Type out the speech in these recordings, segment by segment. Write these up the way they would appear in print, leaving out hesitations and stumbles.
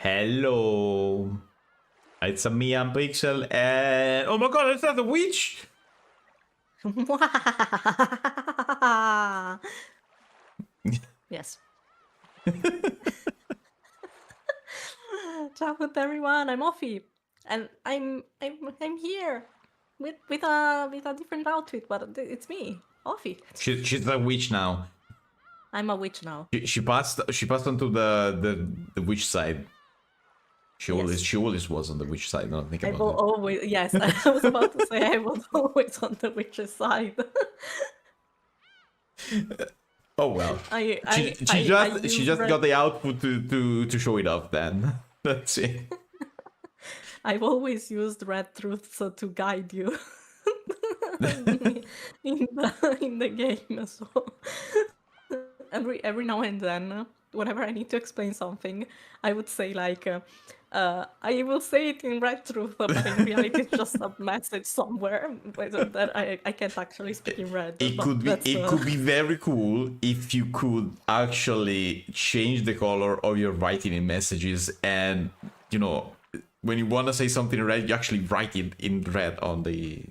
Hello. It's a me and Pixel and... Oh my god, is that a witch? Yes. Ciao with everyone, I'm Offie. And I'm here with a different outfit, but it's me, Offie. She's a witch now. I'm a witch now. She passed onto the witch side. She always was on the witch side. Don't think I about will it. always, yes, I was about to say I was always on the witch's side. Oh well. She just got the output to show it off then. That's it. I've always used red truths to guide you in the game. So every now and then, whenever I need to explain something, I would say like, I will say it in red truth, but in reality it's just a message somewhere that I can't actually speak in red. It could be very cool if you could actually change the color of your writing in messages, and you know, when you want to say something in red, you actually write it in red on the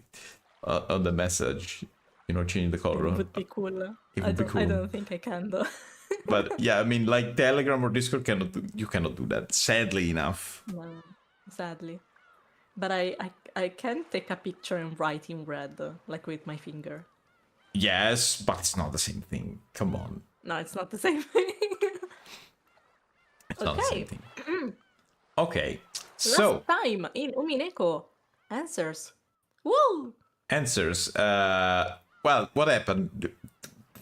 message. You know, change the color. It would be cool. It would be cool. I don't think I can though. But yeah, I mean, like Telegram or Discord cannot do that. Sadly enough. No, sadly. But I can take a picture and write in red, like with my finger. Yes, but it's not the same thing. Come on. No, it's not the same thing. It's not the same thing. Okay, so last time in Umineko, answers. Woo! Answers. Well, what happened?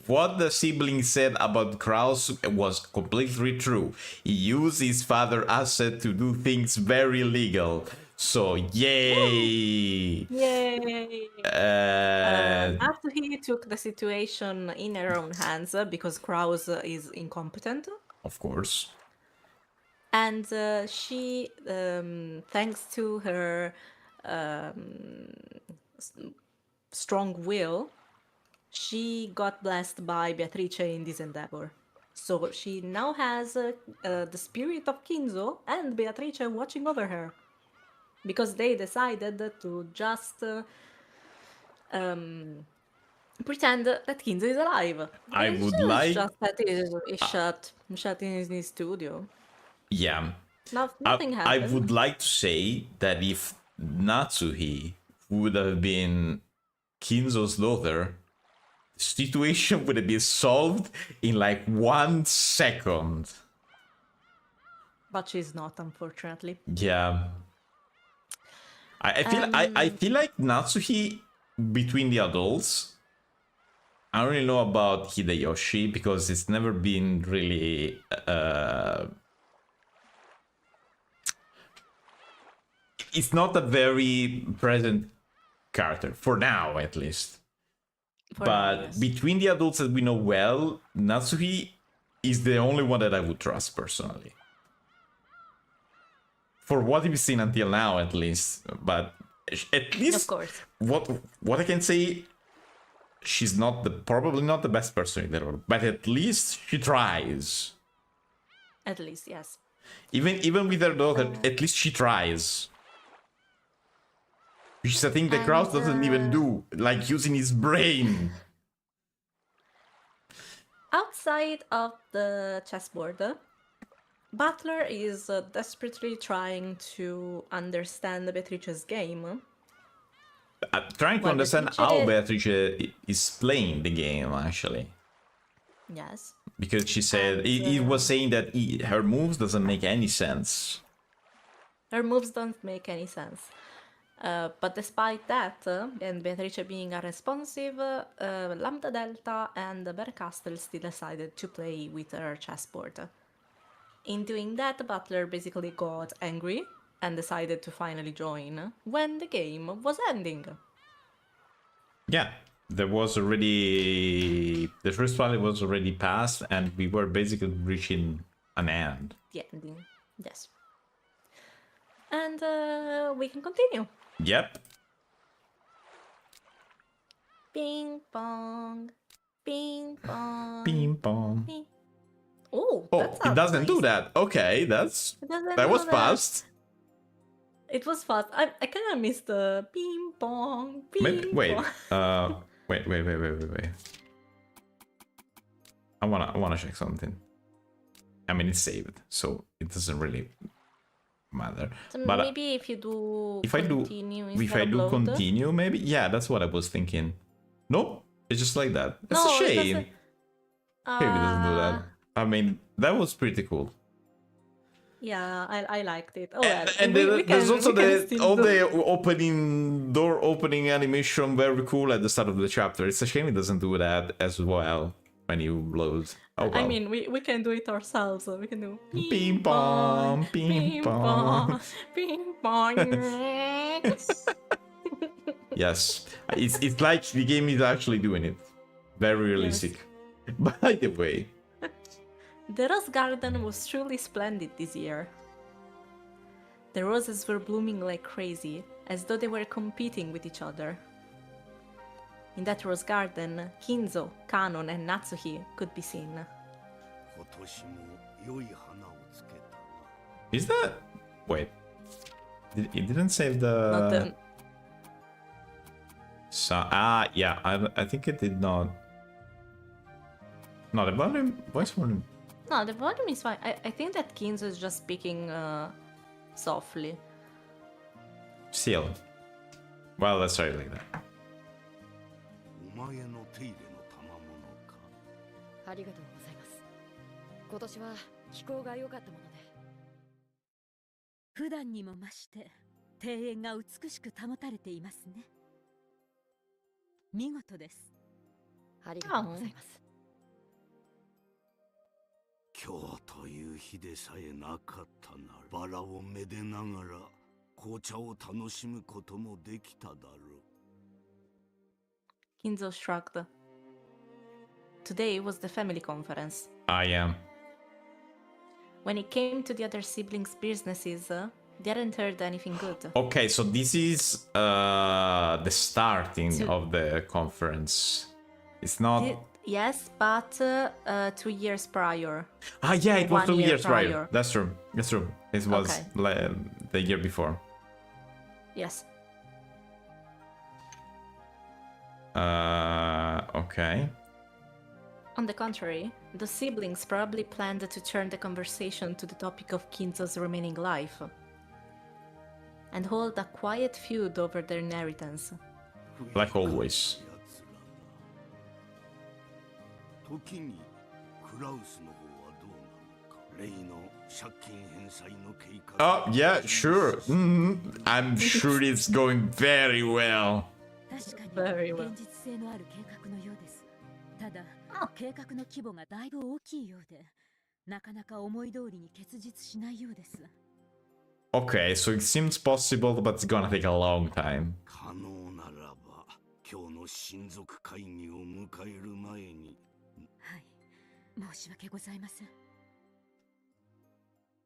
What the sibling said about Kraus was completely true. He used his father's asset to do things very legal. So, yay! Yay! After he took the situation in her own hands because Kraus is incompetent. Of course. And she, thanks to her strong will, she got blessed by Beatrice in this endeavor. So she now has the spirit of Kinzo and Beatrice watching over her. Because they decided to just pretend that Kinzo is alive. I would like... Just that he's shut in his studio. Yeah. Nothing happened. I would like to say that if Natsuhi would have been Kinzo's daughter, the situation would have been solved in like 1 second. But she's not, unfortunately. Yeah. I feel like Natsuhi, between the adults, I don't really know about Hideyoshi because it's never been really it's not a very present character, for now at least. But yes, between the adults that we know well, Natsuhi is the only one that I would trust personally. For what we've seen until now, at least. But at least, of course, what I can say, she's probably not the best person in the world, but at least she tries. At least, yes. Even with her daughter, at least she tries. Which is a thing that Kraus doesn't even do, like using his brain. Outside of the chessboard, Butler is desperately trying to understand Beatrice's game. Trying to understand how Beatrice is playing the game, actually. Yes. Because she said, he was saying that her moves doesn't make any sense. Her moves don't make any sense. But despite that, and Beatrice being unresponsive, Lambda Delta and Bercastel still decided to play with her chessboard. In doing that, Butler basically got angry and decided to finally join when the game was ending. Yeah, there was already... The first rally was already passed and we were basically reaching an end. The ending, yes. And we can continue. Yep. Ping pong. Ping pong. Ping pong. Ping. Oh, Oh, that it sounds doesn't do nice. that. Okay, It doesn't that do was that. fast. It was fast. I kind of missed the ping pong, Maybe ping wait. pong. Wait. I wanna check something. I mean, it's saved, so it doesn't really matter. So But maybe if you do if continue if instead I of do load. continue, maybe yeah, that's what I was thinking. Nope, it's just like that. That's a No, it shame. doesn't. Shame it doesn't do that. Uh, I mean, that was pretty cool. yeah, I liked it. Oh well, And we there's can also we can still all do. the door opening animation, very cool at the start of the chapter. It's a shame it doesn't do that as well when you load. Oh I well. mean, we can do it ourselves. So we can do Ping ping pong, pong, ping ping pong. pong, ping pong. Yes, it's like the game is actually doing it. Very Yes. realistic. By the way, The Rose Garden was truly splendid this year. The roses were blooming like crazy, as though they were competing with each other. In that rose garden, Kinzo, Kanon, and Natsuhi could be seen. is that? Wait, it didn't save Not the. the, Yeah, I think it did not. No, the voice volume. no, the volume is fine. I think that Kinzo is just speaking softly. Still. Well, let's try it like that. お前の手入れの賜物か。ありがとうございます。今年は気候が良かったもので、普段にも増して庭園が美しく保たれていますね。見事です。ありがとうございます。今日という日でさえなかったなら、バラをめでながら紅茶を楽しむこともできただろう。 Kinzo shrugged. Today was the family conference. I am. When it came to the other siblings' businesses, they hadn't heard anything good. Okay, so this is the starting of the conference. It's not. Yes, but 2 years prior. Yeah, it was 1 2 year years prior. prior. That's true. That's true. It was Okay. the year before. Yes. Okay. On the contrary, the siblings probably planned to turn the conversation to the topic of Kinzo's remaining life and hold a quiet feud over their inheritance. Like always. 時にクラウスの方はどうなのか。レイの借金返済の計画。 Oh, yeah, sure. I'm sure it's going very well. 確かに Very well. 現実性のある計画のようです。ただ、計画の規模がだいぶ大きいようで、なかなか思い通りに結実しないようです。 Okay, so it seems possible, but it's gonna take a long time. 可能ならば、今日の親族会議を迎える前に。はい、申し訳ございません。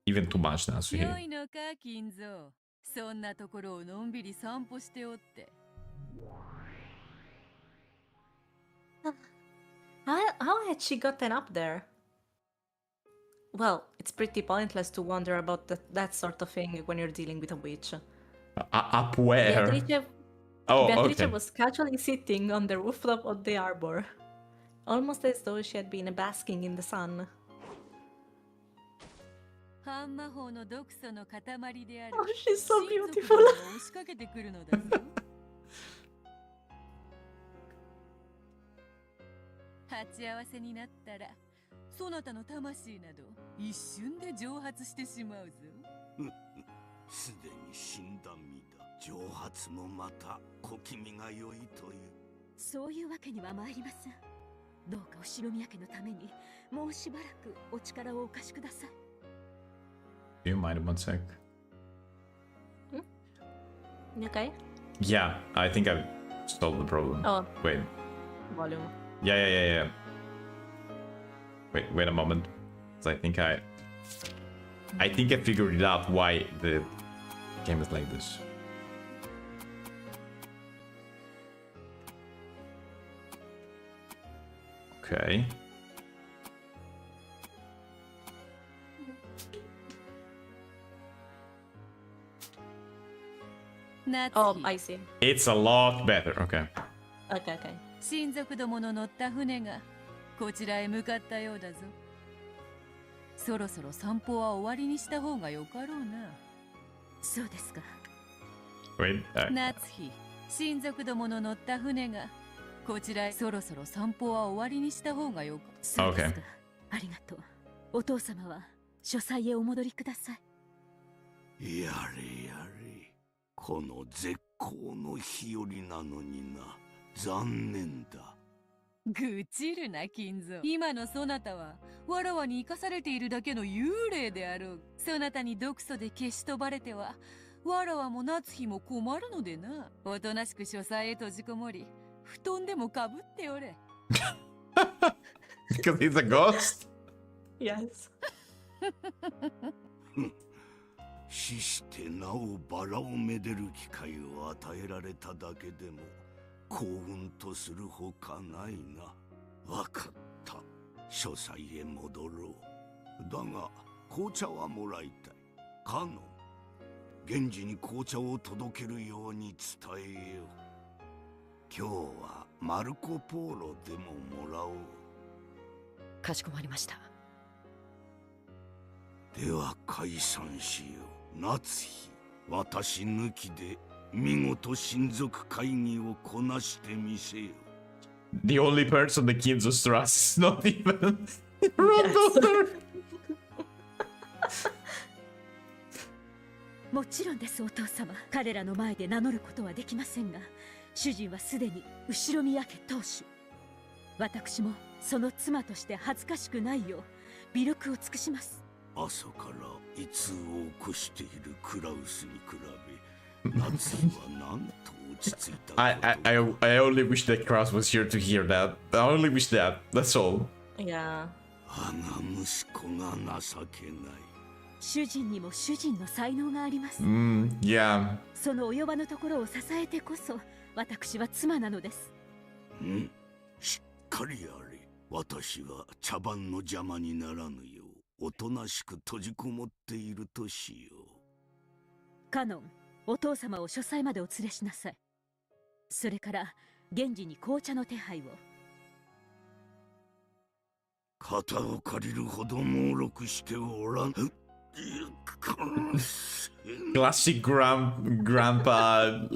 Even too much now, so 良 here. いのか、金蔵。そんなところをのんびり散歩しておって。How had she gotten up there? Well, it's pretty pointless to wonder about that sort of thing when you're dealing with a witch. Up where? Beatrice, Oh, Beatrice okay. was casually sitting on the rooftop of the arbor, almost as though she had been basking in the sun. 半魔法の毒素の塊である。 Oh, she's so 親族 beautiful. どもが押しかけてくるのだぞ。鉢合わせになったら、そなたの魂など一瞬で蒸発してしまうぞ。すでに死んだ身だ。蒸発もまた小気味が良いという。そういうわけには参りません。どうかお城宮家のためにもうしばらくお力をお貸しください。 Do you mind 1 sec? You okay? Yeah, I think I've solved the problem. Oh, Wait. volume. Yeah. Wait a moment. 'Cause I think I figured it out why the game is like this. Okay. 夏 Oh, 日 I see. It's a lot better. Okay. Okay, okay. 親族どもの乗った船がこちらへ向かったようだぞ。そろそろ散歩は終わりにした方がよかろうな。そうですか。 Wait. 夏日、親族どもの乗った船がこちらへそろそろ散歩は終わりにした方がよか。そうですか。 Okay. ありがとう。お父様は書斎へお戻りください。やれやれ、この絶好の日和なのにな。残念だ。愚痴るな金蔵。今のそなたはわらわに生かされているだけの幽霊であろう。そなたに毒素で消し飛ばれてはわらわも夏日も困るのでな。おとなしく書斎へ閉じこもり布団でもかぶっておれ。Because he's a ghost? Yes. 死してなおバラをめでる機会を与えられただけでも幸運とするほかないな。わかった。書斎へ戻ろう。だが紅茶はもらいたい。カノン、源氏に紅茶を届けるように伝えよう。今日はマルコ・ポーロでももらおう。かしこまりました。では解散しよう。夏日、私抜きで見事親族会議をこなしてみせよ。The only person the kids trust is not even Randolph. もちろんですお父様。彼らの前で名乗ることはできませんが、主人はすでに後ろ宮家当主。私もその妻として恥ずかしくないよう微力を尽くします。朝から胃痛を起こしているクラウスに比べ、夏日はなんと落ち着いたこと。 I only wish that Kraus was here to hear that. I only wish that. That's all. Yeah. 我が息子が情けない。主人にも主人の才能があります。 Yeah. その及ばぬところを支えてこそ私は妻なのです。しっかりやれ。私は茶番の邪魔にならぬようおとなしく閉じこもっているとしよう。カノン、お父様を書斎までお連れしなさい。それから源氏に紅茶の手配を。肩を借りるほど猛録しておらん。Classic grandpa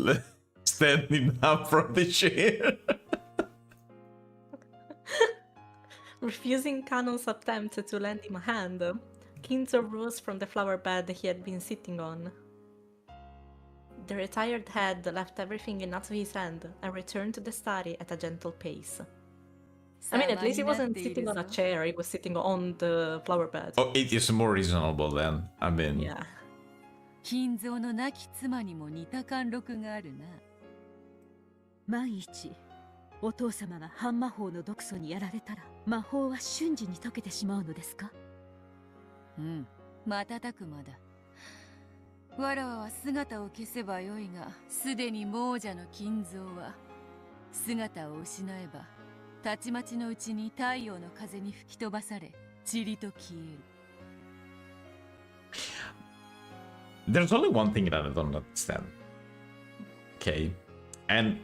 standing up from the chair. Refusing Kanon's attempt to lend him a hand, Kinzo rose from the flower bed he had been sitting on. The retired head left everything in Natsuhi's hand and returned to the study at a gentle pace. I mean, at least he wasn't sitting on a chair, he was sitting on the flower bed. Oh, it is more reasonable then. I mean, Yeah. 金蔵の亡き妻にも似た貫禄があるな。万一お父様が半魔法の毒素にやられたら魔法は瞬時に解けてしまうのですか？瞬く間だ。わらわは姿を消せばよいが、すでに亡者の金蔵は姿を失えばたちまちのうちに太陽の風に吹き飛ばされ塵と消える。 there's only one thing that I don't understand. Okay, and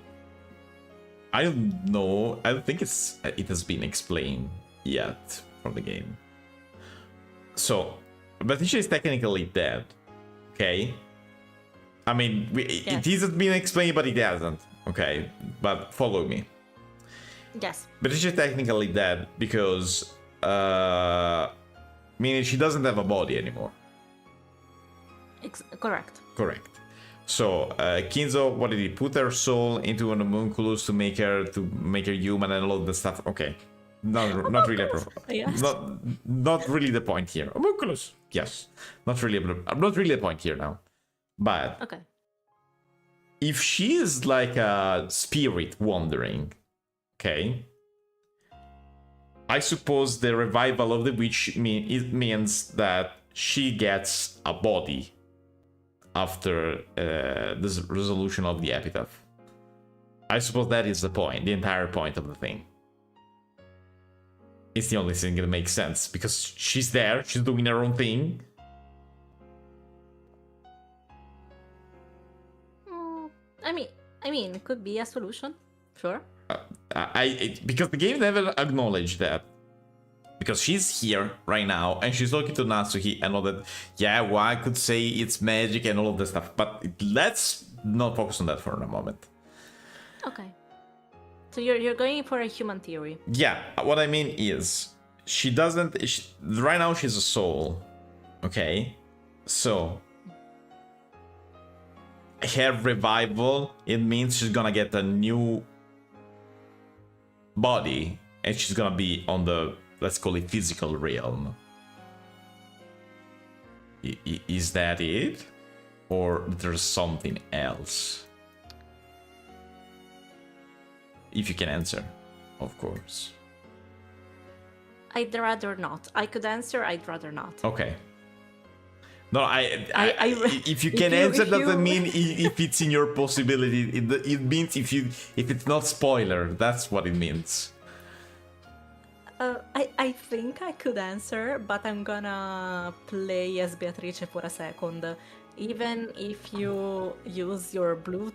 I don't know. I don't think it has been explained yet from the game. So, Batisha is technically dead. Okay. I mean, it hasn't been explained, but it hasn't. Okay, but follow me. Yes. Batisha is technically dead because, meaning she doesn't have a body anymore. Correct. Correct. So Kinzo, what did he put her soul into an homunculus to make her human and all of the stuff? Okay, not really Yes. not really the point here. Homunculus, yes, not really the point here now. But Okay. if she is like a spirit wandering, okay, I suppose the revival of the witch means that she gets a body after this resolution of the epitaph. I suppose that is the point, the entire point of the thing. It's the only thing that makes sense, because she's there, she's doing her own thing. I mean, it could be a solution. Sure. Because the game never acknowledged that. Because she's here right now and she's talking to Natsuki and all that. Yeah, well, I could say it's magic and all of that stuff, but let's not focus on that for a moment. Okay. So you're going for a human theory. Yeah, what I mean is, she doesn't. Right now, she's a soul. Okay? So, her revival, it means she's gonna get a new body and she's gonna be on the, let's call it, physical realm. Is that it? Or there's something else? If you can answer, of course. I'd rather not. I could answer, I'd rather not. Okay. No, if you if can you- answer, if doesn't you- mean if it's in your possibility. It means if it's not spoiler. That's what it means. I think I could answer, but I'm gonna play as Beatrice for a second. Even if you use your blue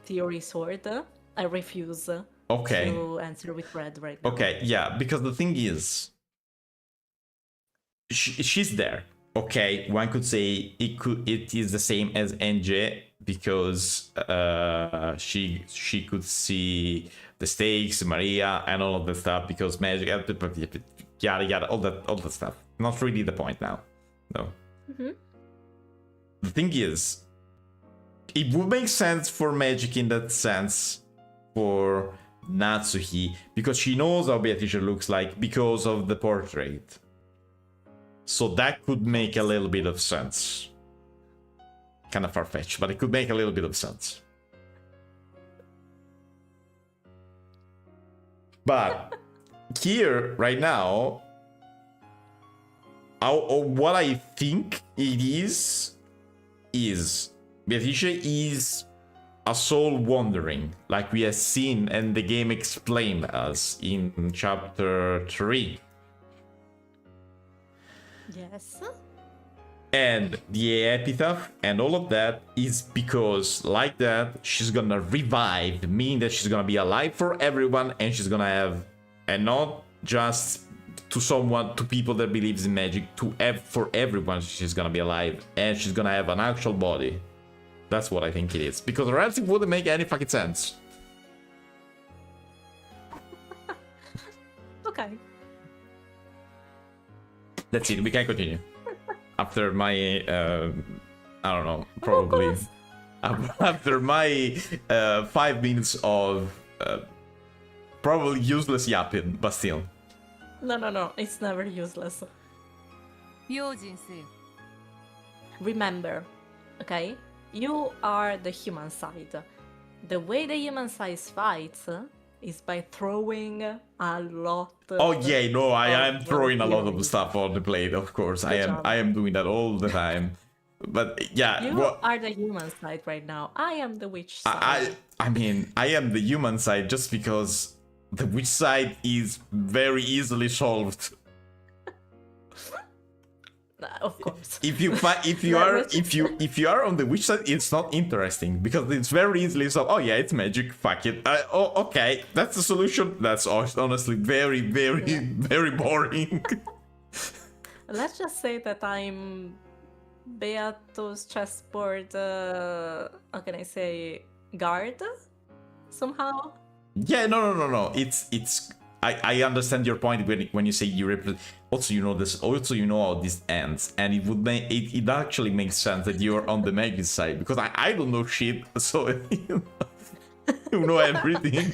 theory sword, I refuse Okay. to answer with red right now. Okay. Yeah. Because the thing is, she's there. Okay. One could say it is the same as NJ because she could see the stakes, Maria, and all of that stuff because magic, yada yada, all that stuff. Not really the point now. No. The thing is, it would make sense for magic in that sense for Natsuki because she knows how Beatrice looks like because of the portrait. So that could make a little bit of sense. Kind of far-fetched, but it could make a little bit of sense. But here, right now, what I think it is Beatrice is a soul wandering, like we have seen and the game explained us in chapter 3. Yes. And the epitaph and all of that is because, like that, she's gonna revive, meaning that she's gonna be alive for everyone, and she's gonna have, and not just to people that believes in magic, for everyone she's gonna be alive, and she's gonna have an actual body. That's what I think it is, because or else it wouldn't make any fucking sense. Okay. That's it. We can continue. After my, I don't know, probably after my 5 minutes of probably useless yapping, but still. No. It's never useless. 用心せよ。 Remember, okay? You are the human side. The way the human side fights is by throwing a lot. Oh yeah, no, I am of throwing a lot of theories. stuff on the plate. Of course, Good job. I am doing that all the time. But yeah, You what are the human side right now. I am the witch side. I mean, I am the human side just because the witch side is very easily solved. Of course. If you are on the witch side, it's not interesting because it's very easily solved. Oh yeah, it's magic. Fuck it. Okay, that's the solution. That's honestly very, very, very boring. Let's just say that I'm Beato's chessboard, how can I say, guard? Somehow? Yeah, no. It's. I understand your point when you say you represent. Also, you know this. Also, you know how this ends, and it would make it actually makes sense that you're on the magic side because I don't know shit, so you know everything,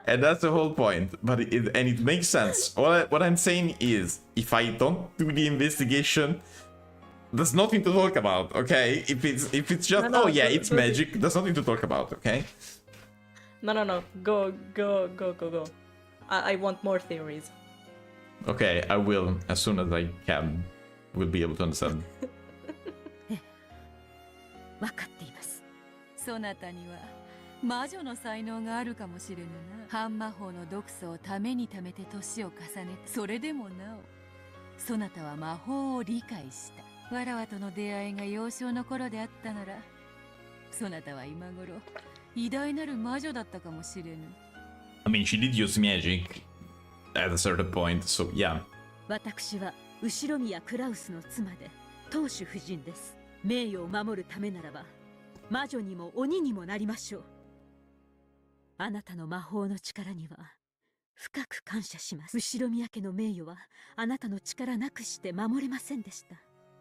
and that's the whole point. But it makes sense. What I'm saying is, if I don't do the investigation, there's nothing to talk about. Okay, if it's just No, oh yeah, do- it's do- magic. There's nothing to talk about. Okay. No. Go. I want more theories. Okay, I will as soon as I can. Will be able to understand. 分かっています。そなたには魔女の才能があるかもしれぬな。半魔法の毒素をためにためて年を重ね、それでもなおそなたは魔法を理解した。わらわとの出会いが幼少の頃であったなら、そなたは今頃偉大なる魔女だったかもしれぬ。 I mean, she did use magic at a certain point, so yeah. 私は後宮クラウスの妻で当主夫人です。名誉を守るためならば魔女にも鬼にもなりましょう。あなたの魔法の力には深く感謝します。後宮家の名誉はあなたの力なくして守れませんでした。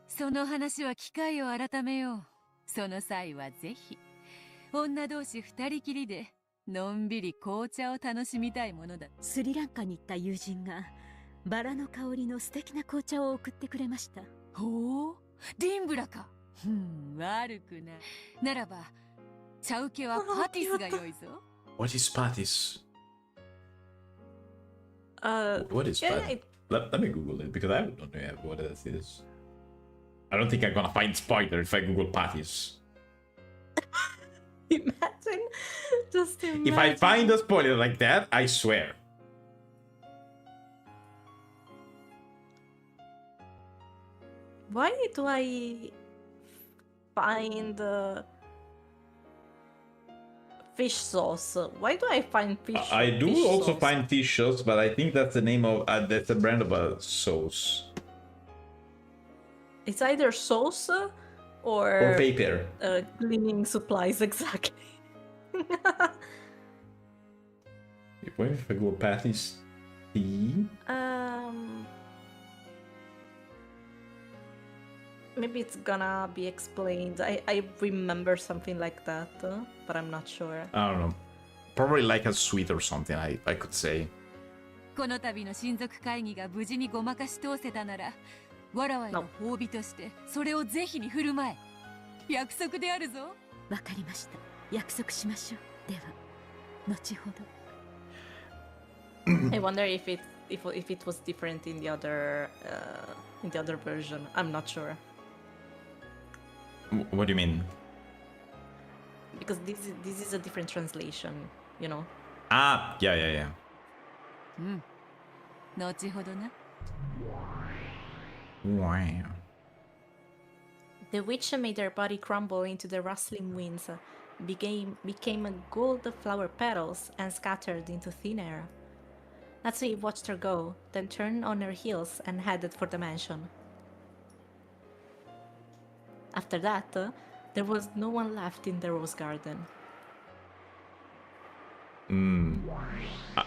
その話は機会を改めよう。その際はぜひ女同士二人きりでのんびり紅茶を楽しみたいものだ。スリランカに行った友人がバラの香りの素敵な紅茶を送ってくれました。ほう、ディンブラか。悪くない。ならば茶受けはパティスが良いぞ。What is patis? What is yeah, patis? Let me Google it, because I don't know what this is. I don't think I'm gonna find spoiler if I Google patis. Imagine, just imagine. If I find a spoiler like that, I swear. Why do I find fish sauce? Why do I find fish? I do fish also sauce? find fish sauce, but I think that's the name of that's a brand of a sauce It's either sauce or or paper. cleaning supplies, exactly. Where if I go patties? Tea? Maybe it's gonna be explained. I remember something like that, but I'm not sure. I don't know. Probably like a sweet or something. I could say. この度の親族会議が無事にごまかし通せたなら、わらわへの褒美としてそれを是非に振る舞え。約束であるぞ。わかりました。約束しましょう。では後ほど。I wonder if it was different in the other version. I'm not sure What do you mean? because this is a different translation, you know. Ah, yeah. 後ほどな。 Wow. The witch made her body crumble into the rustling winds, became gold flower petals, and scattered into thin air. Natsui watched her go, then turned on her heels and headed for the mansion. After that, there was no one left in the rose garden.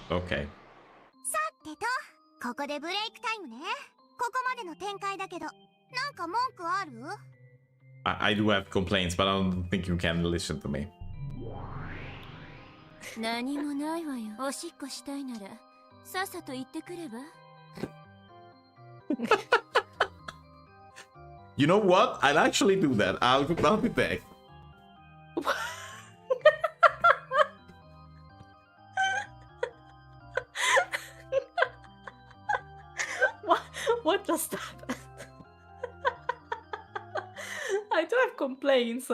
Okay. さてと、ここでブレイクタイムね。ここまでの展開だけど、なんか文句ある？ I do have complaints, but I don't think you can listen to me. 何もないわよ。おしっこしたいなら、さっさと行ってくれば。You know what? I'll actually do that. I'll be back. What just happened? I do have complaints,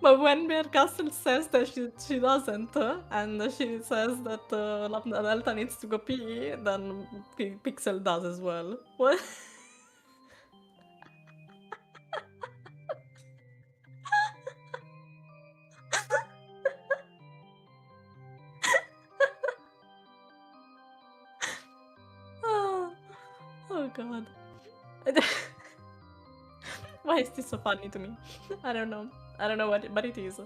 but when Bear Castle says that she doesn't, and she says that Lambda Delta needs to go pee, then Pixel does as well. What? Oh god. Why is this so funny to me? I don't know. I don't know what it is.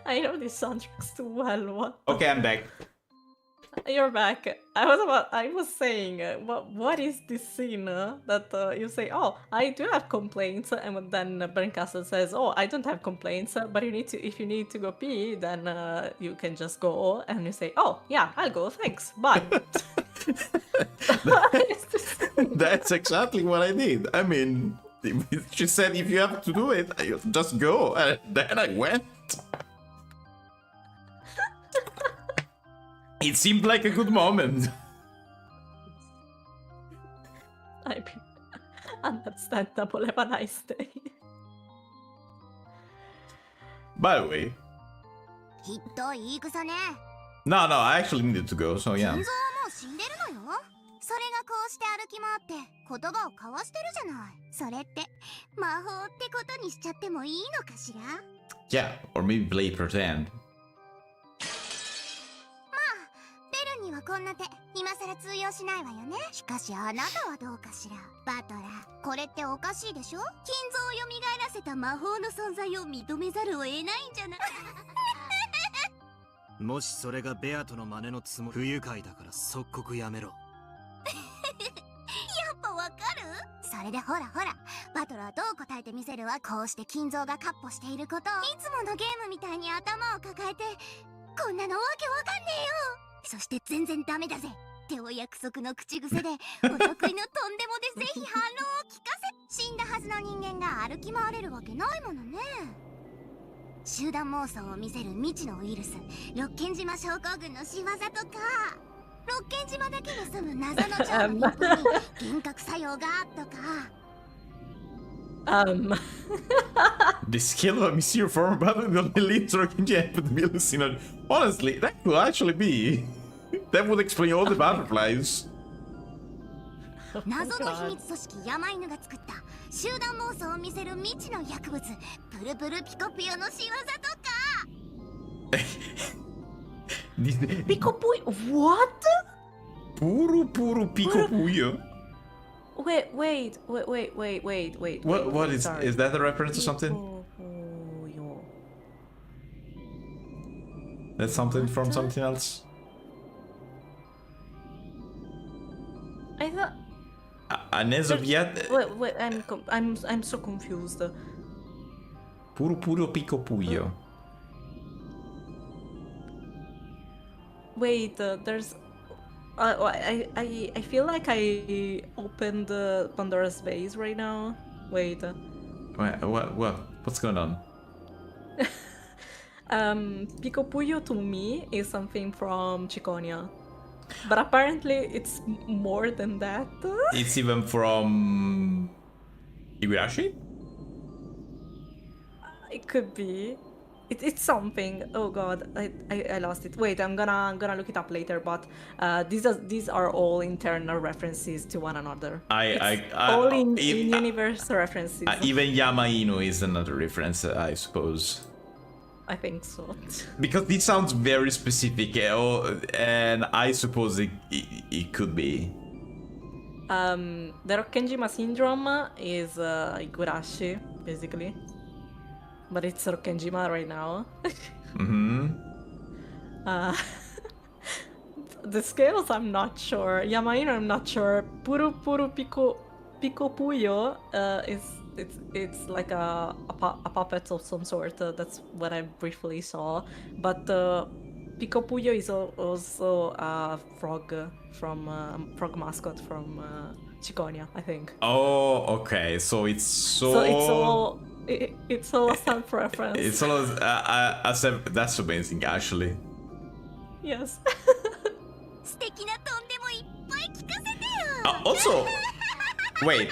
I know these soundtracks too well. What? Okay, I'm back. You're back. I was saying, what is this scene that you say, oh, I do have complaints, and then Berncastle says, oh, I don't have complaints, but if you need to go pee, then you can just go, and you say, oh, yeah, I'll go, thanks, bye. That's exactly what I did. I mean, she said if you have to do it, just go, and then I went. It seemed like a good moment. Understandable. Have a nice day. By the way, ひどい言い草ね。 no, I actually needed to go, so 金 yeah. 蔵はもう死んでるのよ。それがこうして歩き回って言葉を交わしてるじゃない。それって魔法ってことにしちゃってもいいのかしら。 Yeah, or maybe play pretend. ベルにはこんな手今さら通用しないわよね。しかしあなたはどうかしら。バトラー、これっておかしいでしょ。金蔵を蘇らせた魔法の存在を認めざるを得ないんじゃない。もしそれがベアとの真似のつもり、不愉快だから即刻やめろ。やっぱわかる。それでほらバトラーどう答えてみせるわ。こうして金蔵がカッポしていることを。いつものゲームみたいに頭を抱えて、こんなのわけわかんねえよ。そして全然ダメだぜってお約束の口癖でお得意のとんでもでぜひ反論を聞かせ。死んだはずの人間が歩き回れるわけないものね。集団妄想を見せる未知のウイルス、六軒島症候群の仕業とか、六軒島だけに住む謎の蝶の一歩に幻覚作用がとか。The skill of a mysterious form of battle will lead to the honestly, that could actually be. That would explain all the butterflies. 謎の秘密組織山犬が作った集団妄想を見せる未知の薬物、プルプルピコピオの仕業とか。Pico Puyo. What? Puro pico puyo. Wait. What is sorry. is that a reference to something? Puyo. That's something from something else? I thought. As of yet, Wait. I'm so confused. puro pico puyo. Wait, there's. I feel like I opened Pandora's vase right now. Wait. What's going on? Pico Puyo to me is something from Chiconia. But apparently it's more than that. It's even from Igarashi? It could be. It's something. Oh god, I lost it. Wait, I'm gonna look it up later. But these are all internal references to one another. All in universe references. Even Yamaino is another reference, I suppose. I think so. Because this sounds very specific, and I suppose it could be. The Rokkenjima syndrome is Igurashi, basically. But it's Rokkenjima right now. The scales, I'm not sure. Yamaino, I'm not sure. Puro Pico Puyo it's like a puppet of some sort. That's what I briefly saw. But Pico Puyo is also a frog from frog mascot from Chiconia, I think. Oh, okay. So it's it's all a self-reference. It's all that's amazing, actually. Yes. 素敵なとんでもいっぱい聞かせてよ。 Also, wait.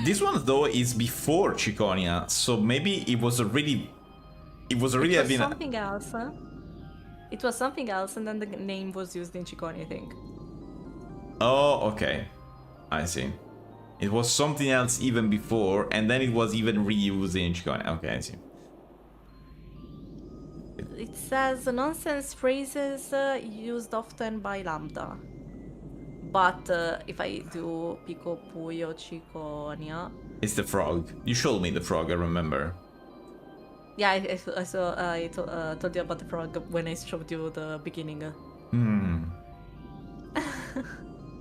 This one though is before Chiconia, so maybe it was already. It was something else. Huh? It was something else, and then the name was used in Chiconia, I think. Oh, okay. I see. It was something else even before, and then it was even reused in Chiconia. Okay, I see. It says nonsense phrases used often by Lambda. But if I do Pico Puyo Chiconia... It's the frog. You showed me the frog, I remember. Yeah, I told you about the frog when I showed you the beginning.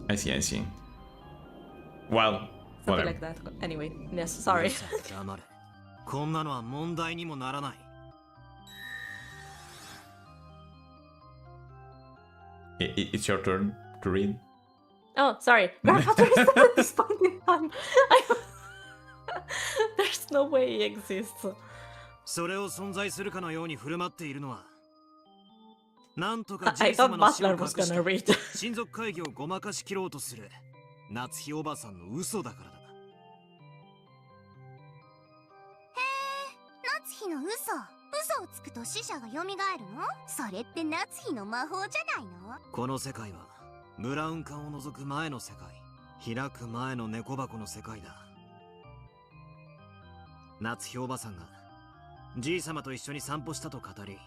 I see. Well, Something whatever. like that. Anyway, yes, sorry. 黙れ。こんなのは問題にもならない。It's your turn to read. Oh, sorry. Grandfather is not at this point in time. There's no way he exists. それを存在するかのように振る舞っているのは、なんとか I じいさ thought まの死を Butler 隠 was して gonna read. 親族会議をごまかしきろうとする夏日おばさんの嘘だからだ。夏日の嘘をつくと死者が蘇るの？それって夏日の魔法じゃないの？この世界はブラウン管を除く前の世界、開く前の猫箱の世界だ。夏日おばさんがじいさまと一緒に散歩したと語り、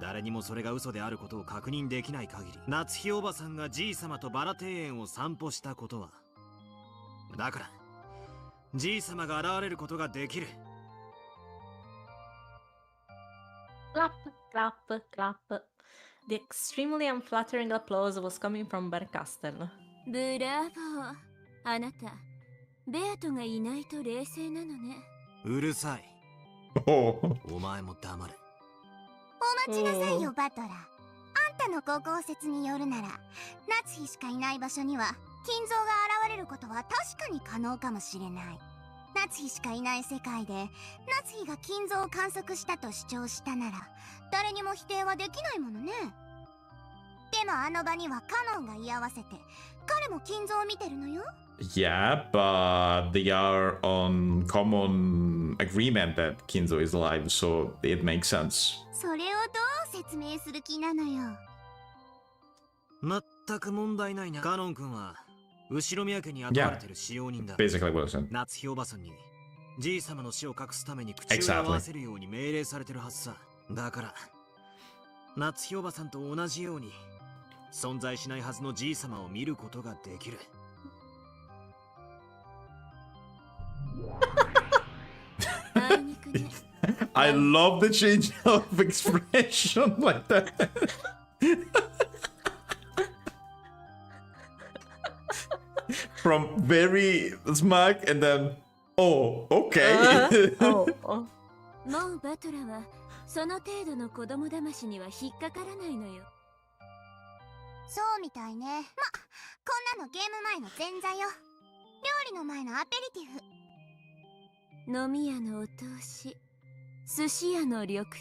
誰にもそれが嘘であることを確認できない限り、夏日おばさんがじいさまとバラ庭園を散歩したことは、だからじいさまが現れることができる。Clap, clap, clap. The extremely unflattering applause was coming from Berkastel. ブラボー。あなたベアトがいないと冷静なのね。うるさい。 Oh. お前も黙れ。お待ちなさいよバトラー。あんたのご考説によるなら、夏日しかいない場所には金蔵が現れることは確かに可能かもしれない。夏日しかいない世界で夏日が金蔵を観測したと主張したなら、誰にも否定はできないものね。でもあの場にはカノンが居合わせて、彼も金蔵を見てるのよ。Yeah, but they are on common agreement that Kinzo is alive, so it makes sense. それをどう説明する気なのよ。まったく問題ないな。カノン君は後宮家に雇われてる使用人だ。 Basically what I said. 夏日おばさんにじいさまの死を隠すために口を合わせるように命令されてるはずさ。だから夏日おばさんと同じように存在しないはずのじいさまを見ることができる。あいにくね。I love the change of expression like that. From very smug and then, oh, okay. Oh, oh. もうバトラはその程度の子供騙しには引っかからないのよ。そうみたいね。ま、こんなのゲーム前の前座よ。料理の前のアペリティフ。飲み屋のお通し、寿司屋の緑茶。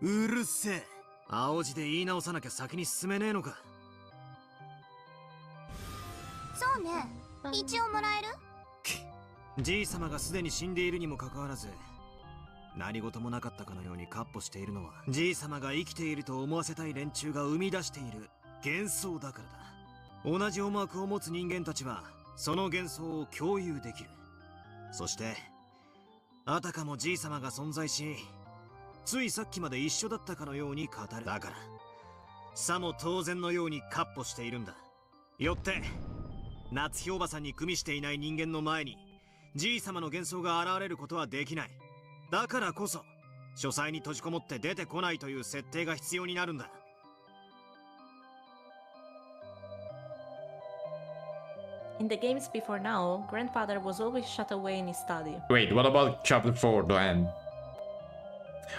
うるせえ。青字で言い直さなきゃ先に進めねえのか。そうね。一応もらえる？じいさまがすでに死んでいるにもかかわらず、何事もなかったかのようにカッ歩しているのは、じいさまが生きていると思わせたい連中が生み出している幻想だからだ。同じ思惑を持つ人間たちはその幻想を共有できる。そしてあたかもじいさまが存在し、ついさっきまで一緒だったかのように語る。だからさも当然のようにカッ歩しているんだ。よって夏日おばさんに組みしていない人間の前にじいさまの幻想が現れることはできない。だからこそ書斎に閉じこもって出てこないという設定が必要になるんだ。In the games before now, grandfather was always shut away in his study. Wait, what about chapter 4, the end?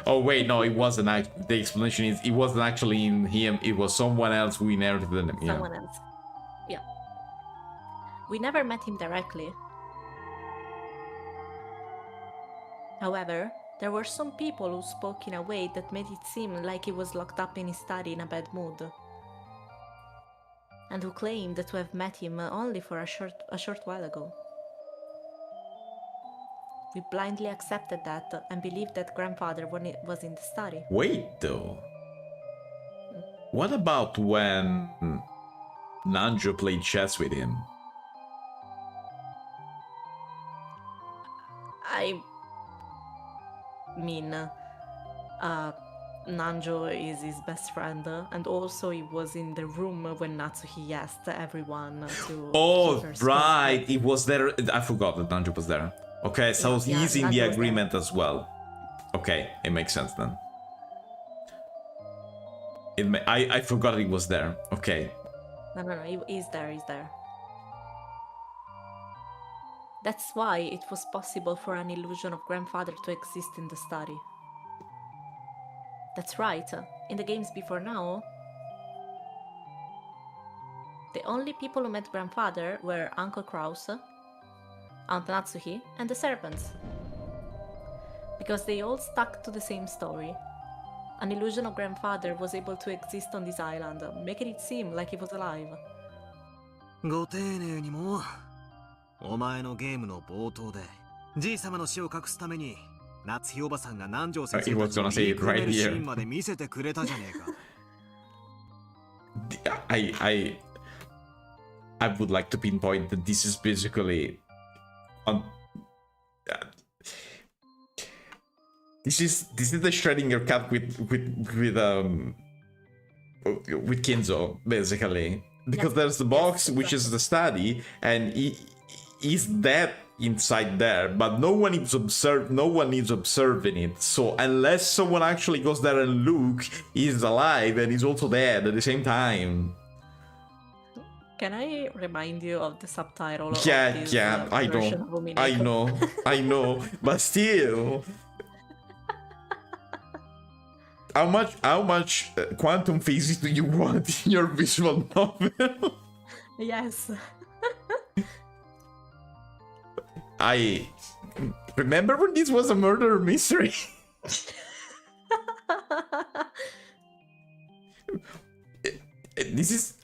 Oh wait, no, it wasn't the explanation is it wasn't actually in him, it was someone else who inherited him. Yeah. Someone else. Yeah. We never met him directly. However, there were some people who spoke in a way that made it seem like he was locked up in his study in a bad mood, and who claimed to have met him only for a short while ago. We blindly accepted that and believed that grandfather was in the study. Wait though. What about when Nanjo played chess with him? I mean, Nanjo is his best friend, and also he was in the room when Natsuhi asked everyone to. Oh, keep her right, secret. it was there. I forgot that Nanjo was there. Okay, so Yeah, he's in Nanjo the was there. agreement as well. Okay, it makes sense then. I forgot he was there. Okay. No, he's there, he's there. That's why it was possible for an illusion of grandfather to exist in the study. That's right, in the games before now, the only people who met grandfather were Uncle Krause, Aunt Natsuhi, and the servants. Because they all stuck to the same story. an illusional grandfather was able to exist on this island, making it seem like he was alive. ご丁寧にもお前のゲームの冒頭でじい様の死を隠すために夏日おばさんが南條先生たちに言いくるめるシーンまで見せてくれたじゃねえか。I would like to pinpoint that this is basically this is the Schrödinger cat with Kinzo, basically, because there's the box which is the study, and he's dead inside there, but no one is observing it. So unless someone actually goes there and look, he's alive and he's also dead at the same time. Can I remind you of the subtitle? Yeah, of this, yeah, I version of know, Umineko? I know, but still. How much quantum physics do you want in your visual novel? Yes. I remember when this was a murder mystery. This is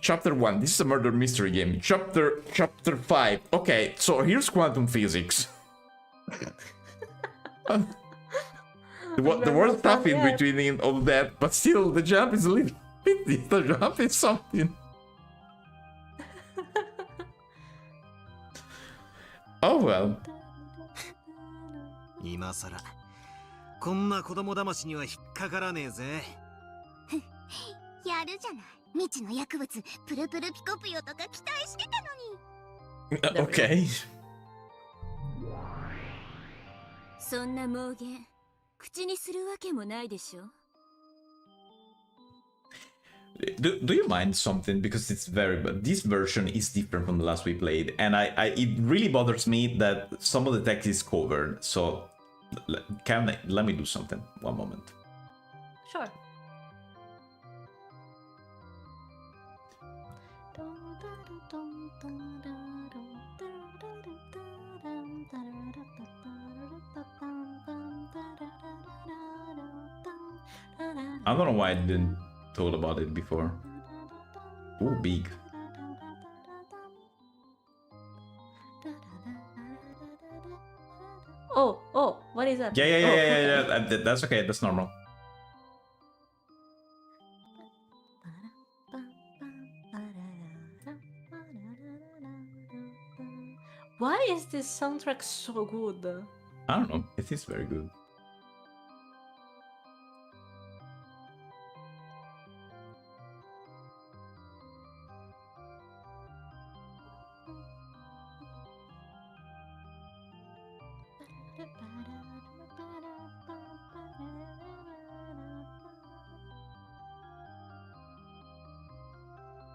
chapter 1. This is a murder mystery game. Chapter 5. Okay, so here's quantum physics. The word stuff in between all that, but still the jump is a little bit. The jump is something. Oh well. 今さらこんな子供騙しには引っかからねえぜ。やるじゃない。未知の薬物プルプルピコピヨとか期待してたのに。Okay. そんな妄言口にするわけもないでしょ。Do you mind something? Because it's this version is different from the last we played, and it really bothers me that some of the text is covered. So let me do something. One moment. Sure. I don't know why I didn't thought about it before. Ooh, big. Oh, what is that? Yeah. That's okay. That's normal. Why is this soundtrack so good? I don't know. It is very good.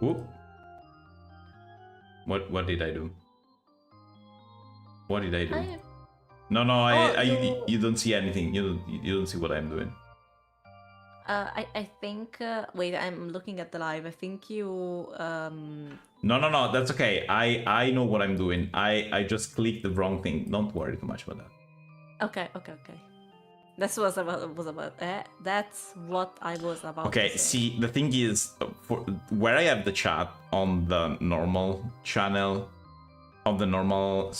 Ooh. What did I do? What did I do? No, you don't see anything. You don't see what I'm doing. I think. Wait, I'm looking at the live. I think you. No. That's okay. I know what I'm doing. I just clicked the wrong thing. Don't worry too much about that. Okay. That's what I was about. That's what I was about. Okay. To say. See, the thing is, for where I have the chat on the normal channel, on the normal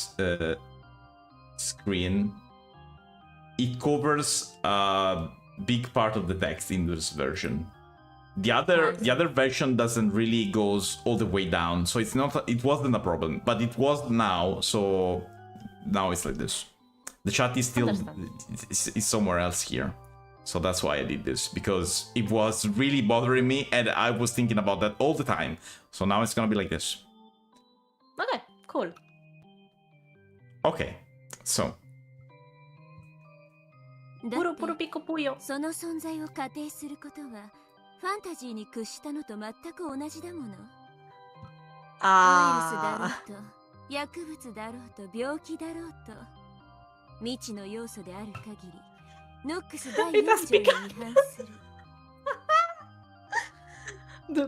screen, it covers a big part of the text in this version. The other version doesn't really goes all the way down, so it wasn't a problem, but it was now. So now it's like this. The chat is still is somewhere else here, so that's why I did this, because it was really bothering me and I was thinking about that all the time. So now it's gonna be like this. Okay, cool. Okay, so プロプロピコプヨ。その存在を仮定することはファンタジーに屈したのと全く同じだもの。ウイルスだろうと薬物だろうと病気だろうと未知の要素である限りノックス第4条に違反する。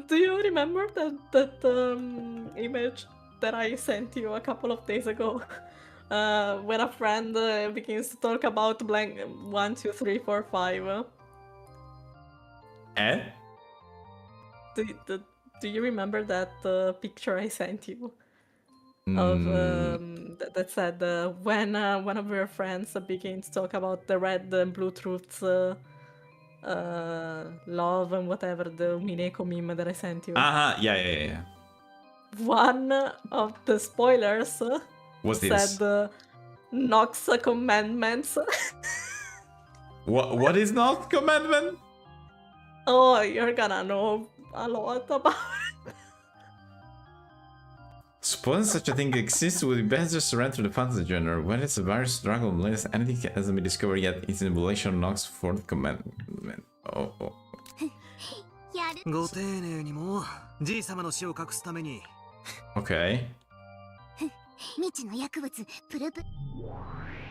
Do you remember that image that I sent you a couple of days ago when a friend begins to talk about blank 1, 2, 3, 4, 5. Eh? Do you remember that picture I sent you? Of that said when one of your friends begins to talk about the red and blue truths, love and whatever, the Umineko meme that I sent you. Yeah. One of the spoilers What's this? said Nox commandments. What is not commandment? Oh, you're gonna know a lot about it. Suppose such a thing exists, would be best just surrender the fantasy genre. When it's a virus struggle, unless anything hasn't been discovered yet, it's an evolution knocks for the commandment. Oh. やる。ご丁寧にもじい様の死を隠すために Okay. 未知の薬物プルプ。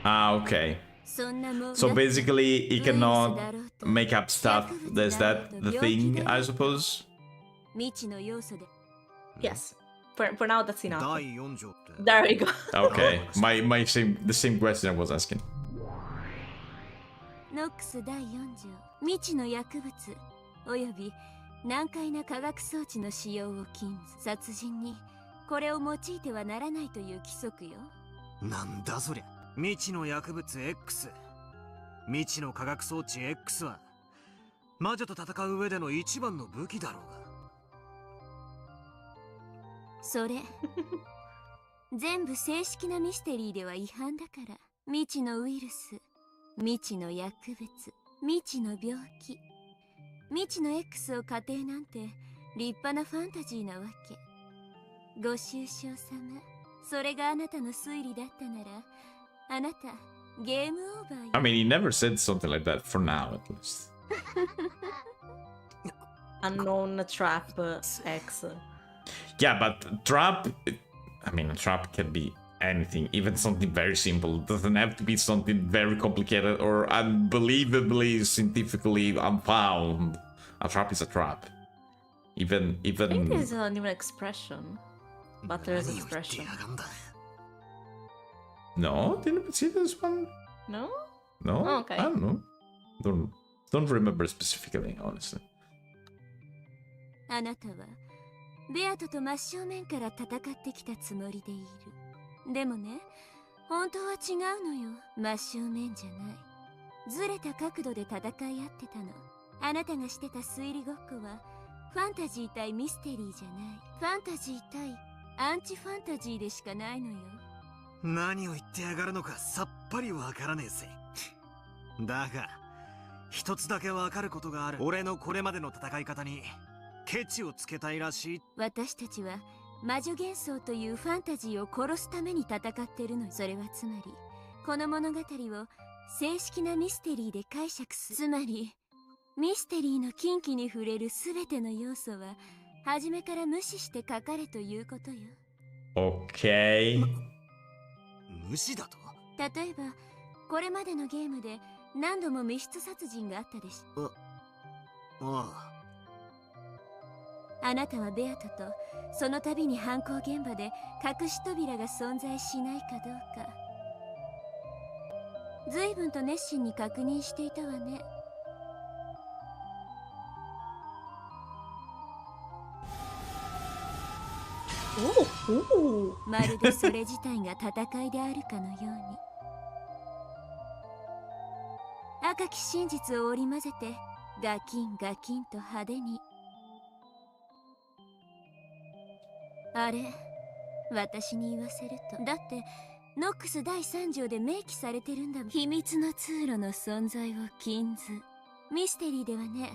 Okay. そんなもん So basically, he ウイルス cannot だろうと make up stuff. Is that the thing, I suppose? 未知の要素で Yes. For now, that's enough. 第4条って There we go. Okay. The same question I was asking. ノックス第4条未知の薬物および難解な化学装置の使用を禁ず殺人にこれを用いてはならないという規則よ。なんだそりゃ未知の薬物 X 未知の化学装置 X は魔女と戦う上での一番の武器だろうがそれ全部正式なミステリーでは違反だから未知のウイルス未知の薬物未知の病気未知の X を仮定なんて立派なファンタジーなわけご愁傷様それがあなたの推理だったならあなたゲームオーバーよ I mean, he never said something like that for now, at least. Unknown trap X. Yeah, but trap. I mean, a trap can be anything, even something very simple. It doesn't have to be something very complicated or unbelievably scientifically unfound. A trap is a trap. I think there's Even. an even expression. But there's 何を言って expression. やがんだ No, didn't see this one. No? No, Oh, okay. I don't know. Don't remember specifically, honestly. あなたはベアトと真正面から戦ってきたつもりでいるでもね本当は違うのよ真正面じゃないずれた角度で戦い合ってたのあなたがしてた推理ごっこはファンタジー対ミステリーじゃないファンタジー対アンチファンタジーでしかないのよ何を言ってやがるのかさっぱりわからねえぜだが一つだけわかることがある俺のこれまでの戦い方にケチをつけたいらしい私たちは魔女幻想というファンタジーを殺すために戦ってるのよそれはつまりこの物語を正式なミステリーで解釈するつまりミステリーの禁忌に触れるすべての要素は初めから無視して書かれということよ Okay. 無視だと例えばこれまでのゲームで何度も密室殺人があったでしょああなたはベアトとその度に犯行現場で隠し扉が存在しないかどうか随分と熱心に確認していたわね Oh, まるでそれ自体が戦いであるかのように赤き真実を織り交ぜてガキンガキンと派手にあれ私に言わせるとだってノックス第3条で明記されてるんだもん秘密の通路の存在を禁ずミステリーではね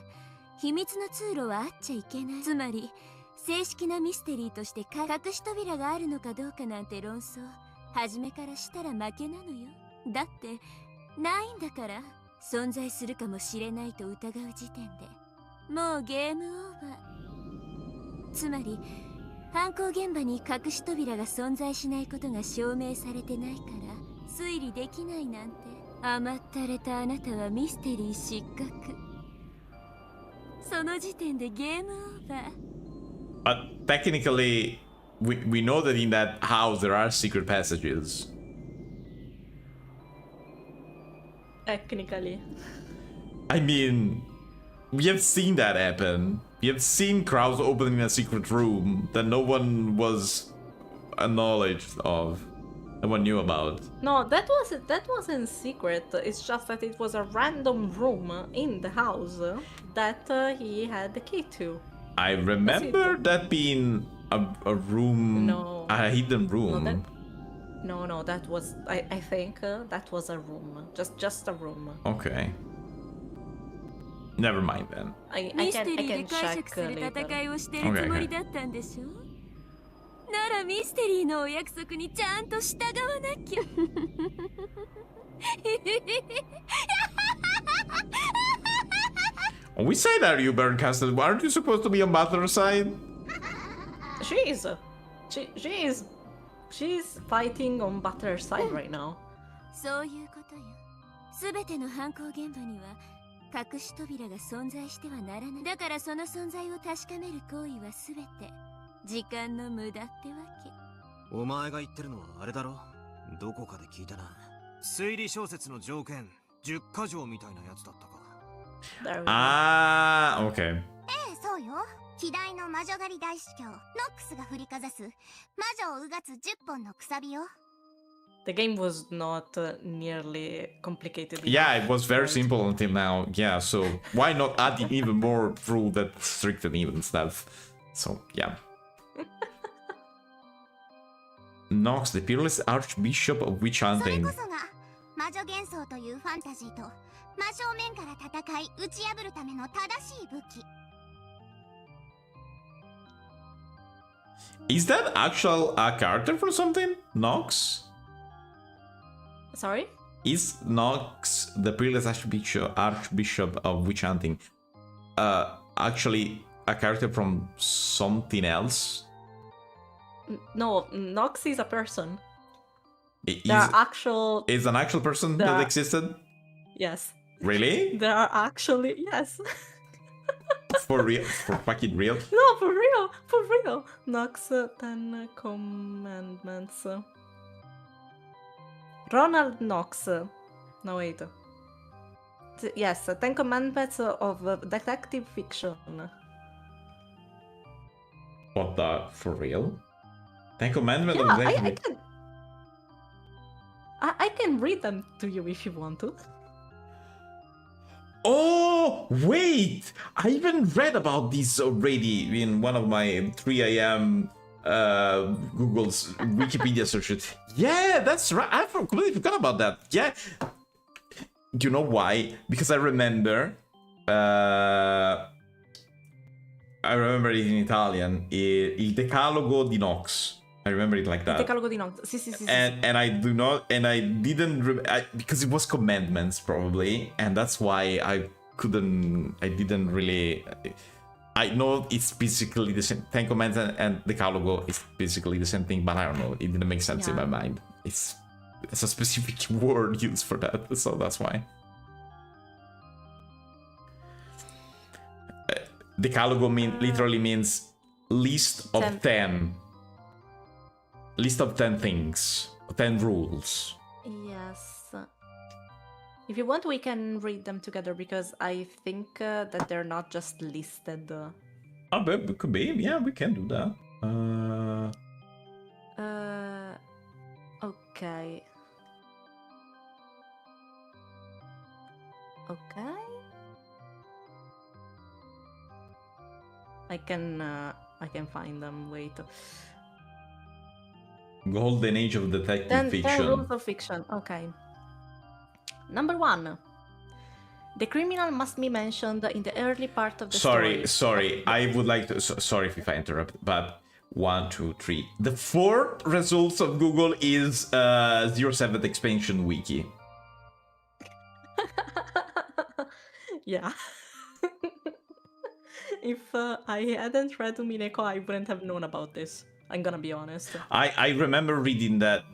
秘密の通路はあっちゃいけないつまり正式なミステリーとして隠し扉があるのかどうかなんて論争初めからしたら負けなのよだってないんだから存在するかもしれないと疑う時点でもうゲームオーバーつまり犯行現場に隠し扉が存在しないことが証明されてないから推理できないなんて甘ったれたあなたはミステリー失格その時点でゲームオーバー But technically, we know that in that house there are secret passages. Technically. I mean, we have seen that happen. We have seen crowds opening a secret room that no one was acknowledged of, no one knew about. No, that wasn't secret. It's just that it was a random room in the house that he had the key to. I remember that being a room, No. a hidden room. No, that was I think that was a room, just a room. Okay. Never mind then. I ミス can テリーで I can 解 check 釈する later. 戦いをしてるつもりだったんでしょ、ならミステリーのお約束にちゃんと従わなきゃWhich side are you, Berncastle? Aren't you supposed to be on Butler's side? She's fighting on Butler's side right now. そういうことよ。すべての犯行現場には隠し扉が存在してはならない。だからその存在を確かめる行為はすべて時間の無駄ってわけ。お前が言ってるのはあれだろ、どこかで聞いたな。推理小説の条件10か条みたいなやつだったか。 There we go. Ah, okay. そうよ。希代の魔女狩り大司教ノックスが振りかざす魔女をうがつ10本のくさびよ。 The game was not nearly complicated. Yeah, enough, it was very right? simple until now. Yeah, so why not adding even more rule that stricten even stuff? So, yeah. Nox, the peerless Archbishop of Witch それ Hunting. こそが魔女幻想というファンタジーと真正面から戦い打ち破るための正しい武器。 Is that actual a character for something? Nox? Sorry? Is Nox, the peerless Archbishop of Witch Hunting, actually a character from something else? No, Nox is a person. Is There are actual. an actual person There that are- existed? Yes. Really? There are actually. Yes. For real? For fucking real? No, for real. For real. Nox 10 Commandments. Ronald Knox. No, wait. Yes, 10 Commandments of detective fiction. What the? For real? Ten Commandments Yeah, of I Detective. can. I can read them to you if you want to. Oh, wait! I even read about this already in one of my 3 a.m. Google's Wikipedia searches. Yeah, that's right. I completely forgot about that. Yeah. You know why? Because I remember it in Italian. Il Decalogo di Nox. I remember it like that. Decalogo di Nox. Sì, sì, sì, sì. And I do not, and I didn't, because it was commandments probably, and that's why I didn't really, I know it's basically the same, Ten Commandments and Decalogo is basically the same thing, but I don't know, it didn't make sense in my Yeah. mind. It's a specific word used for that, so that's why. Decalogo literally means list of 10. List of 10 things, 10 rules. Yes. If you want, we can read them together because I think that they're not just listed. Oh, but it could be. Yeah, we can do that. Okay. Okay. I can find them. Wait. Golden Age of Detective 10 Fiction. rules of fiction. Okay. Number 1. The criminal must be mentioned in the early part of the story. Sorry. I would like to. Sorry if I interrupt, but 1, 2, 3. The 4 results of Google is 07th expansion wiki. Yeah. If I hadn't read Umineko, I wouldn't have known about this. I'm gonna be honest. I remember reading that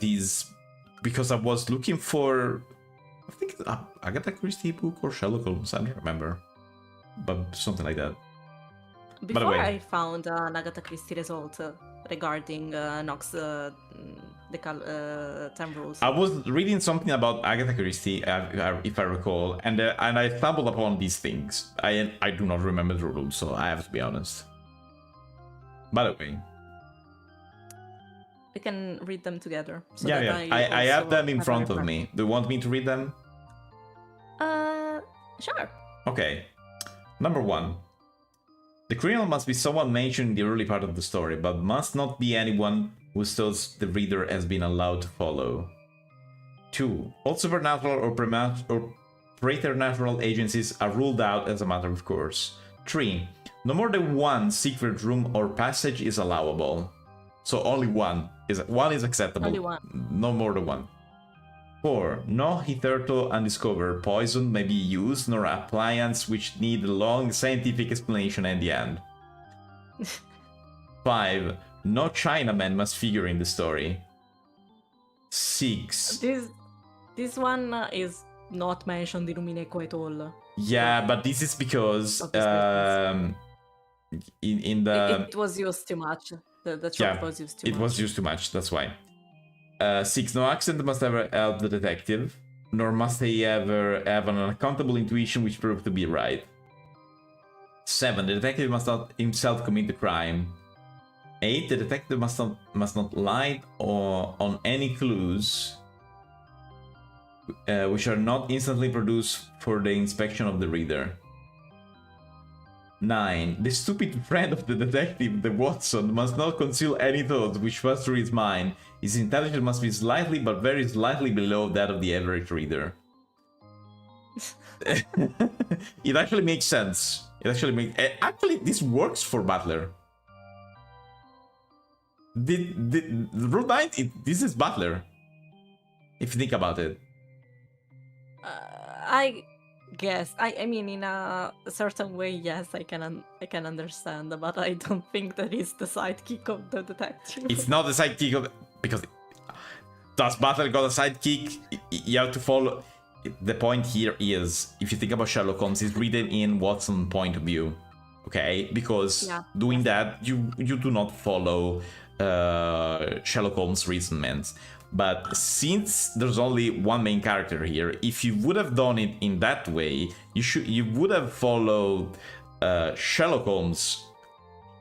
because I was looking for, I think Agatha Christie book or Sherlock Holmes. I don't remember, but something like that. Before way- I found an Agatha Christie result regarding Nox the 10 rules. I was reading something about Agatha Christie, if I recall, and I stumbled upon these things. I do not remember the rules, so I have to be honest. By the way, We can read them together. So yeah, that yeah, I have also them in have a front of reference. me. Do you want me to read them? Sure. Okay. Number 1. The criminal must be someone mentioned in the early part of the story, but must not be anyone whose thoughts the reader has been allowed to follow. 2. All supernatural or preternatural agencies are ruled out as a matter of course. 3. No more than one secret room or passage is allowable. So only one is acceptable. Only one. No more than one. 4. No hitherto undiscovered poison may be used, nor appliance which need a long scientific explanation at the end. 5. No Chinaman must figure in the story. 6. This one is not mentioned in Umineko at all. Yeah, but this is because in the It was used too much. The trope was used too much. It was used too much, that's why. 6. No accident must ever help the detective, nor must he ever have an unaccountable intuition which proved to be right. 7. The detective must not himself commit the crime. 8. The detective must not lie on any clues which are not instantly produced for the inspection of the reader. 9. The stupid friend of the detective, the Watson, must not conceal any thoughts which pass through his mind. His intelligence must be slightly, but very slightly below that of the average reader. It actually makes sense. Actually, this works for Butler. The Rule 9, this is Butler. If you think about it. I guess. I mean, in a certain way, yes, I can understand, but I don't think that is the sidekick of the detective. It's not the sidekick of... Because... Does Butler got a sidekick? You have to follow... The point here is, if you think about Sherlock Holmes, it's written in Watson's point of view. Okay? Because doing that, you do not follow Sherlock Holmes' reasonments. But since there's only one main character here, if you would have done it in that way, you would have followed Sherlock Holmes,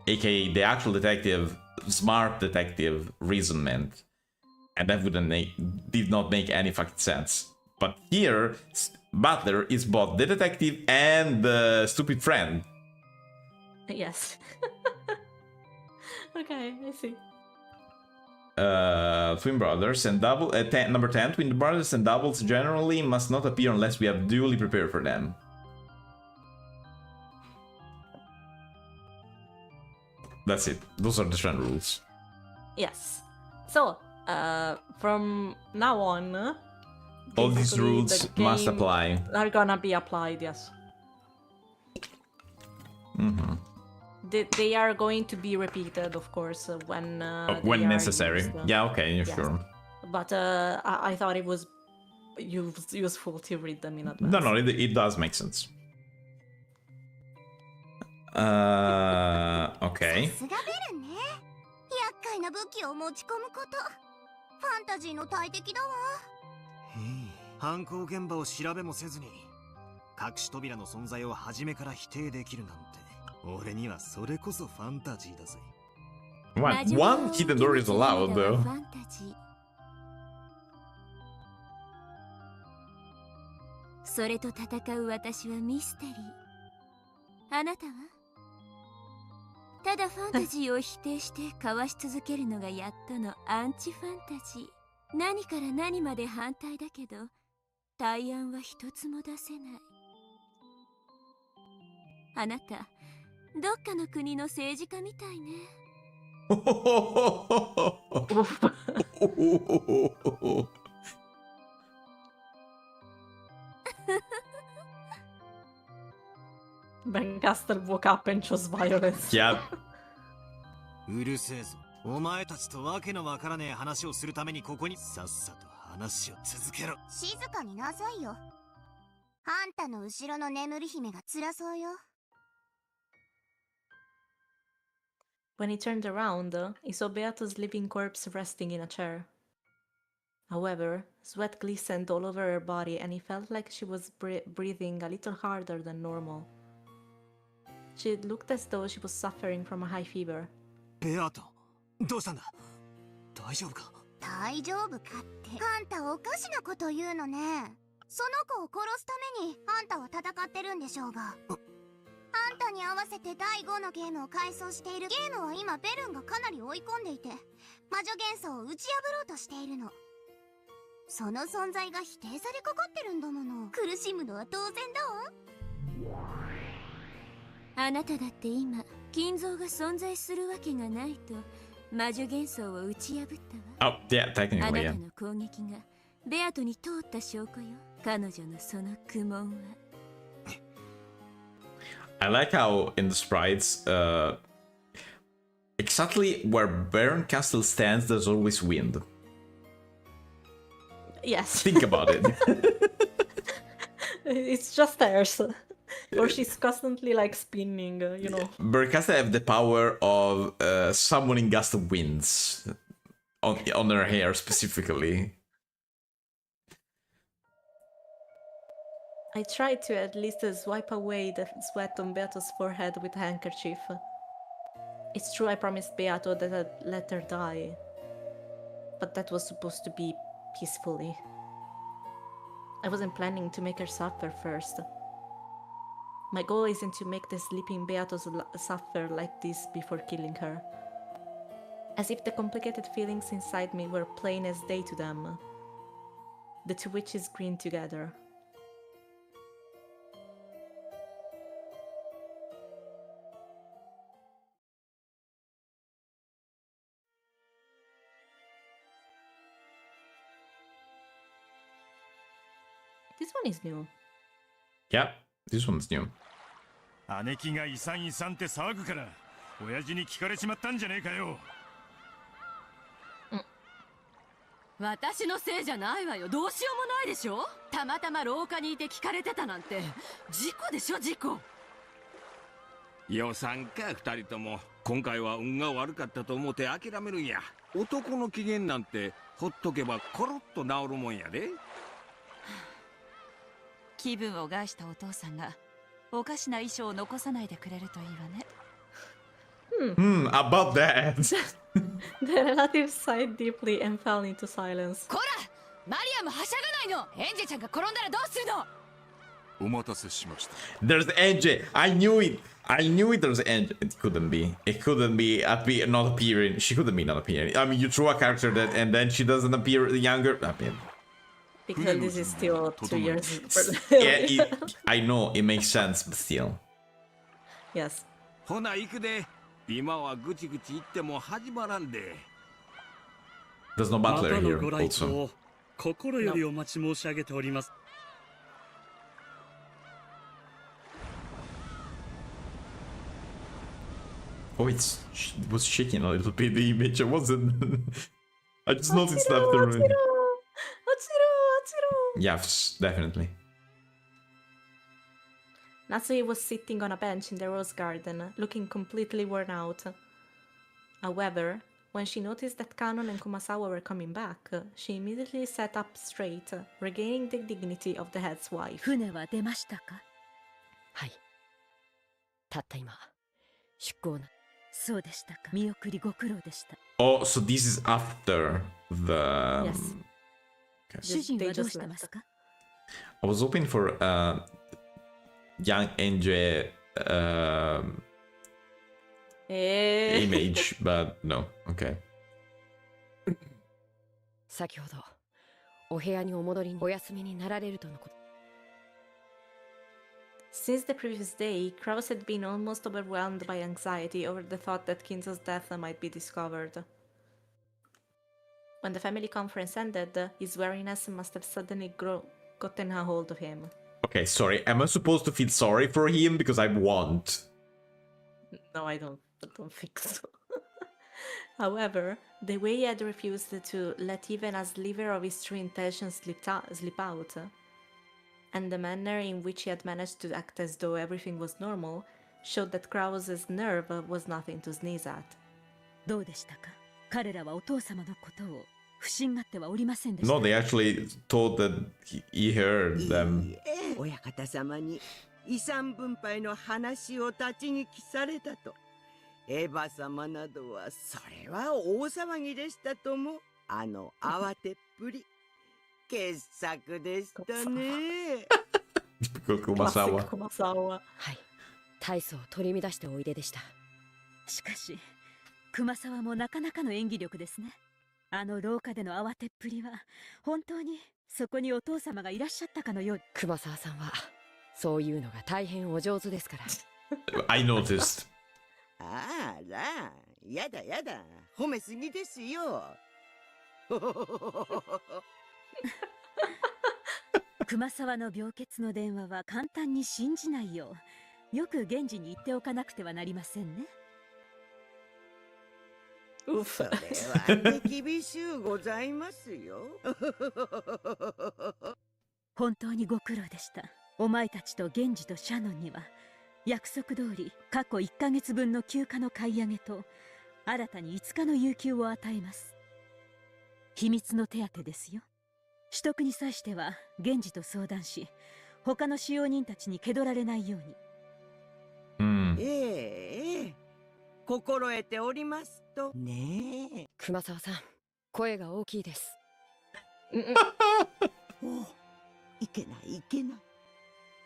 aka the actual detective, smart detective reasonment, and that did not make any fucking sense. But here, Butler is both the detective and the stupid friend. Yes. Okay, I see. Twin brothers and number 10. Twin brothers and doubles generally must not appear unless we have duly prepared for them. That's it. Those are the trend rules. Yes. So, from now on, all these basically rules the must game apply. Are gonna be applied, yes. Mm-hmm. They are going to be repeated, of course, when necessary. used. Yeah, okay, Yes. sure. But I thought it was useful to read them in advance. No, it does make sense. Okay. さすがベルね。厄介な武器を持ち込むこと。ファンタジーの大敵だわ。犯行現場を調べもせずに隠し扉の存在を初めから否定できるなんて、俺にはそれこそファンタジーだぜ。What? One hidden door is allowed, though. ファンタジー。それと戦う私はミステリー。あなたはただファンタジーを否定してかわし続けるのがやっとのアンチファンタジー。何から何まで反対だけど対案は一つも出せない。あなたどっかの国の政治家みたいね。Bencaster woke up and chose violence. Yeah. うるせえぞ。お前たちとわけのわからねえ話をするためにここにさっさと話を続けろ。静かになさいよ。あんたの後ろの眠り姫が辛そうよ。When he turned around, he saw Beato's living corpse resting in a chair. However, sweat glistened all over her body and it felt like she was breathing a little harder than normal. She looked as though she was suffering from a high fever. ベアト、どうしたんだ？大丈夫か？大丈夫かって。あんたおかしなこと言うのね。その子を殺すためにあんたは戦ってるんでしょうが。あんたに合わせて第5のゲームを改装している。ゲームは今ベルンがかなり追い込んでいて、魔女幻想を打ち破ろうとしているの。その存在が否定されかかってるんだもの。苦しむのは当然だわ。あなただって今金像が存在するわけがないと魔女幻想を打ち破ったわ。 Oh, yeah, あな technically, た yeah. の攻撃がベアトに通った証拠よ。彼女のその苦悶は。I like how in the sprites, exactly where Baron Castle stands, there's always wind. Yes. Think about it. It's just theirs. Or she's constantly like spinning, you know. Baron Castle have the power of summoning gust of winds on her hair specifically. I tried to at least swipe away the sweat on Beato's forehead with a handkerchief. It's true I promised Beato that I'd let her die. But that was supposed to be peacefully. I wasn't planning to make her suffer first. My goal isn't to make the sleeping Beato suffer like this before killing her. As if the complicated feelings inside me were plain as day to them. The two witches grinned together. This one is new. Yeah, this one's new. 姉貴が遺産遺産って騒ぐから親父に聞かれちまったんじゃねえかよ。私のせいじゃないわよ。どうしようもないでしょ。たまたま廊下にいて聞かれてたなんて事故でしょ、事故。予算か二人とも。今回は運が悪かったと思って諦めるんや。男の機嫌なんてほっとけばコロッと治るもんやで。気分を害したお父さんがおかしな衣装を残さないでくれるといいわね。About that. The relatives sighed deeply and fell into silence. こら、マリアムはしゃがないの。エンジェちゃんが転んだらどうするの。お待たせしました。 There's NJ. I knew it. I knew it. There's NJ. It couldn't be. It couldn't be not appearing. She couldn't be not appearing. I mean, you throw a character that and then she doesn't appear younger. I mean, Because this is still 2 years. yeah, I know it makes sense, but still. Yes. ほな行くで。今はぐちぐち言っても始まらんで。There's no ま butler たの here ご来 also. 訪心よりお待ち申し上げております。Oh, it was shaking a little bit, the image. I wasn't. I just noticed after. Atsuro! Yeah, definitely. Natsui was sitting on a bench in the rose garden, looking completely worn out. However, when she noticed that Kanon and Kumasawa were coming back, she immediately sat up straight, regaining the dignity of the head's wife. 船は出ましたか？はい。たった今、出港な。そうでしたか。見送りご苦労でした。Oh, so this is after the. Yes. Okay. 主人はどうしてますか？ I was hoping for young NJ image, but no. Okay. 先ほどお部屋にお戻りにお休みになられるとのこと。 Since the previous day, Kraus had been almost overwhelmed by anxiety over the thought that Kinzo's death might be discovered. When the family conference ended, his wariness must have suddenly gotten a hold of him. Okay, sorry. Am I supposed to feel sorry for him because I want? No, I don't think so. However, the way he had refused to let even a sliver of his true intentions slip out, and the manner in which he had managed to act as though everything was normal, showed that Krause's nerve was nothing to sneeze at. どうでしたか？彼らはお父様のことを不審がってはおりませんでした。 No, they actually thought that he heard いい them. え、親方様に遺産分配の話を立ち聞きされたと。エヴァ様などはそれは大騒ぎでしたとも。あの慌てっぷり傑作でしたね。Typical Classic Kumasawa. Kumasawa. はい、大層取り乱しておいででした。しかし熊沢もなかなかの演技力ですね。あの廊下での慌てっぷりは本当にそこにお父様がいらっしゃったかのよう。熊沢さんはそういうのが大変お上手ですから。I noticed. あら、やだやだ、褒めすぎですよ。熊沢の病欠の電話は簡単に信じないよう、よく現地に言っておかなくてはなりませんね。それは手厳しゅうございますよ。本当にご苦労でした。お前たちと源氏とシャノンには約束通り過去1ヶ月分の休暇の買い上げと新たに5日の有給を与えます。秘密の手当ですよ。取得に際しては源氏と相談し、他の使用人たちに気取られないように。ええ、心得ておりますとねえ。熊沢さん、声が大きいです。お、いけないいけない。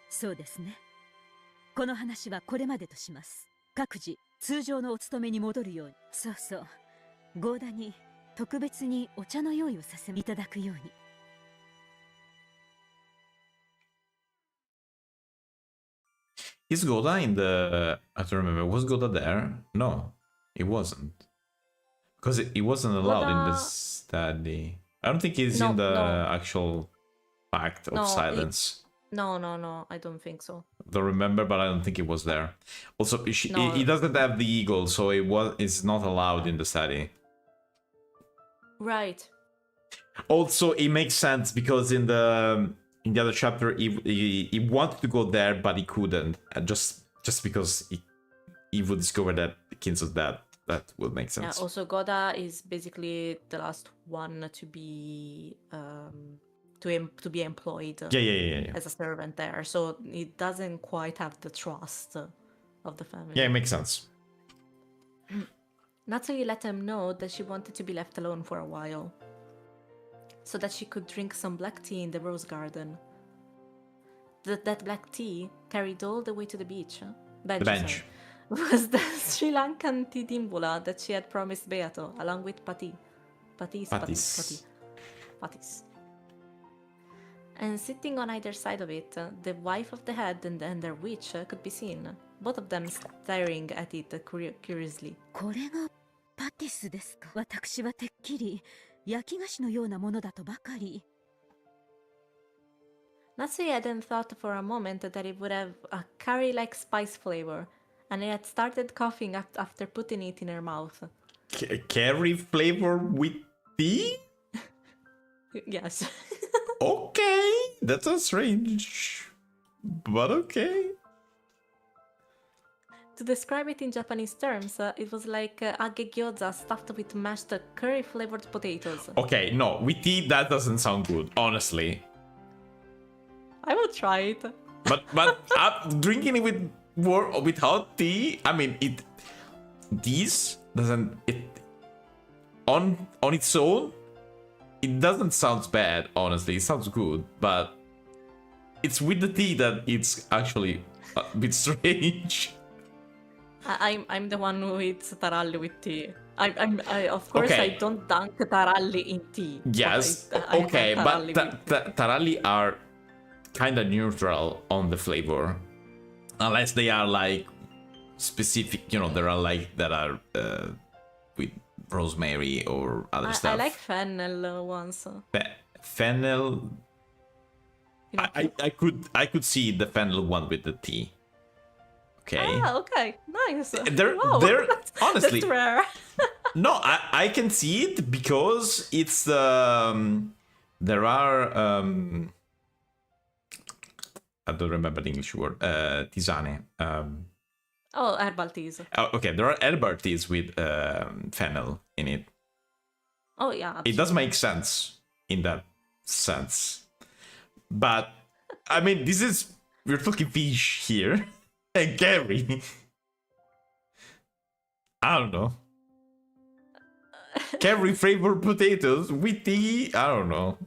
そうですね。この話はこれまでとします。各自通常のお勤めに戻るように。そうそう、ゴーダに特別にお茶の用意をさせていただくように。Is Goda in the... I don't remember. Was Goda there? No, it wasn't. Because it wasn't allowed in the study. I don't think it's in the actual Pact of Silence. No, I don't think so. Don't remember, but I don't think it was there. Also, he doesn't have the eagle, so it's not allowed in the study. Right. Also, it makes sense because in the other chapter, he wanted to go there, but he couldn't. Just because he would discover that the kings of that would make sense. Yeah, also Goda is basically the last one to be to be employed Yeah. as a servant there, so it doesn't quite have the trust of the family. Yeah, it makes sense. Natsui let him know that she wanted to be left alone for a while, so that she could drink some black tea in the rose garden. That black tea, carried all the way to the bench, sorry, was the Sri Lankan tea dimbula that she had promised Beato, along with Patis. And sitting on either side of it, the wife of the head and their witch could be seen, both of them staring at it curiously. これがパティスですか。私はてっきり焼き菓子のようなものだとばかり。Natsui hadn't thought for a moment that it would have a curry-like spice flavor, and it had started coughing after putting it in her mouth. Curry flavor with tea? Yes. Okay, that's a strange, but okay. To describe it in Japanese terms, it was like age gyoza stuffed with mashed curry-flavored potatoes. Okay, no, with tea that doesn't sound good, honestly. I will try it. But drinking it with hot tea, I mean this doesn't on its own. It doesn't sound bad, honestly. It sounds good, but it's with the tea that it's actually a bit strange. I'm the one who eats taralli with tea. I of course Okay. I don't dunk taralli in tea. Yes, I okay, have but taralli with taralli are kind of neutral on the flavor, unless they are like specific. There are like that are with rosemary or other stuff. I like fennel ones. Fennel. I could see the fennel one with the tea. Okay. Ah, okay, nice. They're honestly That's rare. No, I can see it because it's there are I don't remember the English word. Tisane. Oh, herbal teas. Okay, there are herbal teas with fennel in it. Oh yeah, It does make sense in that sense. But I mean, we're talking fish here. And Gary. I don't know. Curry flavored potatoes with tea. I don't know.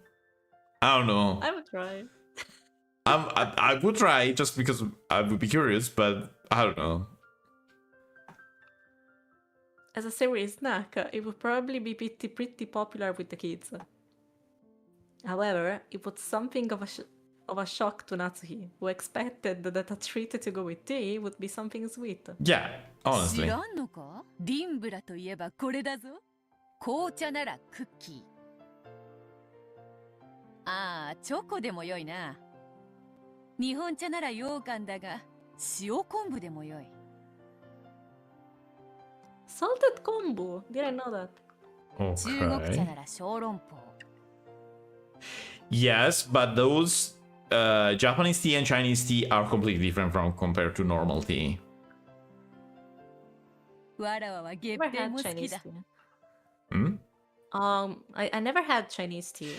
I would try. I would try just because I would be curious, but I don't know. As a serious snack, it would probably be pretty popular with the kids. However, it was something of a shock to Natsuhi, who expected that a treat to go with tea would be something sweet. Yeah, 知 honestly. らんのか？リンブラといえばこれだぞ。紅茶ならクッキー。ああ、チョコでもよいな。日本茶なら羊羹だが、塩昆布でもよい。Salted kombu? Didn't know that. 中国茶なら小籠包。Yes, but those Japanese tea and Chinese tea are completely different from compared to normal tea. わらわは月 Never 餅 had も好き Chinese だ。 tea. Hmm? I never had Chinese tea.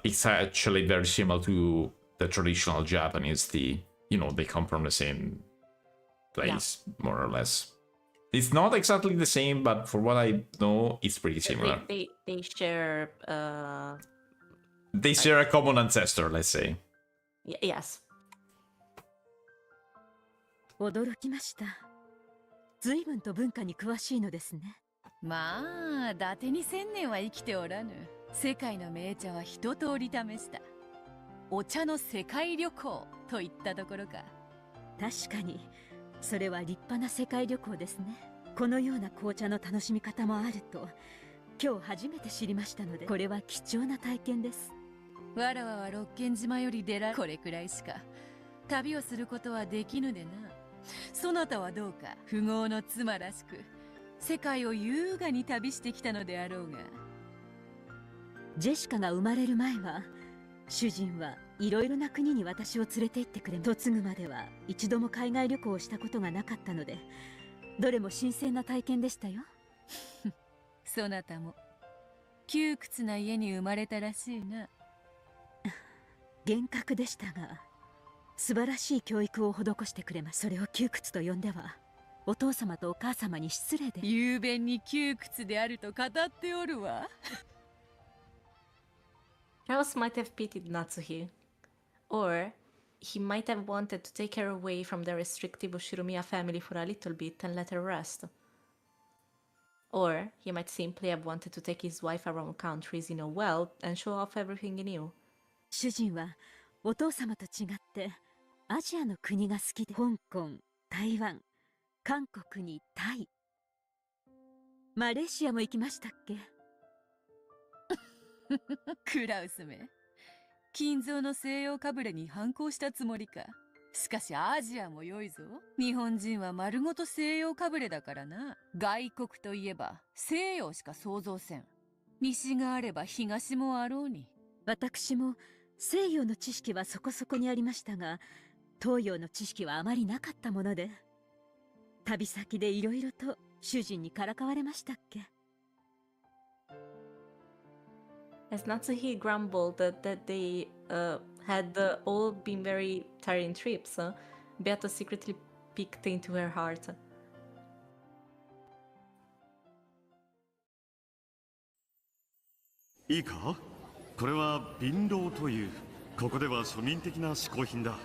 It's actually very similar to the traditional Japanese tea. You know, they come from the same place, more or less. It's not exactly the same, but for what I know, it's pretty similar. They share. They share a common ancestor, let's say. Yes. 驚きました。随分と文化に詳しいのですね。まあ、伊達に1000年は生きておらぬ。世界の名茶は一通り試した。お茶の世界旅行といったところか。確かに、それは立派な世界旅行ですね。このような紅茶の楽しみ方もあると、今日初めて知りましたので、これは貴重な体験です。わらわは六軒島より出られこれくらいしか旅をすることはできぬでな。そなたはどうか富豪の妻らしく世界を優雅に旅してきたのであろうが。ジェシカが生まれる前は主人はいろいろな国に私を連れて行ってくれ、嫁ぐまでは一度も海外旅行をしたことがなかったので、どれも新鮮な体験でしたよ。そなたも窮屈な家に生まれたらしいな。厳格でしたが素晴らしい教育を施してくれます。それを窮屈と呼んではお父様とお母様に失礼で。雄弁に窮屈であると語っておるわ。House might have pitied Natsuhi, or he might have wanted to take her away from the restrictive Ushiromiya family for a little bit and let her rest. Or he might simply have wanted to take his wife around countries he knew well and show off everything he knew. 主人はお父様と違ってアジアの国が好きで、香港、台湾、韓国にタイ、マレーシアも行きましたっけ？クラウスめ、金蔵の西洋かぶれに反抗したつもりか。しかしアジアも良いぞ。日本人は丸ごと西洋かぶれだからな。外国といえば西洋しか想像せん。西があれば東もあろうに。私も西洋の知識はそこそこにありましたが、東洋の知識はあまりなかったもので、旅先でいろいろと主人にからかわれましたっけ。As Natsuhi grumbled that they had all been very tiring trips, Beato secretly peeked into her heart. いいか？これは瓶炉という、ここでは庶民的な嗜好品だ。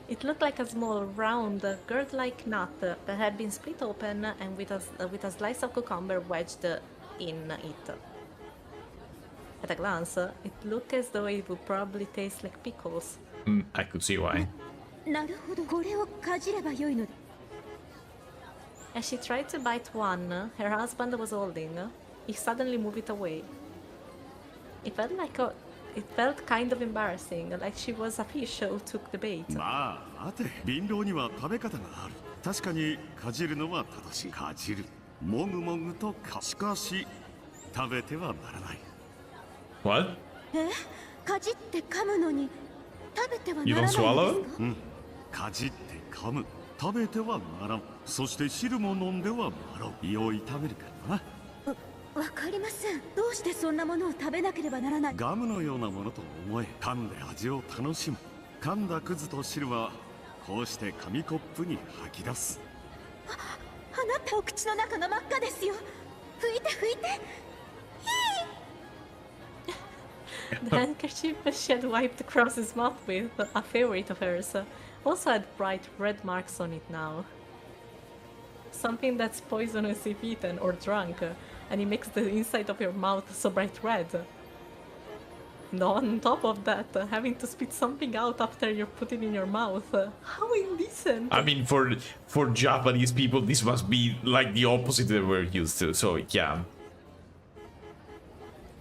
It looked like a small, round, gourd-like nut that had been split open and with a slice of cucumber wedged in it. At a glance, it looked as though it would probably taste like pickles. I could see why. なるほど、これをかじればよいので。As she tried to bite one her husband was holding, he suddenly moved it away. It felt kind of embarrassing, like she was a fish who took the bait. まあ待て、瓶炉には食べ方がある。確かにかじるのは正しい。かじる、もぐもぐとか。しかし食べてはならない。What? かじって噛むのに食べてはな You ら don't ない swallow? んですか？かじって噛む、食べてはならん。そして汁も飲んではならん。胃を痛めるからな。りません。どうしてそんなものを食べなければならない。ガムのようなものと思え。噛んで味を楽しむ。噛んだクズと汁はこうして紙コップに吐き出す。あなたお口の中が真っ赤ですよ。拭いて拭いて。The handkerchief she had wiped Krause's mouth with, a favorite of hers, also had bright red marks on it now. Something that's poisonous if eaten or drunk, and it makes the inside of your mouth so bright red. And on top of that, having to spit something out after you put it in your mouth. How indecent! I mean, for Japanese people, this must be like the opposite they were used to, so yeah.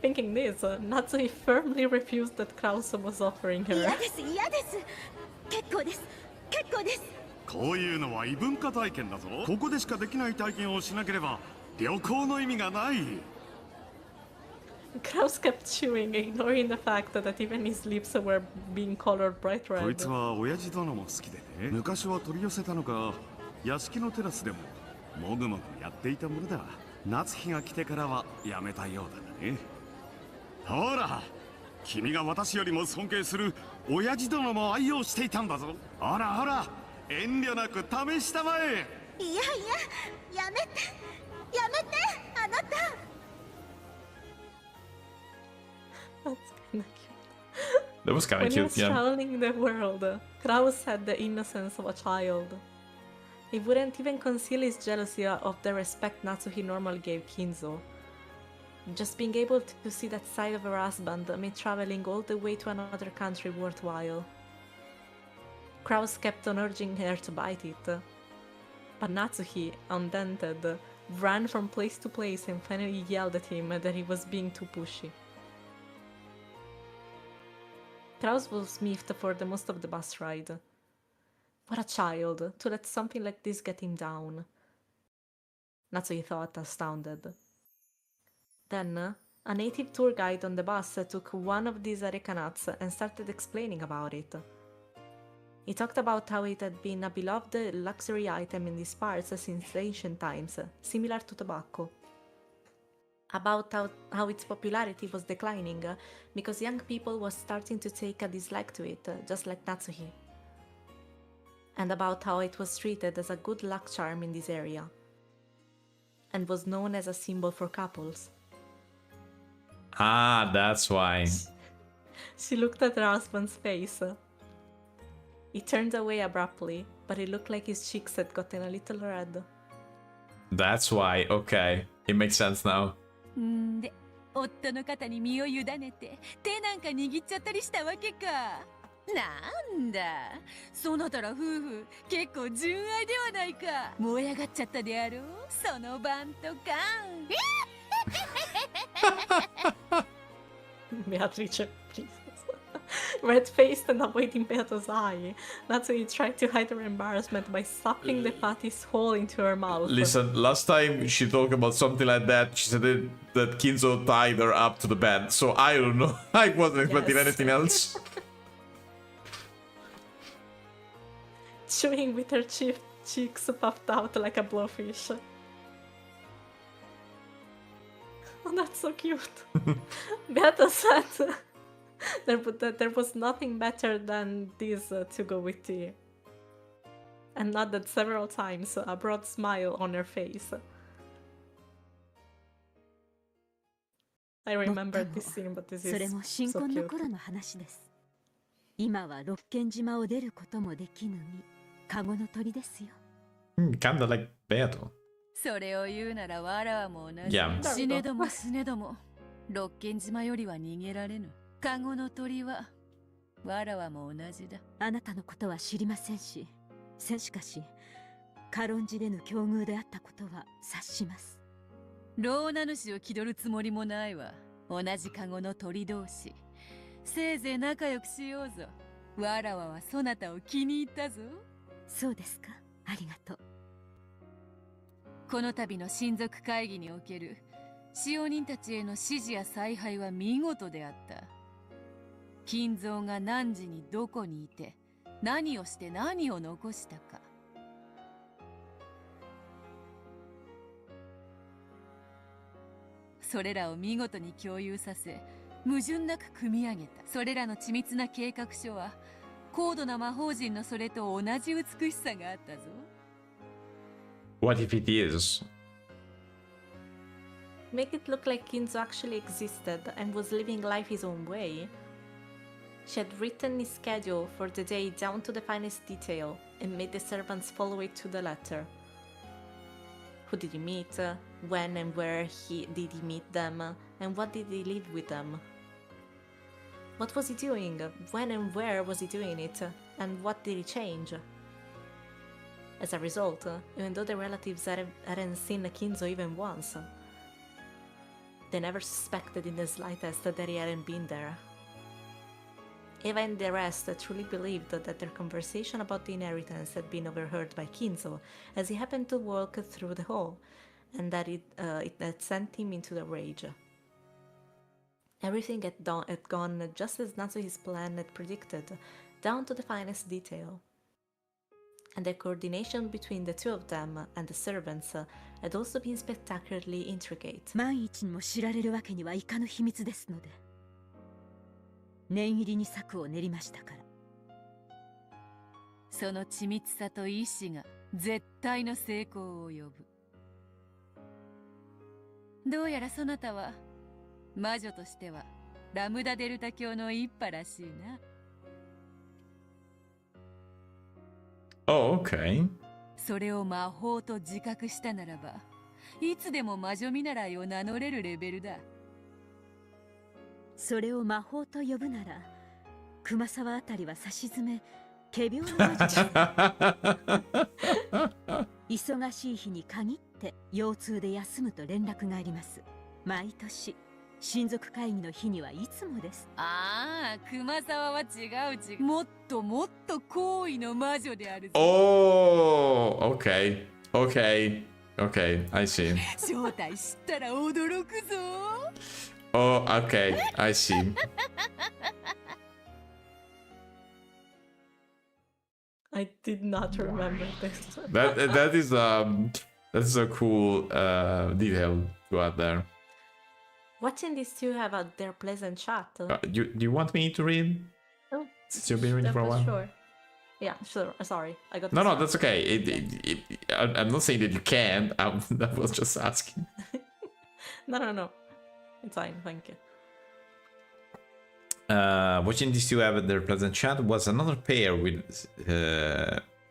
Thinking this, Natsui firmly refused that Krause was offering her. 嫌です、嫌です。結構です、結構です。こういうのは異文化体験だぞ。ここでしかできない体験をしなければ旅行の意味がない。Krause kept chewing, ignoring the fact that even his lips were being colored bright こい red. つは親父殿も好きでね。昔は取り寄せたのか、屋敷のテラスでももぐもぐやっていたものだ。夏日が来てからはやめたようだね。ほら、君が私よりも尊敬する親父殿も愛用していたんだぞ。ほらほら、遠慮なく試したまえ。いやいや、やめて、やめて、あなた。That's kinda cute. That was kind When of he was cute, yeah. traveling the world, Krause had the innocence of a child. He wouldn't even conceal his jealousy of the respect Natsuhi normally gave Kinzo. Just being able to see that side of her husband made traveling all the way to another country worthwhile. Krause kept on urging her to bite it, but Natsuhi, undented, ran from place to place and finally yelled at him that he was being too pushy. Krause was miffed for the most of the bus ride. What a child, to let something like this get him down. Natsui thought, astounded. Then, a native tour guide on the bus took one of these areca nuts and started explaining about it. He talked about how it had been a beloved luxury item in these parts since ancient times, similar to tobacco. About how its popularity was declining because young people were starting to take a dislike to it, just like Natsuhi. And about how it was treated as a good luck charm in this area, and was known as a symbol for couples. Ah, that's why. She looked at her husband's face. He turned away abruptly, but it looked like his cheeks had gotten a little red. That's why. Okay, it makes sense now. んで、夫の肩に身を委ねて手なんか握っちゃったりしたわけか。なんだ、そなたら夫婦結構純愛ではないか。燃え上がっちゃったであろう、その晩とか。Beatrice, please. Red-faced and avoiding Beto's eye, Natsui tried to hide her embarrassment by stuffing the patty's hole into her mouth. Listen, last time she talked about something like that, she said that Kinzo tied her up to the bed, so I don't know. I wasn't expecting anything else. Chewing with her cheeks puffed out like a blowfish. Oh, that's so cute. Beato said that there was nothing better than this to go with tea. And nodded several times, a broad smile on her face. I remember this scene, but this is それも新 so 婚の cute. 頃の話です。今は六軒島を出ることもできぬ身、カゴの鳥ですよ。Kinda like Beato. それを言うならわらわも同じ。 Yeah. 死ねども死ねども六軒島よりは逃げられぬ。カゴの鳥はわらわも同じだ。あなたのことは知りませんし、しかし軽んじれぬ境遇であったことは察します。老名主を気取るつもりもないわ。同じカゴの鳥同士、せいぜい仲良くしようぞ。わらわはそなたを気に入ったぞ。そうですか、ありがとう。この度の親族会議における使用人たちへの指示や采配は見事であった。金蔵が何時にどこにいて、何をして何を残したか。それらを見事に共有させ、矛盾なく組み上げた。それらの緻密な計画書は高度な魔法陣のそれと同じ美しさがあったぞ。What if it is? Make it look like Kinzo actually existed and was living life his own way. She had written his schedule for the day down to the finest detail and made the servants follow it to the letter. Who did he meet? When and where did he meet them? And what did he leave with them? What was he doing? When and where was he doing it? And what did he change? As a result, even though the relatives hadn't seen Kinzo even once, they never suspected in the slightest that he hadn't been there. Eva and the rest truly believed that their conversation about the inheritance had been overheard by Kinzo as he happened to walk through the hall, and that it had sent him into a rage. Everything had gone just as Natsuhi's plan had predicted, down to the finest detail. And the coordination between the two of them and the servants had also been spectacularly intricate. 万一にも知られるわけにはいかぬ秘密ですので、念入りに策を練りましたから。その緻密さと意志が絶対の成功を呼ぶ。どうやらそなたは魔女としてはラムダデルタ教の一派らしいな。Oh, okay. それを魔法と自覚したならば、いつでも魔女見習いを名乗れるレベルだ。それを魔法と呼ぶなら、熊沢あたりは差し詰め、仮病の魔女です。忙しい日に限って腰痛で休むと連絡があります。毎年親族会議の日にはいつもです。ああ、熊沢は違う。もっともっと高位の魔女であるぞ。Oh, okay. Okay. Okay, I see. 正体知ったら驚くぞ。Oh, okay, I see. I did not remember this. That's a cool detail to add there. Watching these two have their pleasant chat. Do you want me to read? Oh, Since you've been reading for a while. Sure. Yeah, sure. Sorry, I got. No, that's okay. I'm not saying that you can. I was just asking. No. It's fine, thank you. Watching these two have their pleasant chat was another pair with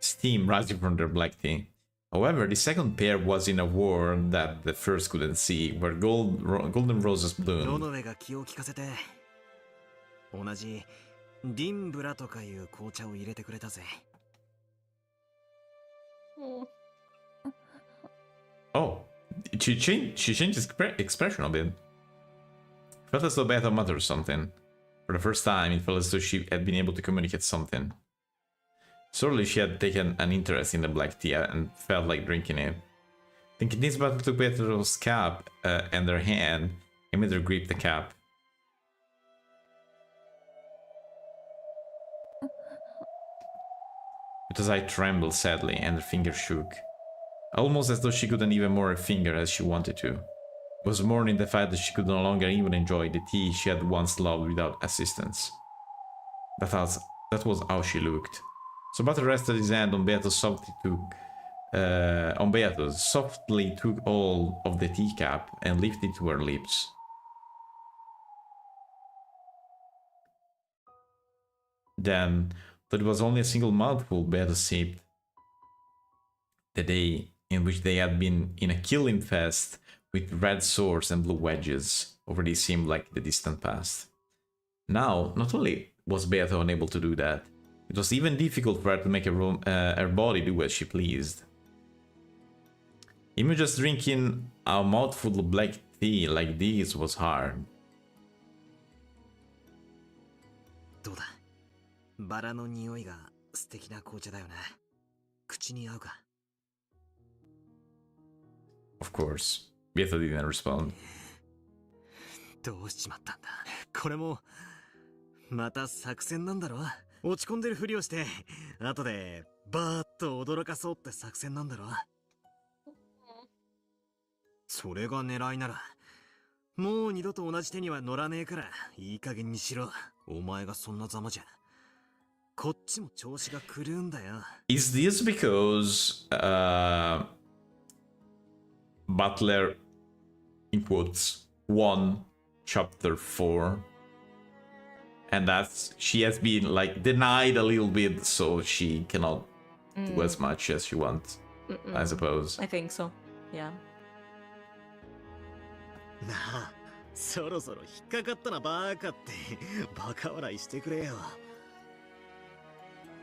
steam rising from their black tea. However, the second pair was in a world that the first couldn't see, where golden roses bloomed. ロノベが気を利かせて、同じディンブラとかいう紅茶を入れてくれたぜ。Oh, she changed expression a bit. Felt as though Beta muttered something. For the first time, it felt as though she had been able to communicate something. Surely she had taken an interest in the black tea and felt like drinking it. Thinking this battle took Beta's cap and her hand, and made her grip the cap. Beta's eye trembled sadly and her finger shook. Almost as though she couldn't even move her finger as she wanted to. It was mourning the fact that she could no longer even enjoy the tea she had once loved without assistance. That was how she looked. So Bata rested his hand on Beatus, softly took all of the teacup and lifted it to her lips. Then, though it was only a single mouthful, Beatus sipped. The day in which they had been in a killing fest with red swords and blue wedges already seemed like the distant past. Now, not only was Beata unable to do that, it was even difficult for her to make her body do as she pleased. Even just drinking a mouthful of black tea like this was hard. どうだ、バラの匂いが素敵な紅茶だよな。口に合うか。Of course, Beata didn't respond. どうしちまったんだ。これもまた作戦なんだろ。落ち込んでるふりをして後でバーッと驚かそうって作戦なんだろ。それが狙いならもう二度と同じ手には乗らねえからいい加減にしろ。お前がそんなざまじゃこっちも調子が狂うんだよ。 Is this because Butler, in quotes, won chapter 4, and that's she has been like denied a little bit, so she cannot do as much as she wants, I suppose. I think so. Yeah. なあ、そろそろ引っかかったなバーカってバカ笑いしてくれよ。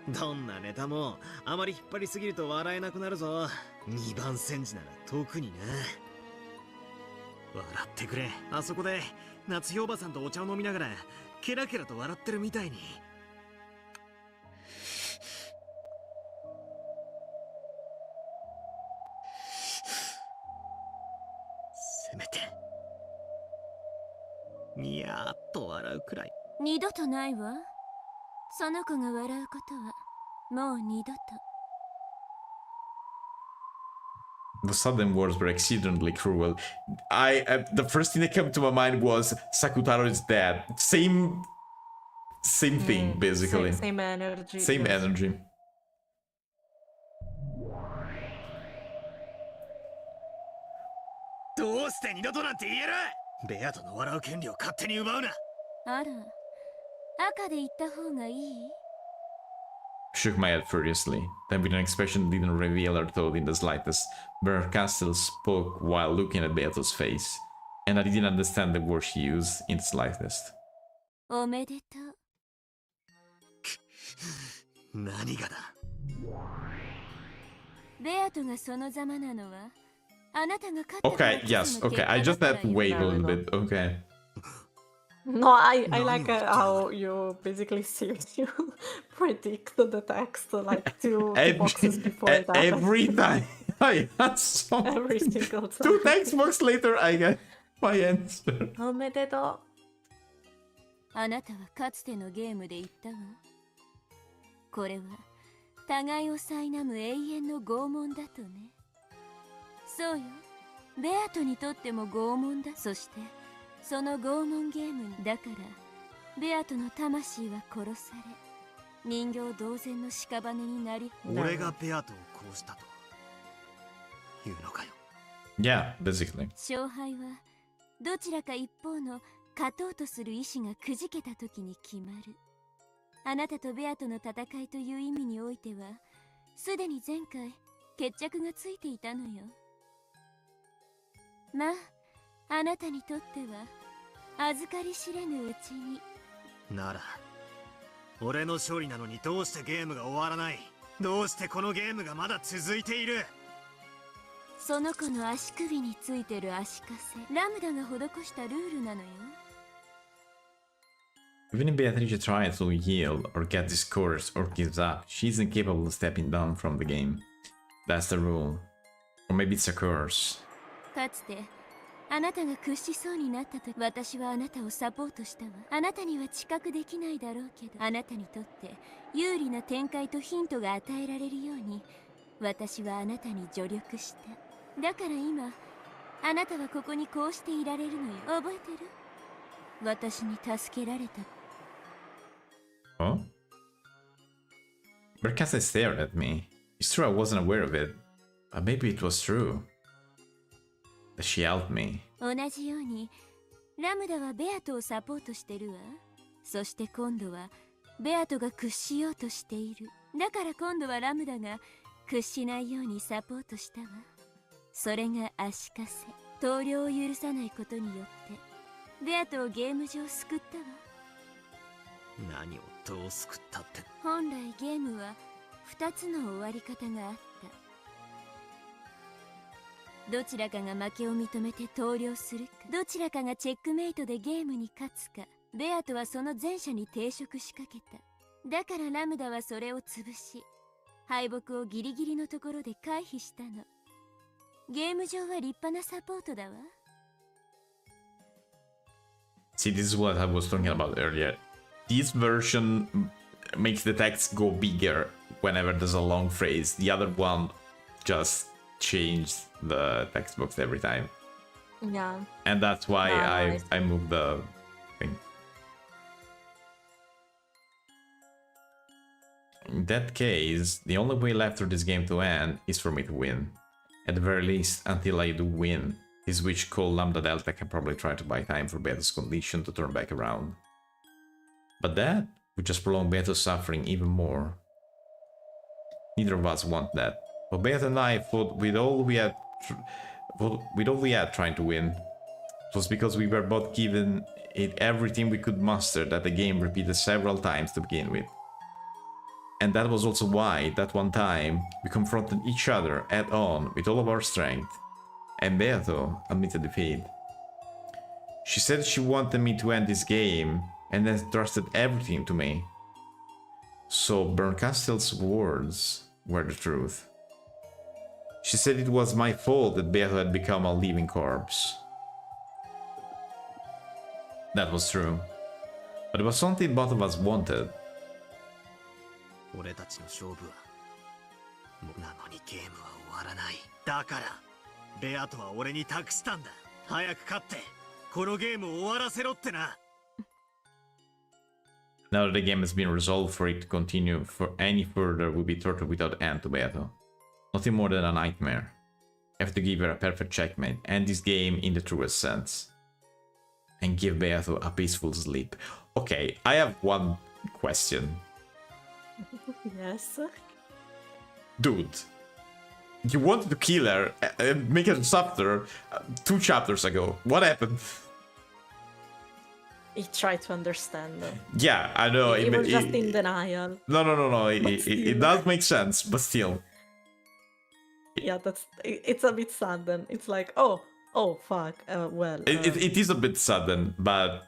どんなネタもあまり引っ張りすぎると笑えなくなるぞ。二番煎じなら特にな。笑ってくれ。あそこで夏日おばさんとお茶を飲みながらケラケラと笑ってるみたいに。せめてニヤーっと笑うくらい。二度とないわ。その子が笑うことはもう二度と。 The sudden words were exceedingly cruel. The first thing that came to my mind was Sakutaro is dead. Same thing, basically. Same energy. Same yes. energy. どうして二度となんて言える。ベアとの笑う権利を勝手に奪うな。あら、赤で言った方がいい？ Shook my head furiously. Then, with an expression that didn't reveal her thought in the slightest, Bercastel spoke while looking at Beato's face, and I didn't understand the word she used in the slightest. おめでとう。何がだ。ベアトがそのざまなのはあなたが勝ったから Okay, yes, okay. I just had to wait a little bit. Okay. No, I like how you basically you predict the text like two boxes before it happens. Every time I had some Every single time. 2 text box later, I get my answer. おめでとあなたはかつてのゲームで言ったわ。これは互いを苛む永遠の拷問だとね。そうよ。ベアトにとっても拷問だ。そしてその拷問ゲームにだからベアトの魂は殺され人形同然の屍になり。俺がベアトを殺したというのかよ。Yeah, basically. 勝敗はどちらか一方の勝とうとする意志がくじけた時に決まる。あなたとベアとの戦いという意味においてはすでに前回決着がついていたのよ。まああなたにとっては預かり知れぬうちに。なら俺の勝利なのにどうしてゲームが終わらない。どうしてこのゲームがまだ続いている。その子の足首についてる足かせラムダが施したルールなのよ。Even if Beatrice tries to yield or get discouraged or gives up, she isn't capable of stepping down from the game. That's the rule. Or maybe it's a curse. かつてあなたが屈しそうになった時、私はあなたをサポートしたわ。あなたには知覚できないだろうけど、あなたにとって有利な展開とヒントが与えられるように私はあなたに助力した。だから今あなたはここにこうしていられるのよ。覚えてる？私に助けられた。 Huh? Berkasa stared at me. It's true I wasn't aware of it, but maybe it was true. That she helped me. 同じようにラムダはベアトをサポートしてるわ。そして今度はベアトが屈しようとしている。だから今度はラムダが屈しないようにサポートしたわ。それが足かせ。投了を許さないことによってベアトをゲーム上救ったわ。何をどう救ったって。本来ゲームは2つの終わり方があった。どちらかが負けを認めて投了するか、どちらかがチェックメイトでゲームに勝つか。ベアトはその前者に抵触しかけた。だからラムダはそれを潰し敗北をギリギリのところで回避したの。ゲーム上は立派なサポートだわ。 See, this is what I was talking about earlier. This version makes the text go bigger whenever there's a long phrase. The other one just changed the text box every time. Yeah. And that's why Nice. I moved the thing. In that case, the only way left for this game to end is for me to win. At the very least, until I do win. This witch called Lambda Delta can probably try to buy time for Beto's condition to turn back around. But that would just prolong Beto's suffering even more. Neither of us want that. But Beto and I fought with all we had trying to win. It was because we were both given it everything we could muster that the game repeated several times to begin with. And that was also why, that one time, we confronted each other head-on with all of our strength. And Beato admitted defeat. She said she wanted me to end this game, and then trusted everything to me. So Berncastel's words were the truth. She said it was my fault that Beato had become a living corpse. That was true. But it was something both of us wanted. 俺たちの勝負はなのにゲームは終わらない。だからベアトは俺に託したんだ。早く勝ってこのゲームを終わらせろってな。 Now that the game has been resolved, for it to continue for any further would be total without end to Beato. Nothing more than a nightmare. I have to give her a perfect checkmate, end this game in the truest sense. And give Beato a peaceful sleep. Okay, I have one question. Yes. Dude, you wanted to kill her and make her suffer 2 chapters ago. What happened? He tried to understand. Yeah, I know. He was just in denial. No. It does make sense, but still. Yeah, it's a bit sudden. It's like, oh, fuck. Well. It is a bit sudden, but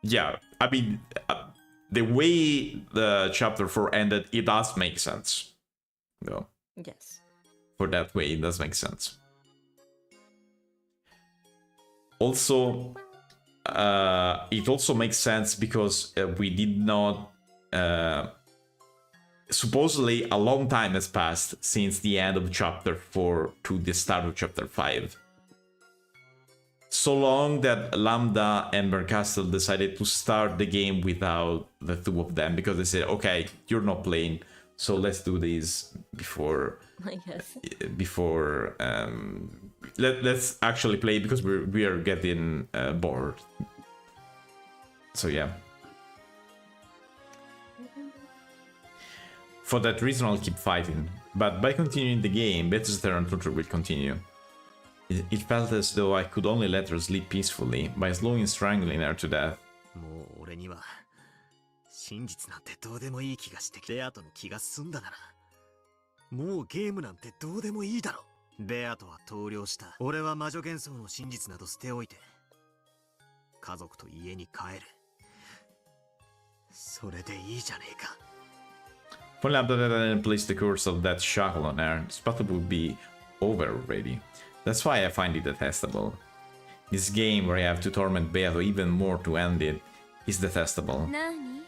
yeah, I mean, the way the chapter 4 ended, it does make sense. No. Yes. For that way, it does make sense. Also, it also makes sense because we did not. Supposedly, a long time has passed since the end of chapter 4 to the start of chapter 5. So long that Lambda and Berncastel decided to start the game without the 2 of them because they said, okay, you're not playing, so let's do this before. Yes. Before let's actually play because we are getting bored. So yeah. For that reason, I'll keep fighting. But by continuing the game, Beto's Terran torture will continue. It felt as though I could only let her sleep peacefully by slowly strangling her to death. もう俺には真実なんてどうでもいい気がしてきて、ベアトの気が済んだならもうゲームなんてどうでもいいだろ。ベアトは投了した。俺は魔女幻想の真実など捨ておいて家族と家に帰る。それでいいじゃねえか。If only after that I didn't place the curse of that shackle on her, this battle would be over already. That's why I find it detestable. This game where I have to torment Beato even more to end it is detestable. 何？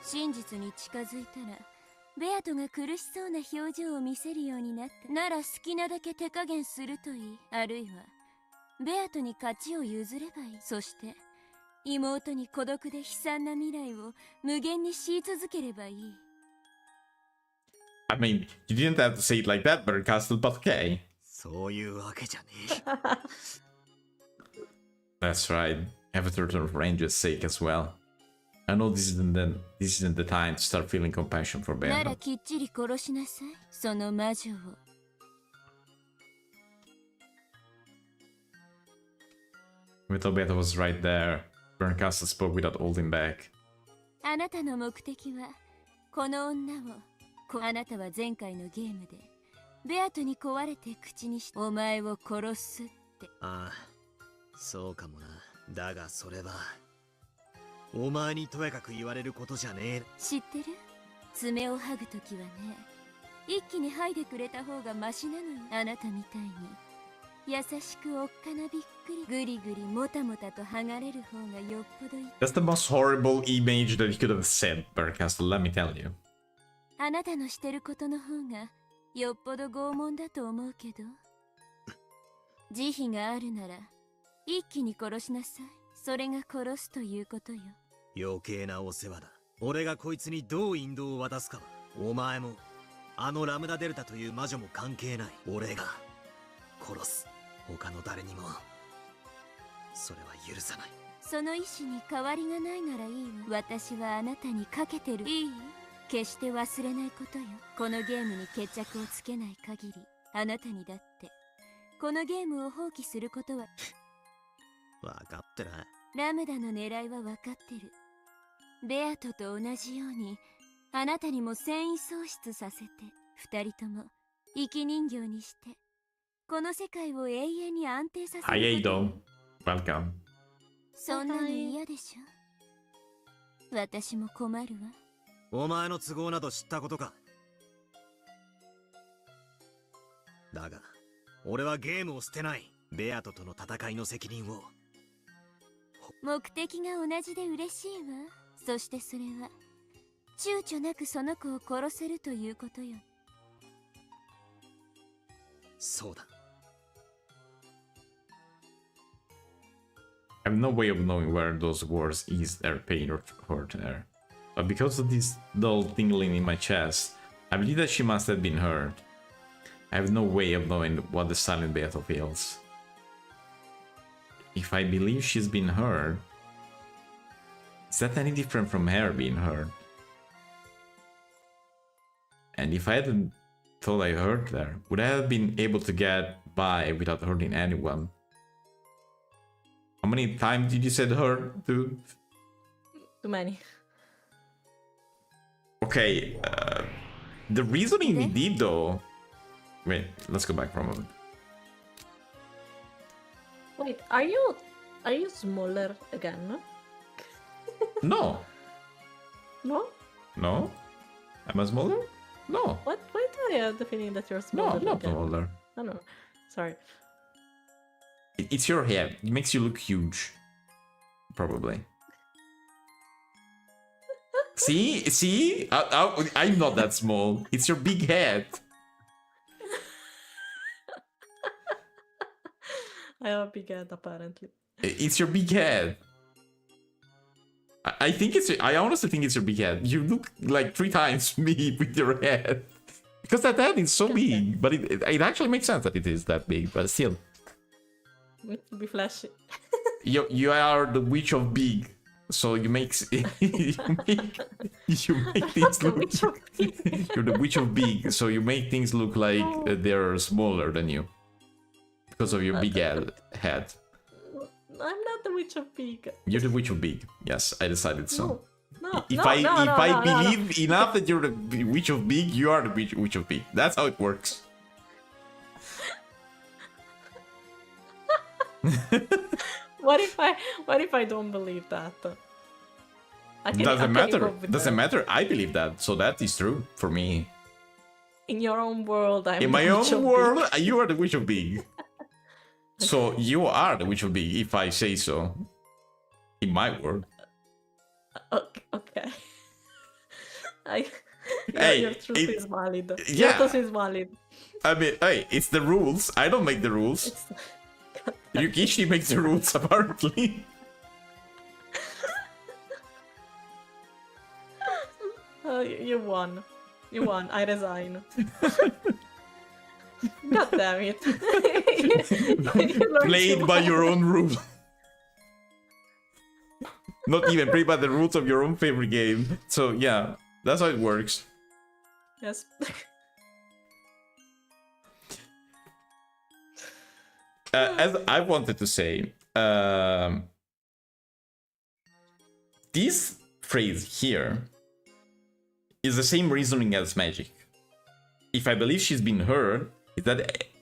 真実に近づいたらベアトが苦しそうな表情を見せるようになったなら好きなだけ手加減するといい。あるいはベアトに勝ちを譲ればいい。そして妹に孤独で悲惨な未来を無限に強い続ければいい。I mean, you didn't have to say it like that, Berncastel, but okay. そういうわけじゃねえ。 That's right. Have a turtle for Ranger's sake as well. I know this isn't the time to start feeling compassion for なら Beato. きっちり殺しなさい。その魔女を。We thought Beato was right there. Berncastel spoke without holding back. あなたの目的はこの女を。あなたは前回のゲームでベアトに壊れて口にしお前を殺すって。ああ、そうかもな。だがそれはお前にとやかく言われることじゃねえ。知ってる？爪を剥ぐときはね、一気に剥いでくれた方がマシなのよ。あなたみたいに優しくおっかなびっくりグリグリもたもたと剥がれる方がよっぽどいい。 That's the most horrible image that you could have said, Berncastel, let me tell you. あなたのしてることの方がよっぽど拷問だと思うけど。慈悲があるなら一気に殺しなさい。それが殺すということよ。余計なお世話だ。俺がこいつにどう引導を渡すかはお前もあのラムダデルタという魔女も関係ない。俺が殺す。他の誰にもそれは許さない。その意志に変わりがないならいいわ。私はあなたにかけてる。いい？決して忘れないことよ。このゲームに決着をつけない限り、あなたにだってこのゲームを放棄することは分かってない。ラムダの狙いは分かってる。ベアトと同じようにあなたにも繊維喪失させて、二人とも生き人形にしてこの世界を永遠に安定させること。Hi Ado. Welcome. そんなの嫌でしょ。私も困るわ。お前の都合など知ったことか。だが俺はゲームを捨てない。ベアトとの戦いの責任を。目的が同じで嬉しいわ。そしてそれは躊躇なくその子を殺せるということよ。そうだ。I have no way of knowing where those words ease their pain or hurt her. But because of this dull tingling in my chest, I believe that she must have been hurt. I have no way of knowing what the silent Beato feels. If I believe she's been hurt, is that any different from her being hurt? And if I hadn't thought I hurt her, would I have been able to get by without hurting anyone? How many times did you say hurt, dude? Too many. Okay, the reasoning we did though... Wait, let's go back for a moment. Wait, are you smaller again? No. No? No? Am I smaller? No. What? Why do I have the feeling that you're smaller? No, I'm not again? smaller. I don't know. Sorry. It's your head. It makes you look huge. Probably. See? See? I'm not that small. It's your big head. I have a big head, apparently. It's your big head. I think it's... I honestly think it's your big head. You look like 3 times me with your head. Because that head is so big. But it actually makes sense that it is that big. But still. To be flashy. You are the witch of big. So you make things look... You're the witch of big. So you make things look like they're smaller than you. Because of your big head. I'm not the witch of big. You're the witch of big. Yes, I decided so. No, If I believe enough that you're the witch of big, you are the witch of big. That's how it works. What if I don't believe that? Doesn't matter. Doesn't matter. I believe that, so that is true for me. In your own world, I'm in my own world. You are the witch of big. So you are the witch of big, if I say so. In my world. Okay. Your truth is valid. Yeah. Your truth is valid. I mean, hey, it's the rules. I don't make the rules. Yukishi makes the rules, apparently. You won. You won. I resign. God damn it. Played by your own rules. Not even played by the rules of your own favorite game. So yeah, that's how it works. Yes. As I wanted to say, this phrase here is the same reasoning as magic. If I believe she's been hurt,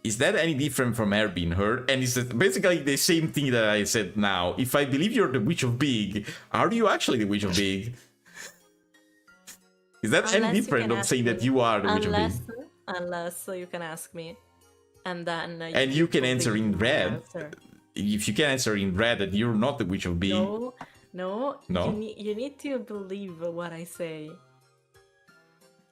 is that any different from her being hurt? And it's basically the same thing that I said now. If I believe you're the witch of big, are you actually the witch of big? Is that any different of saying that you are the witch of big? Unless you can ask me, and then and you can answer in red. If you can answer in red that you're not the witch of big. No. You need to believe what I say.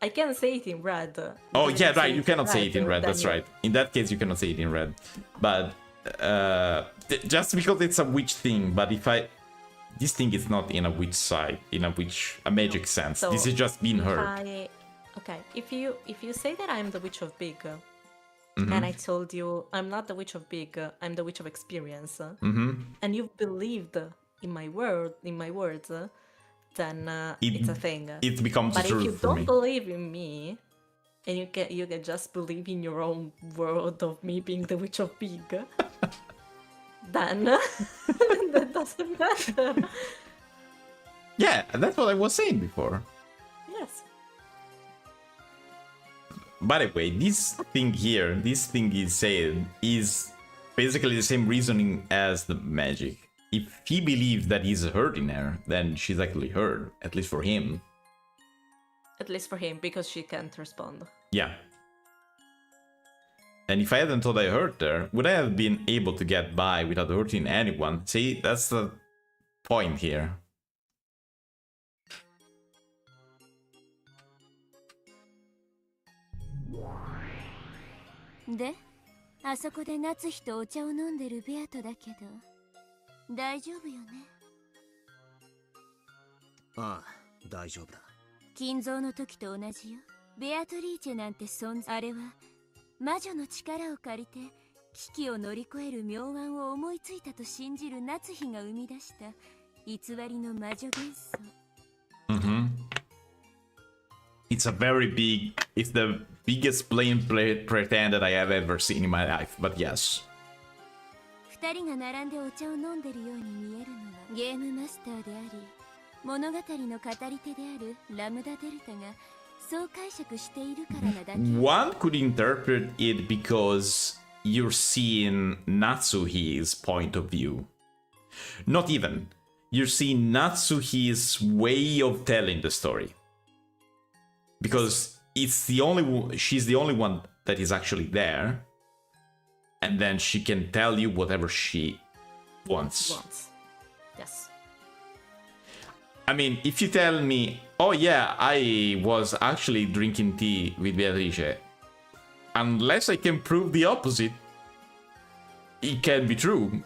I can say it in red. Oh yeah, right. You cannot say it in red. That's right. In that case, you cannot say it in red. But just because it's a witch thing, but if this thing is not in a witch side, in a magic sense. So this is just being heard. Okay, if you say that I'm the Witch of Big, Mhm. and I told you I'm not the Witch of Big, I'm the Witch of Experience, Mhm. and you've believed in my words, then it's a thing. It becomes But if true you for don't me. believe in me, and you can just believe in your own world of me being the Witch of Big, then that doesn't matter. Yeah, that's what I was saying before. Yes. By the way, this thing here, this thing he's saying, is basically the same reasoning as the magic. If he believes that he's hurting her, then she's actually hurt, at least for him. At least for him, because she can't respond. Yeah. And if I hadn't thought I hurt her, would I have been able to get by without hurting anyone? See, that's the point here.で、あそこで夏日とお茶を飲んでるベアトだけど、大丈夫よね。ああ、大丈夫だ。金蔵の時と同じよ。ベアトリーチェなんてあれは魔女の力を借りて危機を乗り越える妙案を思いついたと信じる夏日が生み出した偽りの魔女幻想。Mm-hmm. It's the biggest plain pretend that I have ever seen in my life, but yes. 二人が並んでお茶を飲んでるように見えるのはゲームマスターであり、物語の語り手であるラムダデルタがそう解釈しているからなだけ。One could interpret it because you're seeing Natsuhi's point of view. Not even. You're seeing Natsuhi's way of telling the story. Because she's the only one that is actually there. And then she can tell you whatever she wants. Yes. I mean, if you tell me, oh yeah, I was actually drinking tea with Beatrice, unless I can prove the opposite, it can be true.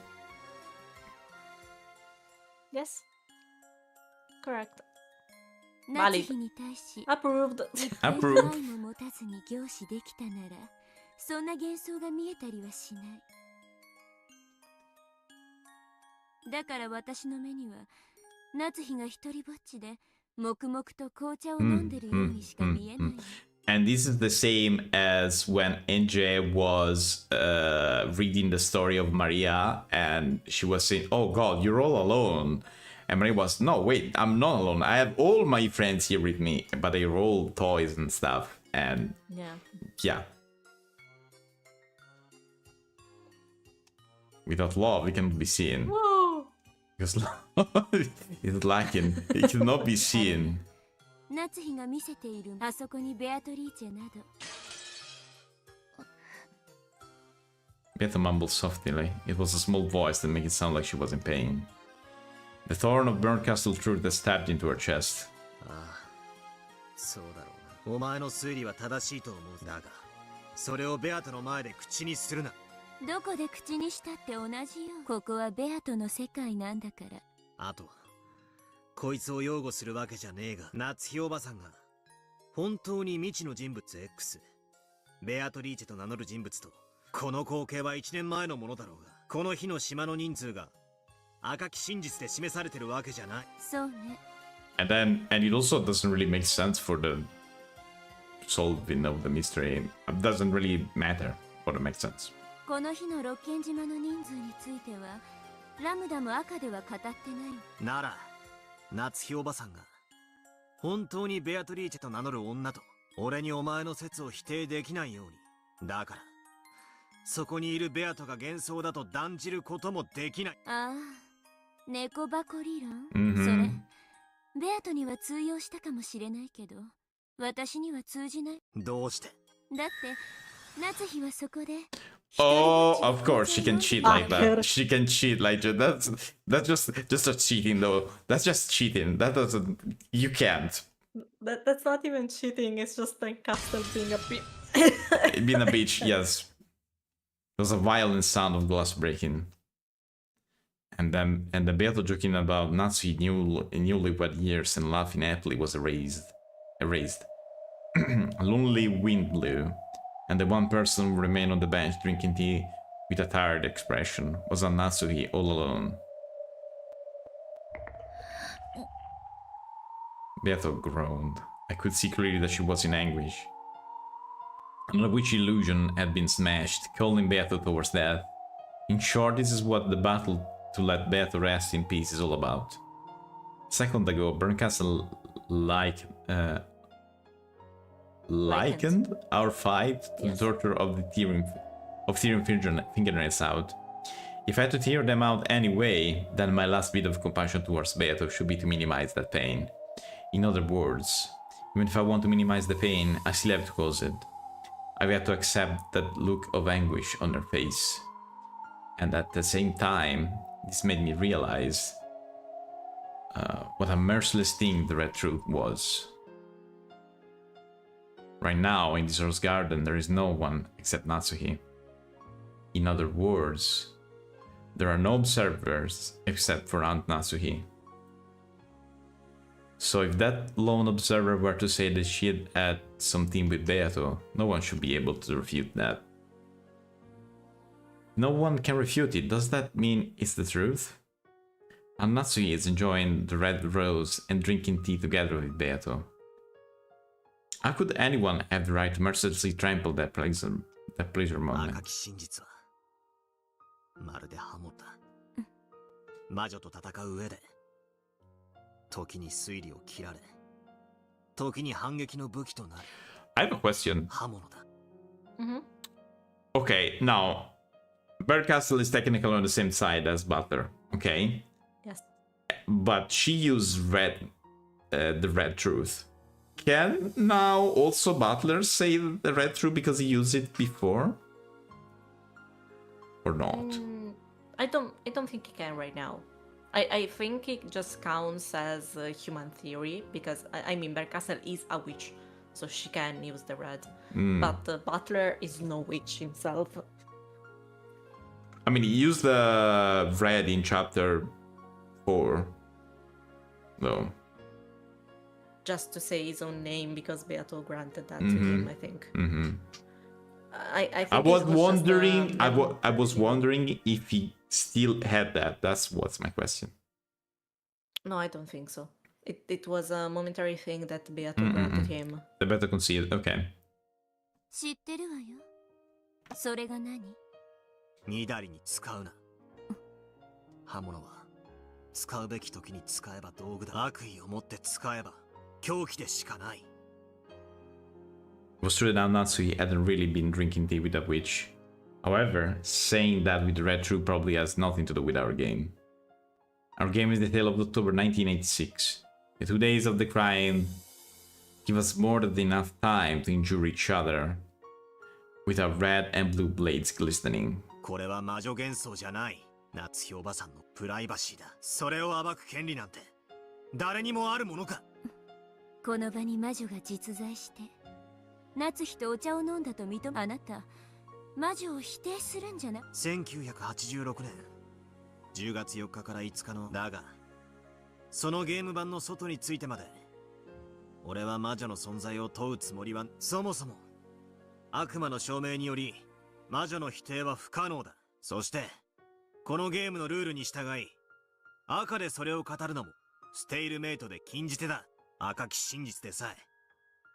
Yes. Correct. 夏日に対し Approved. 愛も持たずに凝視できたならそんな幻想が見えたりはしない。だから私の目には夏日が一人ぼっちで黙々と紅茶を飲んでるようにしか見えない。And this is the same as when NJ was reading the story of Maria and she was saying, oh God, you're all alone. And Maria was, no, wait, I'm not alone. I have all my friends here with me, but they're all toys and stuff. And yeah. Without love, it cannot be seen. Whoa. Because love is lacking. It cannot be seen. 夏日が見せているあそこにベアトリーチェなど。Beata mumbled softly. It was a small voice that made it sound like she was in pain. The thorn of burnt castle truth that stabbed into her chest. ああ、そうだろうな。お前の推理は正しいと思う。だが、それをベアトの前で口にするな。どこで口にしたって同じよ。ここはベアトの世界なんだから。あとは、こいつを擁護するわけじゃねえが、夏日おばさんが、本当に未知の人物 X、ベアトリーチェと名乗る人物と、この光景は1年前のものだろうが、この日の島の人数が、赤き真実で示されてるわけじゃない。そうね。And it also doesn't really make sense for the solving of the mystery. It doesn't really matter for the make sense. この日の六軒島の人数については、ラムダも赤では語ってない。なら、夏日おばさんが、本当にベアトリーチェと名乗る女と、俺にお前の説を否定できないように。だから、そこにいるベアトが幻想だと断じることもできない。ああ、猫箱理論、Mm-hmm. それ、ベアトには通用したかもしれないけど、私には通じない。どうして？だって、夏日はそこで。Oh, of course she can cheat like that. She can cheat like that. That's just a cheating though. That's just cheating. That doesn't. You can't. That's not even cheating. It's just like Castle being a bitch. Being a bitch, yes. was a violent sound of glass breaking. And then Beato joking about Natsuhi newlywed years and laughing happily was erased. A lonely wind blew, and the one person who remained on the bench drinking tea with a tired expression was Natsuhi all alone. Beato groaned. I could see clearly that she was in anguish. Another witch illusion had been smashed, calling Beato towards death. In short, this is what the battle to let Beato rest in peace is all about. A second ago, Berncastle likened our fight to the torture of the tearing fingernails out. If I had to tear them out anyway, then my last bit of compassion towards Beato should be to minimize that pain. In other words, even if I want to minimize the pain, I still have to cause it. I've had to accept that look of anguish on her face. And at the same time, this made me realize what a merciless thing the Red Truth was. Right now, in this rose garden, there is no one except Natsuhi. In other words, there are no observers except for Aunt Natsuhi. So if that lone observer were to say that she had had something with Beato, no one should be able to refute that. No one can refute it. Does that mean it's the truth? And Natsuhi is enjoying the red rose and drinking tea together with Beato. How could anyone have the right to mercilessly trample that pleasure moment? まるでハモった魔女と戦う上で時に推理を切られ時に反撃の武器となる I have a question. 刃物だ Okay, now Berncastle is technically on the same side as Butler, okay? Yes. But she used the red truth. Can now also Butler say the red truth because he used it before? Or not? I don't think he can right now. I think it just counts as a human theory because I mean Berncastle is a witch, so she can use the red. But Butler is no witch himself. I mean, he used the red in chapter 4, though. Just to say his own name because Beato granted that to him, I think. I think I was wondering. just, I was wondering if he still had that. That's what's my question. No, I don't think so. It was a momentary thing that Beato granted him. The Beato conceded. Okay. 知ってるわよ。それが何？ニダリに使うな刃物は使うべき時に使えば道具だ悪意を持って使えば狂気でしかない It was true that Natsuhi hadn't really been drinking tea with a witch. However, saying that with the red truth probably has nothing to do with our game. Our game is the tale of October 1986. The 2 days of the crime give us more than enough time to injure each other with our red and blue blades glistening. これは魔女幻想じゃない夏日おばさんのプライバシーだそれを暴く権利なんて誰にもあるものかこの場に魔女が実在して夏日とお茶を飲んだと認めあなた魔女を否定するんじゃな1986年10月4日から5日のだがそのゲーム版の外についてまで俺は魔女の存在を問うつもりはそもそも悪魔の証明により魔女の否定は不可能だそしてこのゲームのルールに従い赤でそれを語るのもステイルメイトで禁じ手だ赤き真実でさえ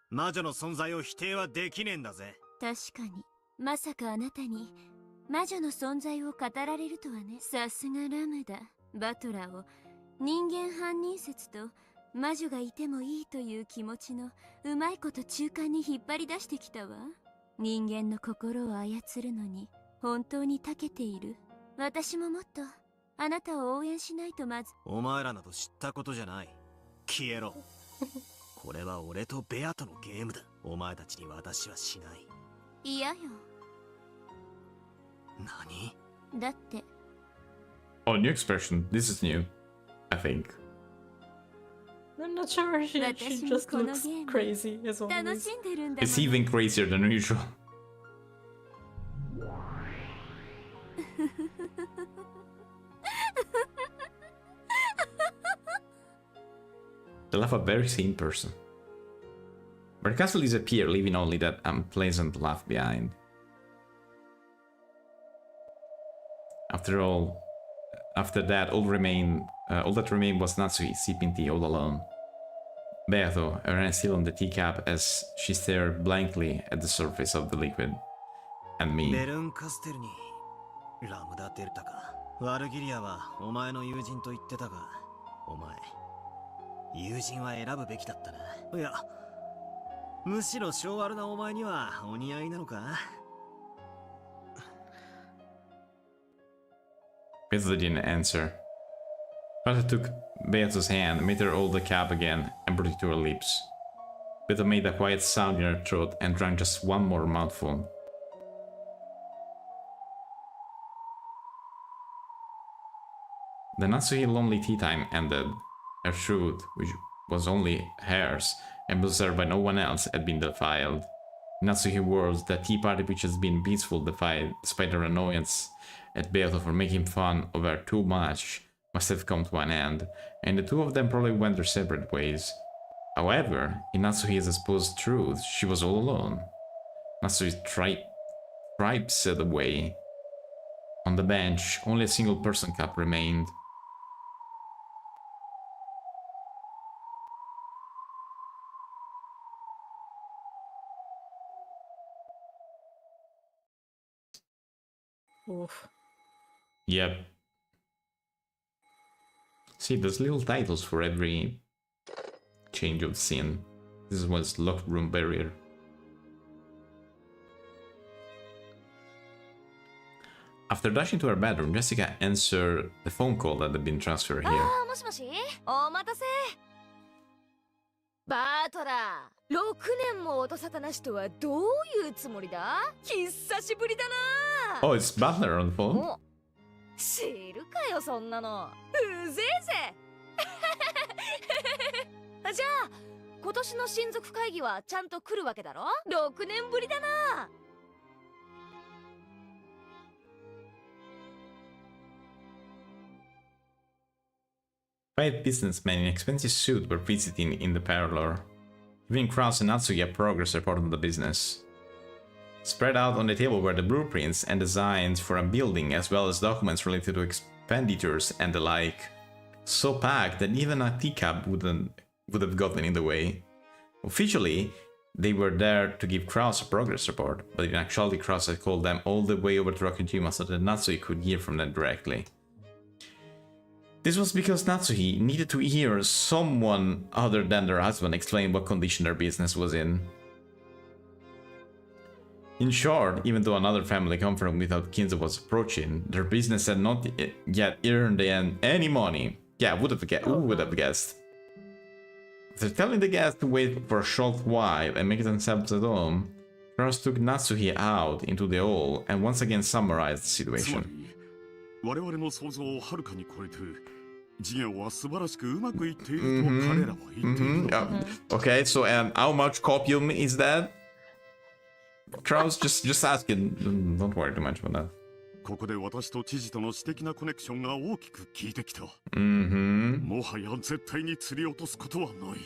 魔女の存在を否定はできねえんだぜ確かにまさかあなたに魔女の存在を語られるとはねさすがラムだバトラーを人間犯人説と魔女がいてもいいという気持ちのうまいこと中間に引っ張り出してきたわ人間の心を操るのに本当に長けている私ももっとあなたを応援しないとまずお前らなど知ったことじゃない消えろこれは俺とベアとのゲームだお前たちに私はしない嫌よ何だって Oh, new expression. This is new, I think. I'm not sure. She just looks crazy as always. It's even crazier than usual. They left a very sane person. But the castle disappeared, leaving only that unpleasant laugh behind. After that, all that remained was Natsuhi sipping tea all alone. Beato, her hand still on the teacup as she stared blankly at the surface of the liquid. And me. ベルンカステルにラムダデルタか。ワルギリアはお前の友人と言ってたが、お前友人は選ぶべきだったな。いや、むしろ性悪なお前にはお似合いなのか。Beato didn't answer. Beato took Beato's hand, made her hold the cup again, and brought it to her lips. Beato made a quiet sound in her throat and drank just one more mouthful. The Natsuhi lonely tea time ended. Her truth, which was only hers and observed by no one else, had been defiled. In Natsuhi words, the tea party which has been peaceful despite her annoyance at Beato for making fun of her too much must have come to an end, and the two of them probably went their separate ways. However, in Natsuhi's supposed truth, she was all alone. Natsuhi's tribe said away. On the bench, only a single person cup remained. Oof. Yep. See, there's little titles for every change of scene. This was locked room barrier. After dashing to her bedroom, Jessica answered the phone call that had been transferred here. もしもし、お待たせ。バートラー、6年も音沙汰なしとはどういうつもりだ？久しぶりだな。Oh, it's Butler on the phone? お、知るかよそんなの。うぜえぜ。じゃあ今年の親族会議はちゃんと来るわけだろ？6年ぶりだな。Five businessmen in expensive suits were visiting in the parlor, giving Kraus and Natsuki a progress report on the business. Spread out on the table were the blueprints and designs for a building, as well as documents related to expenditures and the like, so packed that even a teacup would have gotten in the way. Officially, they were there to give Kraus a progress report, but in actuality Kraus had called them all the way over to Rokujima so that Natsuki could hear from them directly. This was because Natsuhi needed to hear someone other than their husband explain what condition their business was in. In short, even though another family conference without Kinzo was approaching, their business had not yet earned any money. Yeah, who would have guessed? After telling the guests to wait for a short while and make themselves at home, Kraus took Natsuhi out into the hall and once again summarized the situation. Okay, so how much copium is that? Kraus, just asking. Don't worry too much about that. ここで私と知事との私的なコネクションが大きく効いてきた。もはや絶対に釣り落とすことはない。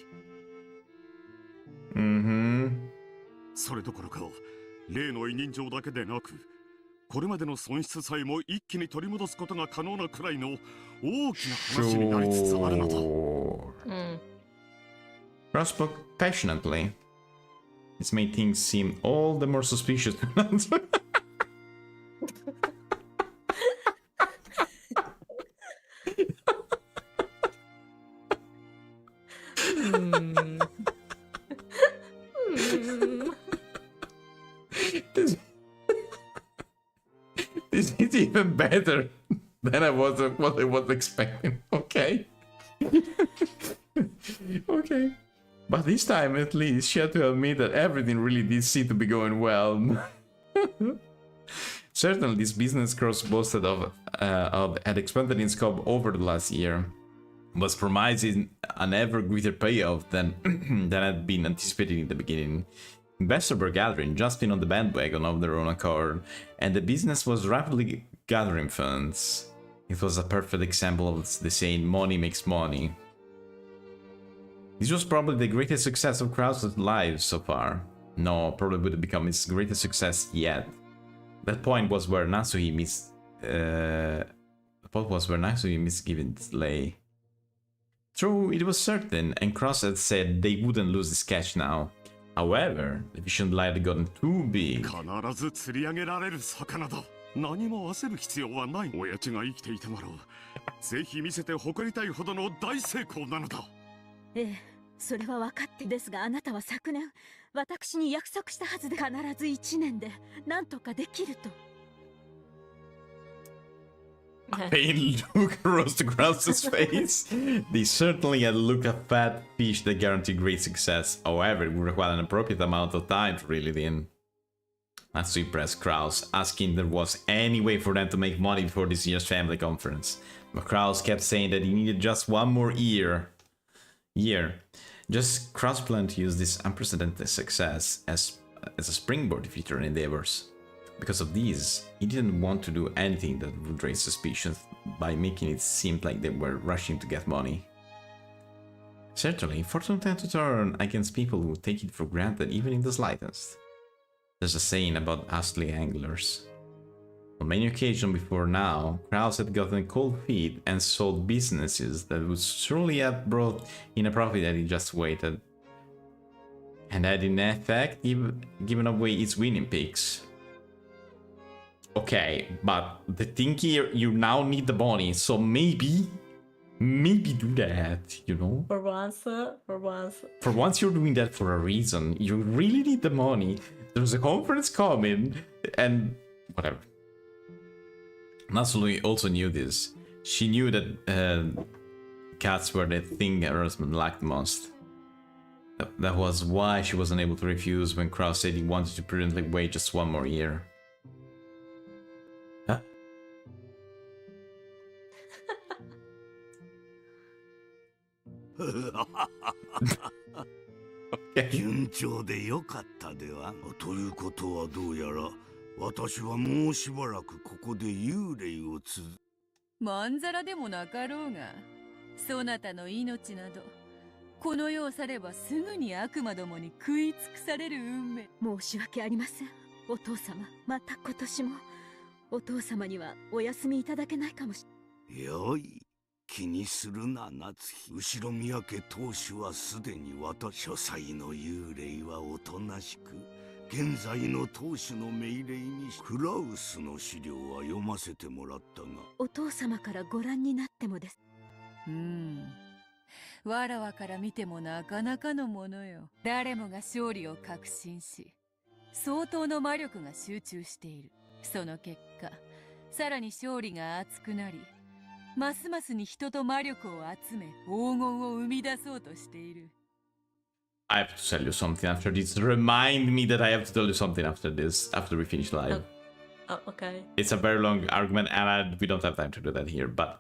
それどころか、例の委任状だけでなく、これまでの損失さえも一気に取り戻すことが可能なくらいの大きな話になりつつあるのだ。Kraus spoke passionately. This made things seem all the more suspicious. This is even better than what I was expecting. Okay. Okay. But this time, at least, she had to admit that everything really did seem to be going well. Certainly, this business Kraus boasted of had expanded in scope over the last year, was promising an ever greater payoff than had been anticipated in the beginning. Investors were gathering, jumping on the bandwagon of their own accord, and the business was rapidly gathering funds. It was a perfect example of the saying, money makes money. This was probably the greatest success of Krause's life so far. No, probably would have become his greatest success yet. That point was where Natsuhi misgivings lay. True, it was certain, and Krause had said they wouldn't lose this catch now. However, the vision light had gotten too big. 必ず釣り上げられる魚だ。何も焦る必要はない。親父が生きていたなら、ぜひ見せて誇りたいほどの大成功なのだ。ええ、それは分かってですが、あなたは昨年私に約束したはずで、必ず1年で何とかできると。Pain look rose to Krause's face. They certainly had looked a fat fish that guaranteed great success. However, it would require an appropriate amount of time to reel it in. Matsui pressed Krause, asking if there was any way for them to make money before this year's family conference. But Krause kept saying that he needed just one more year. Just Krause planned to use this unprecedented success as a springboard to future endeavors. Because of these, he didn't want to do anything that would raise suspicions by making it seem like they were rushing to get money. Certainly, fortune tends to turn against people who take it for granted even in the slightest. There's a saying about astly anglers. On many occasions before now, Krause had gotten cold feet and sold businesses that would surely have brought in a profit that he just waited. And had in effect given away its winning picks. Okay, but the thing here, you now need the money, so maybe do that, you know? For once. For once you're doing that for a reason. You really need the money. There's a conference coming, and whatever. Natsui also knew this. She knew that cats were the thing her husband liked most. That was why she wasn't able to refuse when Krause said he wanted to prudently wait just one more year. Huh? 順調でよかったでは。ということはどうやら私はもうしばらくここで幽霊をまんざらでもなかろうが、そなたの命などこの世を去ればすぐに悪魔どもに食い尽くされる運命。申し訳ありません。お父様、また今年もお父様にはお休みいただけないかもしれない。よい、気にするな夏日。後ろ宮家当主はすでに書斎の幽霊はおとなしく、現在の当主の命令にクラウスの資料は読ませてもらったが、お父様からご覧になってもです。わらわから見てもなかなかのものよ。誰もが勝利を確信し、相当の魔力が集中している。その結果、さらに勝利が熱くなり、ますますに人と魔力を集め、黄金を生み出そうとしている。I have to tell you something after this. Remind me that I have to tell you something after this, after we finish live. Oh, okay. It's a very long argument, and we don't have time to do that here, but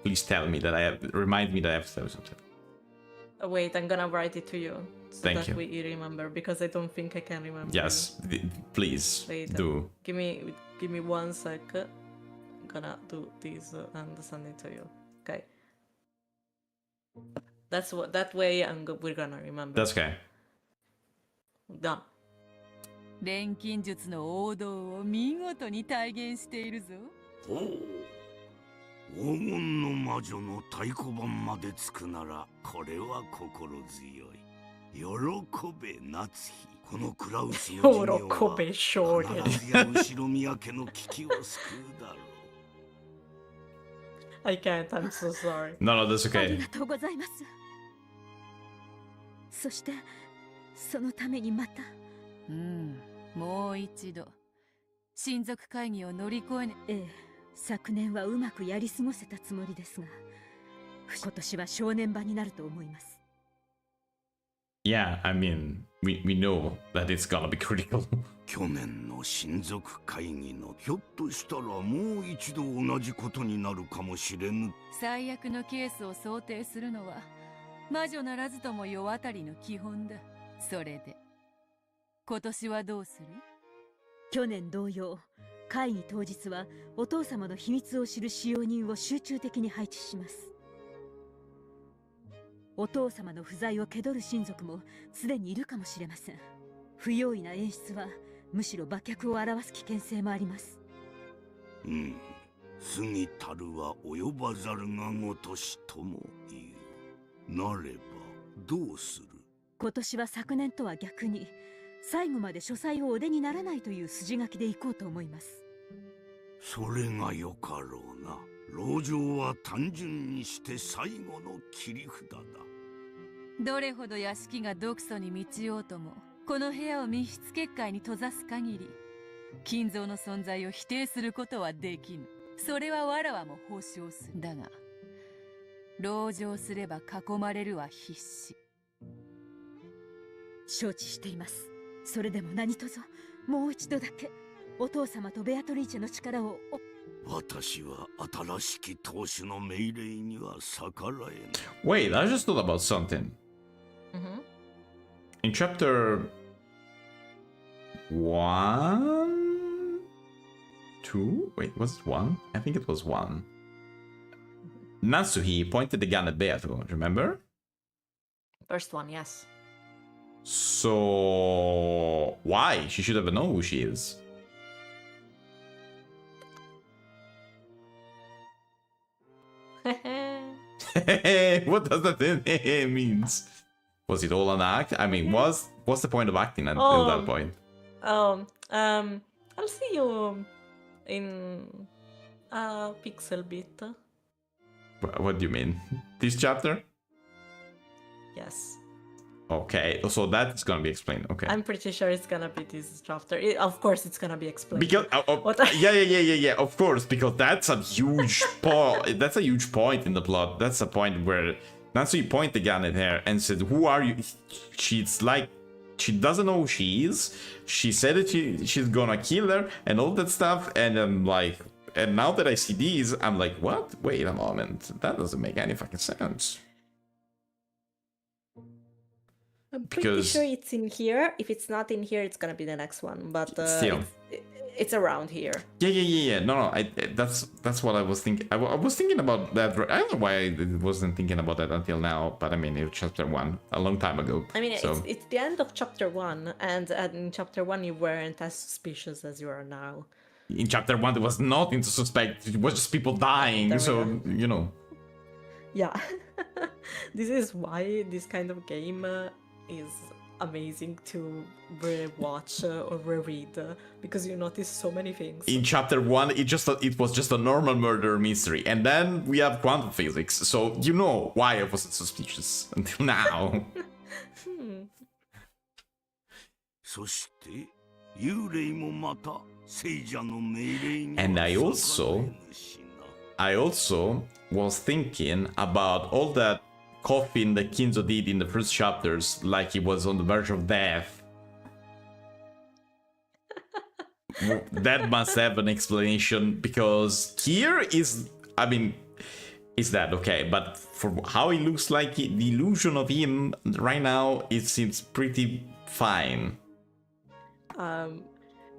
please tell me that remind me that I have to tell you something. Wait, I'm gonna write it to you so Thank that you. we remember, because I don't think I can remember. Yes, please do. Give me 1 sec. I'm gonna do this and send it to you. Okay. That way we're gonna remember. That's okay. Done. 錬金術の王道を見事に体現しているぞ。ほう。黄金の魔女の太鼓判までつくなら、これは心強い。喜べ夏日。このクラウスの事業は必ずや後ろ宮家の危機を救うだろう。I can't, I'm so sorry. No, that's okay. ありがとうございます。そしてそのためにまた。もう一度親族会議を乗り越えね。ええ、昨年はうまくやり過ごせたつもりですが、今年は正念場になると思います。Yeah, I mean, we know that it's gonna be critical. 去年の親族会議のひょっとしたらもう一度同じことになるかもしれぬ。最悪のケースを想定するのは魔女ならずとも世渡りの基本だ。それで今年はどうする？去年同様、会議当日はお父様の秘密を知る使用人を集中的に配置します。お父様の不在を気取る親族もすでにいるかもしれません。不用意な演出はむしろ馬脚を表す危険性もあります。うん。過ぎたるは及ばざるがごとしとも言う。なればどうする？今年は昨年とは逆に最後まで書斎をお出にならないという筋書きでいこうと思います。それがよかろうな。籠城は単純にして最後の切り札だ。どれほど屋敷が毒素に満ちようとも、この部屋を密室結界に閉ざす限り、金蔵の存在を否定することはできぬ。それはわらわも保証する。だが籠城すれば囲まれるは必至。承知しています。それでも何卒もう一度だけお父様とベアトリーチェの力を。私は新しき当主の命令には逆らえぬ。 Wait, I just thought about something. In chapter 1, 2? Wait, was it 1? I think it was 1. Natsuhi pointed the gun at Beato, remember? First one, yes. So why? She should have known who she is. What does that means? Was it all an act? I mean, what's the point of acting at that point? I'll see you in PixelBit. What do you mean? This chapter? Yes. Okay, so that's gonna be explained. Okay. I'm pretty sure it's gonna be this chapter. Of course, it's gonna be explained. Because yeah. Of course, because that's a huge point. That's a huge point in the plot. That's a point where Natsui pointed the gun at her and said, "Who are you?" She's like, she doesn't know who she is. She said that she's gonna kill her and all that stuff. And I'm like, and now that I see these, I'm like, what? Wait a moment. That doesn't make any fucking sense. I'm pretty sure it's in here. If it's not in here, it's gonna be the next one. But still, it's around here. Yeah. No. That's what I was thinking. I was thinking about that. I don't know why I wasn't thinking about that until now. But I mean, it was chapter 1 a long time ago. I mean, so. it's the end of chapter 1, and in chapter 1 you weren't as suspicious as you are now. In chapter 1, there was nothing to suspect. It was just people dying. So you know. Yeah, this is why this kind of game is amazing to rewatch or reread because you notice so many things. In chapter 1, it was just a normal murder mystery, and then we have quantum physics, so you know why I wasn't suspicious until now. And I also was thinking about all that coughing that Kinzo did in the first chapters, like he was on the verge of death. That must have an explanation, because here is, I mean, is that okay? But for how he looks like, the illusion of him right now, it seems pretty fine.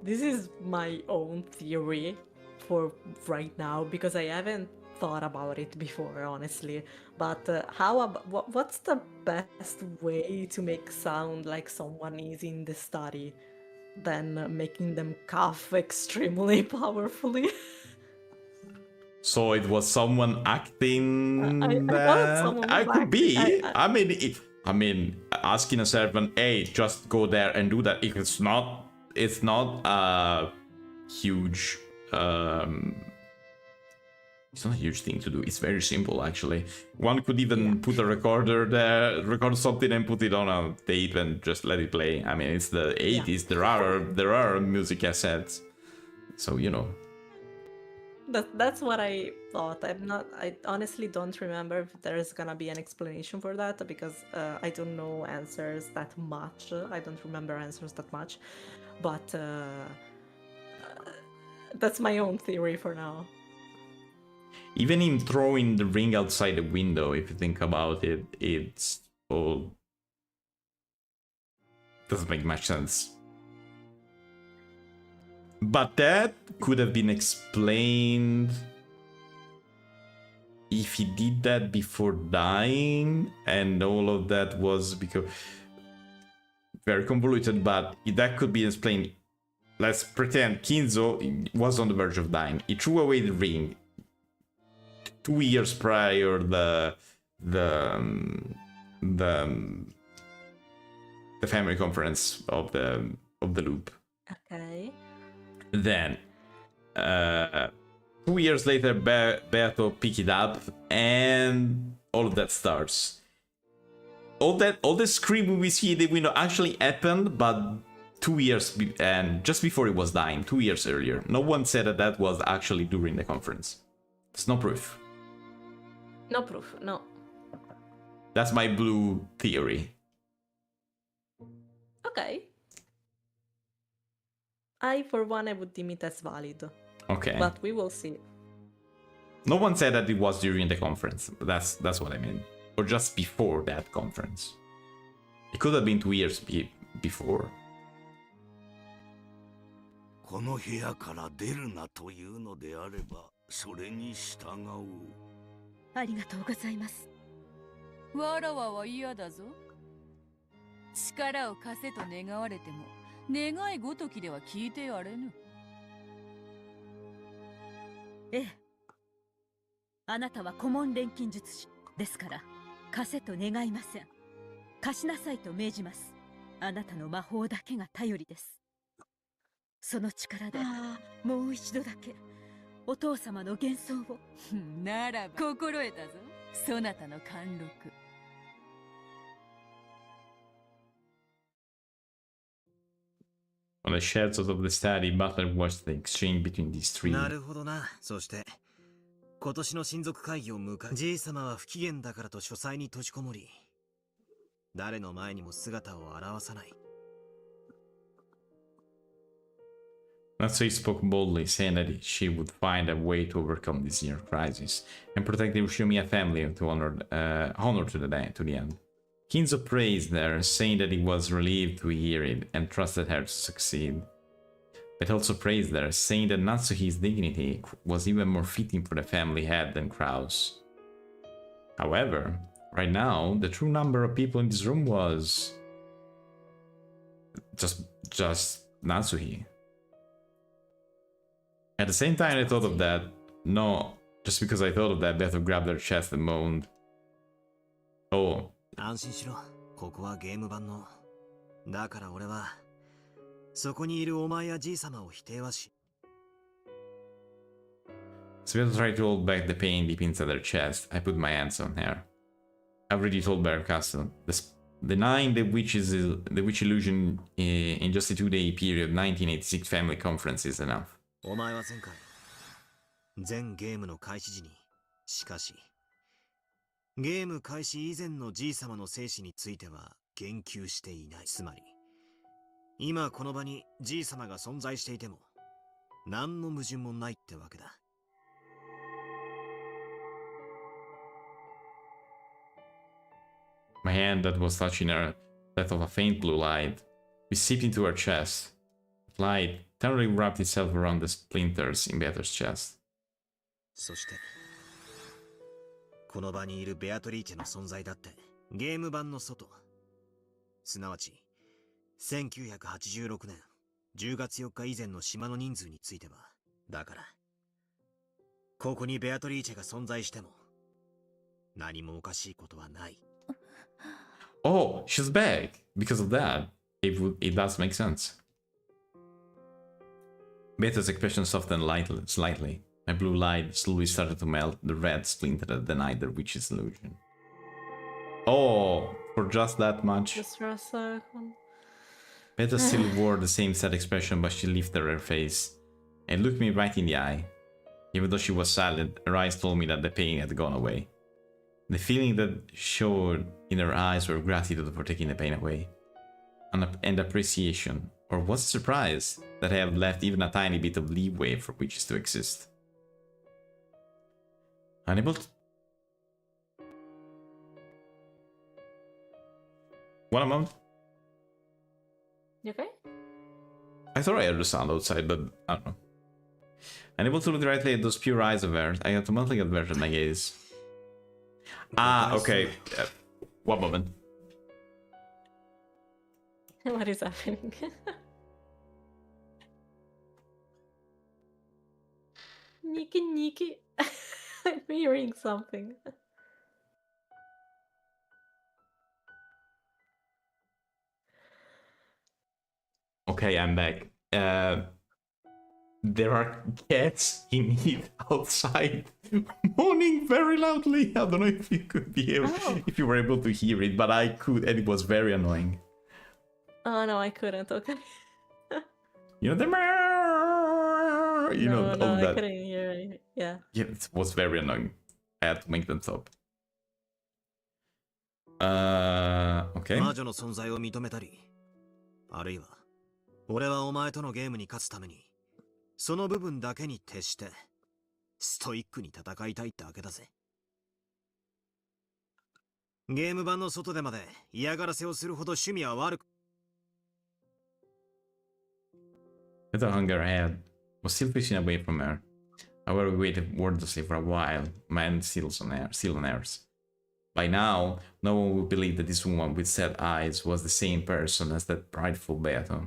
This is my own theory for right now, because I haven't thought about it before, honestly. But what's the best way to make sound like someone is in the study than making them cough extremely powerfully? So it was someone acting that? I could be. I mean, asking a servant, hey, just go there and do that. If it's not a huge it's not a huge thing to do. It's very simple, actually. One could even put a recorder there, record something and put it on a tape and just let it play. I mean, it's the 80s. There are music cassettes, so you know. That's what I thought. I honestly don't remember if there's gonna be an explanation for that, because I don't know answers that much. I don't remember answers that much, but that's my own theory for now. Even him throwing the ring outside the window, if you think about it, it's all doesn't make much sense. But that could have been explained if he did that before dying, and all of that was because very convoluted, but that could be explained. Let's pretend Kinzo was on the verge of dying. He threw away the ring 2 years prior the family conference of the loop. Okay. Then 2 years later, Beato pick it up, and all of that starts. All the scream we see in the window actually happened, but 2 years and just before it was dying, 2 years earlier. No one said that was actually during the conference. There's no proof. No proof, no. That's my blue theory. Okay. For one, I would deem it as valid. Okay. But we will see. No one said that it was during the conference. But that's what I mean. Or just before that conference. It could have been 2 years before. この部屋から出るなというのであれば、それに従う。ありがとうございます。わらわは嫌だぞ。力を貸せと願われても、願いごときでは聞いてやれぬ。ええ。あなたは古文錬金術師ですから、貸せと願いません。貸しなさいと命じます。あなたの魔法だけが頼りです。その力でもう一度だけお父様の幻想を。ならば心得たぞ。そなたの貫禄。On the shelves of the study, Butler watched the exchange between these three. なるほどな。そして今年の親族会議を迎え、じい様は不機嫌だからと書斎に閉じこもり、誰の前にも姿を現さない。Natsui spoke boldly, saying that she would find a way to overcome this year crisis and protect the Ushumiya family to honor to the end. Kinzo praised her, saying that he was relieved to hear it and trusted her to succeed. But also praised her, saying that Natsuhi's dignity was even more fitting for the family head than Krau's. However, right now, the true number of people in this room was just Natsuhi. At the same time I thought of that, no, just because I thought of that, Beto grabbed her chest and moaned. Oh. 安心しろ。ここはゲーム版の。だから俺は、そこにいるお前やじい様を否定はし。Beto tried to hold back the pain deep inside her chest. I put my hands on her. I've already told Bear Castle. Denying the witch illusion in just a 2-day period, 1986 family conference is enough. お前は前回、全ゲームの開始時に、しかし、ゲーム開始以前のじい様の生死については言及していない。つまり、今この場にじい様が存在していても、何の矛盾もないってわけだ。My hand that was touching her, that of a faint blue light, we seeped into her chest. The light tenderly wrapped itself around the splinters in Beato's chest. そして、この場にいるベアトリーチェの存在だって、ゲーム版の外、すなわち、1986年10月4日以前の島の人数については、だから、ここにベアトリーチェが存在しても、何もおかしいことはない。Oh, she's back! Because of that, it does make sense. Beato's expression softened slightly. My blue light slowly started to melt. The red splinter that denied the witch's illusion. Oh, for just that much. Just for a second. Beato still wore the same sad expression, but she lifted her face and looked me right in the eye. Even though she was silent, her eyes told me that the pain had gone away. The feeling that showed in her eyes were gratitude for taking the pain away, and appreciation, or was it surprise that I have left even a tiny bit of leeway for witches to exist. Unable to... One moment. You okay? I thought I heard the sound outside, but I don't know. Unable to look directly at those pure eyes of hers, I automatically averted my gaze. Ah, okay. One moment. What is happening? Nikki. I'm hearing something. Okay, I'm back. There are cats in heat outside moaning very loudly. I don't know if you could be able, if you were able to hear it, but I could, and it was very annoying. Oh no, I couldn't. Okay. You know the meow, you know all I that. couldn't hear it. Yeah. Yeah, it was very annoying. I had to make them stop. Okay. 魔女の存在を認めたり、あるいは俺はお前とのゲームに勝つためにその部分だけに徹してストイックに戦いたいってわけだぜ。ゲーム版の外でまで嫌がらせをするほど趣味は悪く。With the hunger ahead, was still pushing away from her. However, we waited wordlessly for a while, man still on airs. By now, no one would believe that this woman with sad eyes was the same person as that prideful Beato.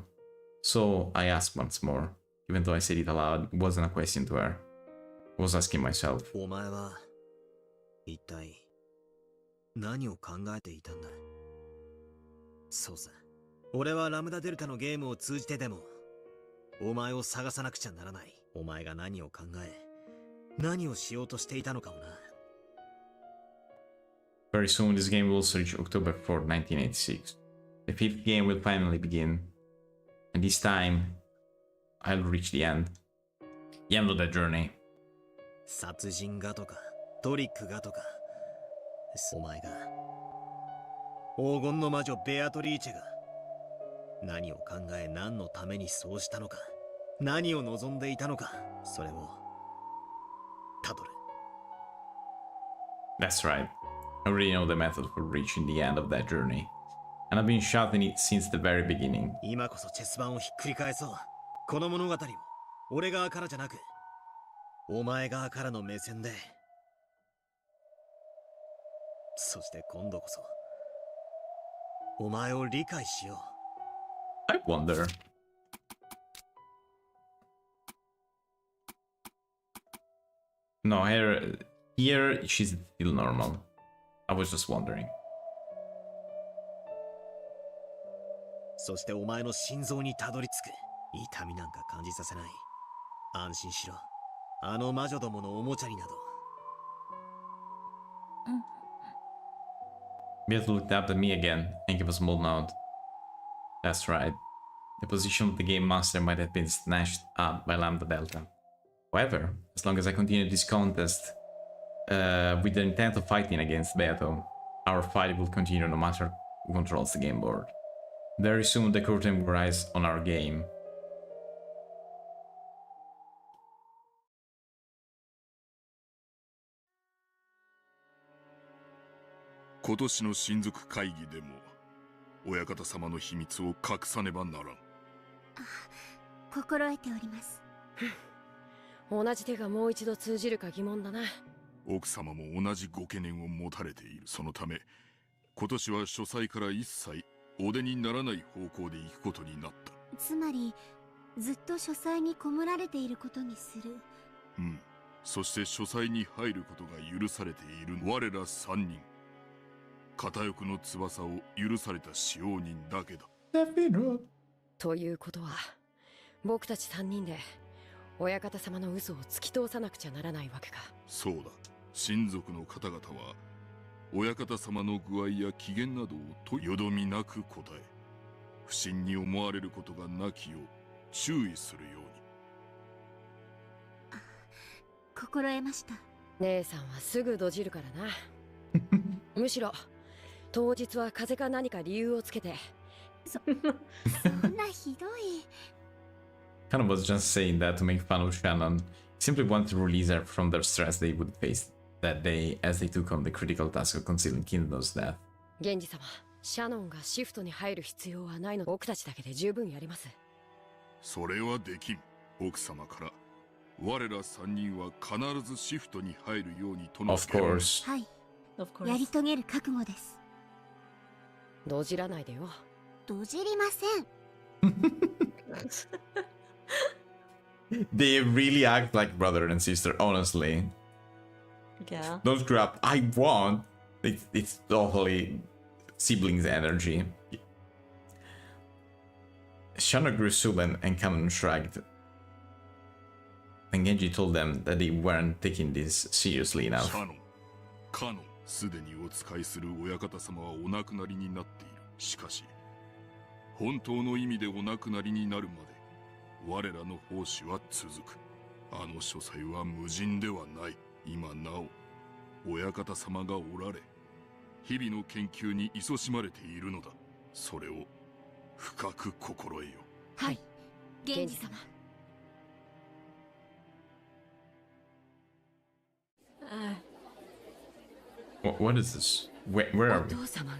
So I asked once more, even though I said it aloud, it wasn't a question to her. I was asking myself. お前は一体何を考えていたんだ。そうさ、俺はラムダデルタのゲームを通じてでもお前を探さなくちゃならない。お前が何を考え、何をしようとしていたのかをな。Very soon, this game will also reach October 4, 1986. The fifth game will finally begin. And this time, I'll reach the end. The end of that journey. 殺人がとか、トリックがとか、お前が、黄金の魔女ベアトリーチェが、何を考え何のためにそうしたのか、何を望んでいたのか、それを、たどる。That's right. I already know the method for reaching the end of that journey. And I've been shouting it since the very beginning. 今こそチェス盤をひっくり返そう。この物語を、俺側からじゃなく、お前側からの目線で。そして今度こそ、お前を理解しよう。I wonder. No, here she's still normal. I was just wondering. そしてお前の心臓にたどり着く。痛みなんか感じさせない。安心しろ。あの魔女どものおもちゃになど。Beato looked up at me again and gave a small nod. That's right. The position of the game master might have been snatched up by Lambda Delta. However, as long as I continue this contest with the intent of fighting against Beato, our fight will continue no matter who controls the game board. Very soon the curtain will rise on our game. Kotoshi no Shinzuku Kaigi de mo, Oyakata sama no himitsu o kakusane ba naran. 心得ております。同じ手がもう一度通じるか疑問だな。奥様も同じご懸念を持たれている。そのため、今年は書斎から一切お出にならない方向で行くことになった。つまり、ずっと書斎にこもられていることにする。うん。そして書斎に入ることが許されている我ら三人。片翼の翼を許された使用人だけだ。ということは、僕たち三人で親方様の嘘を突き通さなくちゃならないわけか。そうだ。親族の方々は親方様の具合や機嫌などをとよどみなく答え、不審に思われることがなきよう注意するように。心得ました。姉さんはすぐドジるからな。むしろ当日は風邪か何か理由をつけて。そんなひどい。Kind of was just saying that to make fun of Shannon. Simply wanted to release her from the stress they would face that day as they took on the critical task of concealing Kingdom's death. 源氏様、シャノンがシフトに入る必要はないの。僕たちだけで十分やります。それはできん。奥様から我ら三人は必ずシフトに入るようにとの。Of course. はい、Of course. やり遂げる覚悟です。どじらないでよ。どじりません。They really act like brother and sister, honestly. Yeah. Don't screw up. I want. It's totally siblings energy. Shana grew sullen and Kamen shrugged. And Genji told them that they weren't taking this seriously enough. かのすでにお仕えする親方様はお亡くなりになっている。しかし本当の意味でお亡くなりになるまで我らの奉仕は続く。あの書斎は無人ではない。今なお親方様がおられ日々の研究に勤しまれているのだ。それを深く心得よ。はい、源氏様。What is this? Where are we? お父様が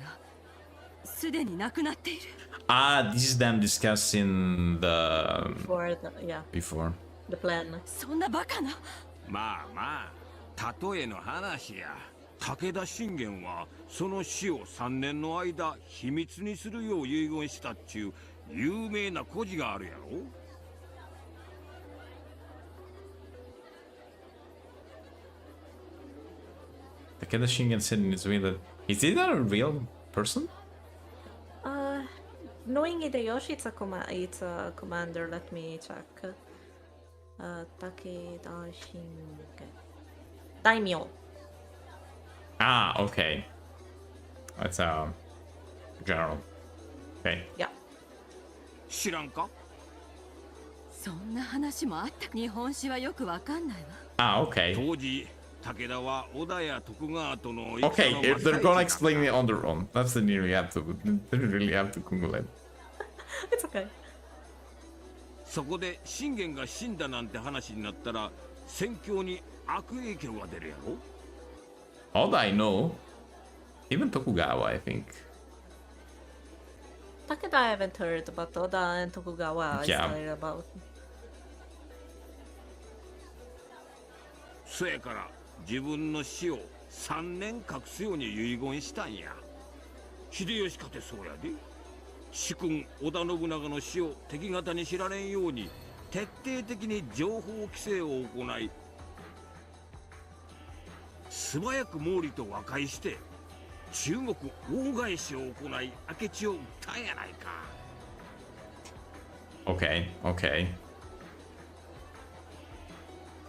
すでに亡くなっている。Ah, this is them discussing the before. The plan. そんなバカな。まあまあ、例えの話や。武田信玄はその死を3年の間秘密にするよう遺言したっちゅう有名な故事があるやろ。Takeda Shingen said in his will that is it a real person? Knowing Hideyoshi, it's a commander. Let me check. Takeda Shingen. Daimyo. Ah, okay. That's a general. Okay. Yeah. 知らんか？そんな話もあった。日本史はよくわかんないわ。Ah, okay. 当時武田は織田や徳川との Okay, if they're gonna explain it on their own, that's the nearly have to. They really have to Google it. It's okay. そこで信玄が死んだなんて話になったら戦況に悪影響が出るやろ。All I know, even Tokugawa, I think. Takeda I haven't heard, but Oda and Tokugawa Yeah. I heard about. そやから自分の死を3年隠すように遺言したんや。秀吉かてそうやで。主君織田信長の死を敵方に知られんように徹底的に情報規制を行い、素早く毛利と和解して中国大返しを行い明智を撃ったんやないか。Okay, okay.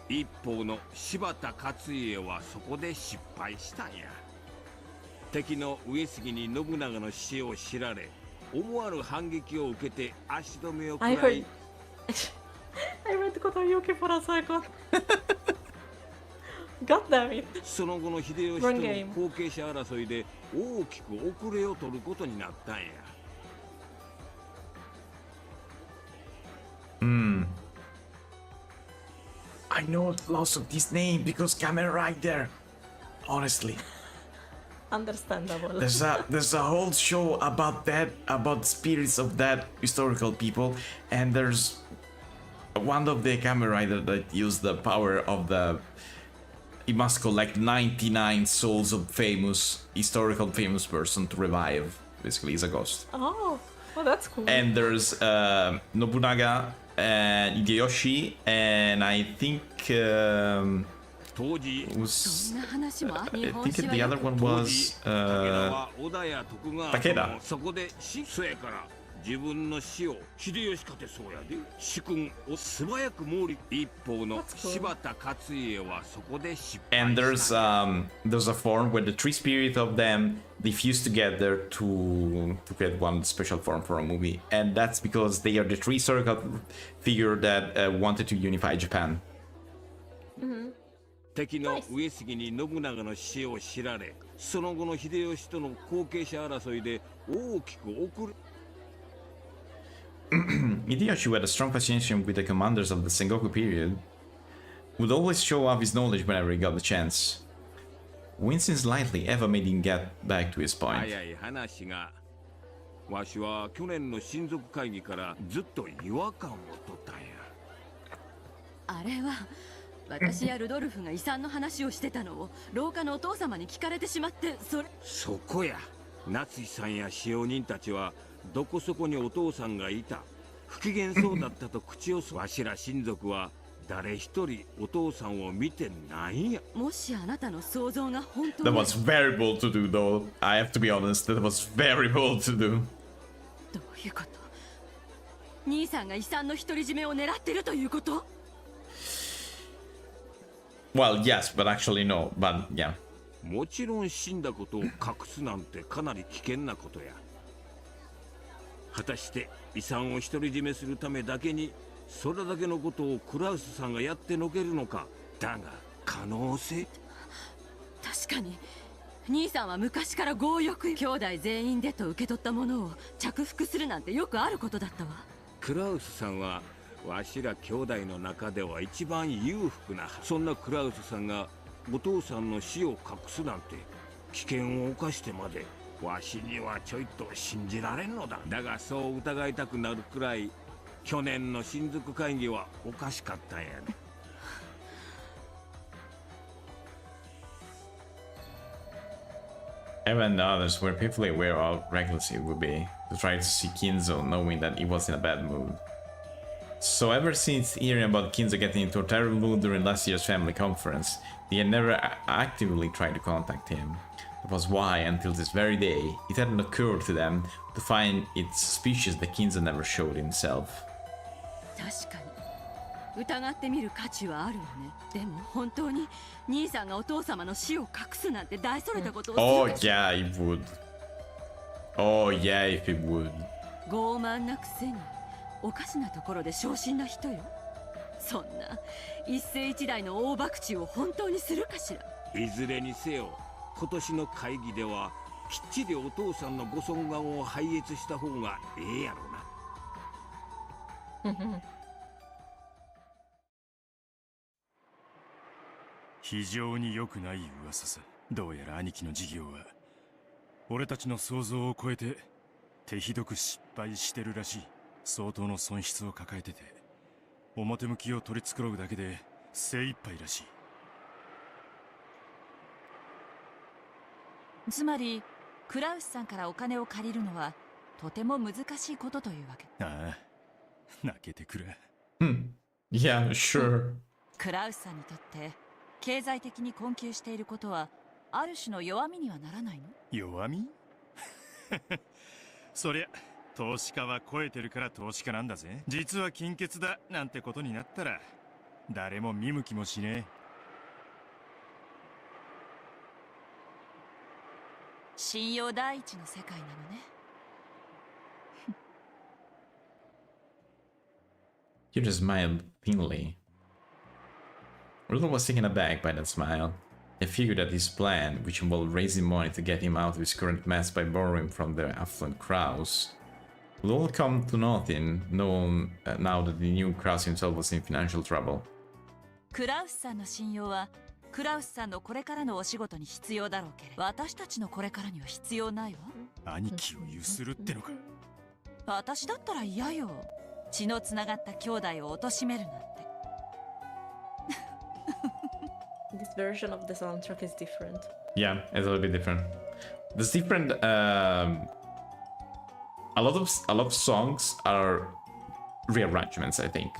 一方の柴田勝家はそこで失敗したんや。敵の上杉に信長の死を知られ、思わぬ反撃を受けて足止めを食らい。I read Kotoyuki for a second. God damn it. その後の秀吉との後継者争いで大きく遅れを取ることになったんや。I know lots of this name because Kamen Rider. Honestly. Understandable. There's a whole show about that, about spirits of that historical people, and there's one of the Kamen Rider that used the power of the. He must collect 99 souls of historical famous person to revive. Basically, he's a ghost. Oh, that's cool. And there's Nobunaga and Hideyoshi, and I think. I think the other one was Takeda. 自分の死を秀吉かてそうやで。主君を素早く毛利。一方の柴田勝家はそこで失敗。 And there's a form where the three spirits of them they fuse together to create one special form for a movie, and that's because they are the three historical figure that wanted to unify Japan. 敵の上杉に信長の死を知られ、その後の秀吉との後継者争いで大きく遅れ。Hideyoshi, who had a strong fascination with the commanders of the Sengoku period, would always show off his knowledge whenever he got the chance. Wincing slightly, Eva made him get back to his point. 早い話が、わしは去年の親族会議からずっと違和感を取ったんや。あれは私やルドルフが遺産の話をしてたのを廊下のお父様に聞かれてしまって、そこや。夏井さんや使用人たちはどこそこにお父さんがいた、不機嫌そうだったと口をわしら親族は誰一人お父さんを見てないんや。もしあなたの想像が本当 That was very bold to do, though. I have to be honest, that was very bold to do. どういうこと？兄さんが遺産の独り占めを狙ってるということ？ Well, yes, but actually no, but yeah. もちろん死んだことを隠すなんてかなり危険なことや。果たして遺産を独り占めするためだけにそれだけのことをクラウスさんがやってのけるのか。だが可能性、確かに兄さんは昔から強欲、兄弟全員でと受け取ったものを着服するなんてよくあることだったわ。クラウスさんはわしら兄弟の中では一番裕福な。そんなクラウスさんがお父さんの死を隠すなんて危険を冒してまでわしにはちょいと信じられんのだ。だがそう疑いたくなるくらい去年の親族会議はおかしかったんやね。Even the others were painfully aware of how reckless it would be to try to see Kinzo knowing that he was in a bad mood. So ever since hearing about Kinzo getting into a terrible mood during last year's family conference, they had never actively tried to contact him. That was why, until this very day, it hadn't occurred to them to find it suspicious that Kinzo never showed himself. 確かに疑ってみる価値はあるわね。でも本当に兄さんがお父様の死を隠すなんて大それたことをする Oh かしら。 yeah, he would. Oh yeah, if he would. 傲慢なくせにおかしなところで小心な人よ。そんな一世一代の大博打を本当にするかしら。いずれにせよ今年の会議ではきっちりお父さんのご尊顔を拝謁した方がええやろな。非常に良くない噂さ。どうやら兄貴の事業は俺たちの想像を超えて手ひどく失敗してるらしい。相当の損失を抱えてて表向きを取り繕うだけで精一杯らしい。つまりクラウスさんからお金を借りるのはとても難しいことというわけ。ああ、泣けてくれ。Yeah, sure. クラウスさんにとって経済的に困窮していることはある種の弱みにはならないの？弱みそりゃ投資家は超えてるから投資家なんだぜ。実は金欠だなんてことになったら誰も見向きもしねえ。信用第一の世界なのね。You just smiled thinly. Rudolph was taken aback by that smile. He figured that his plan, which involved raising money to get him out of his current mess by borrowing from the affluent Kraus, would all come to nothing known now that the new Kraus himself was in financial trouble. クラウスさんの信用はクラウスさんのこれからのお仕事に必要だろうけれど、私たちのこれからには必要ないわ。兄貴をゆするってのか。私だったら嫌よ。血のつながった兄弟を貶めるなんて。This version of the soundtrack is different. Yeah, it's a little bit different. There's different. A lot of songs are rearrangements, I think.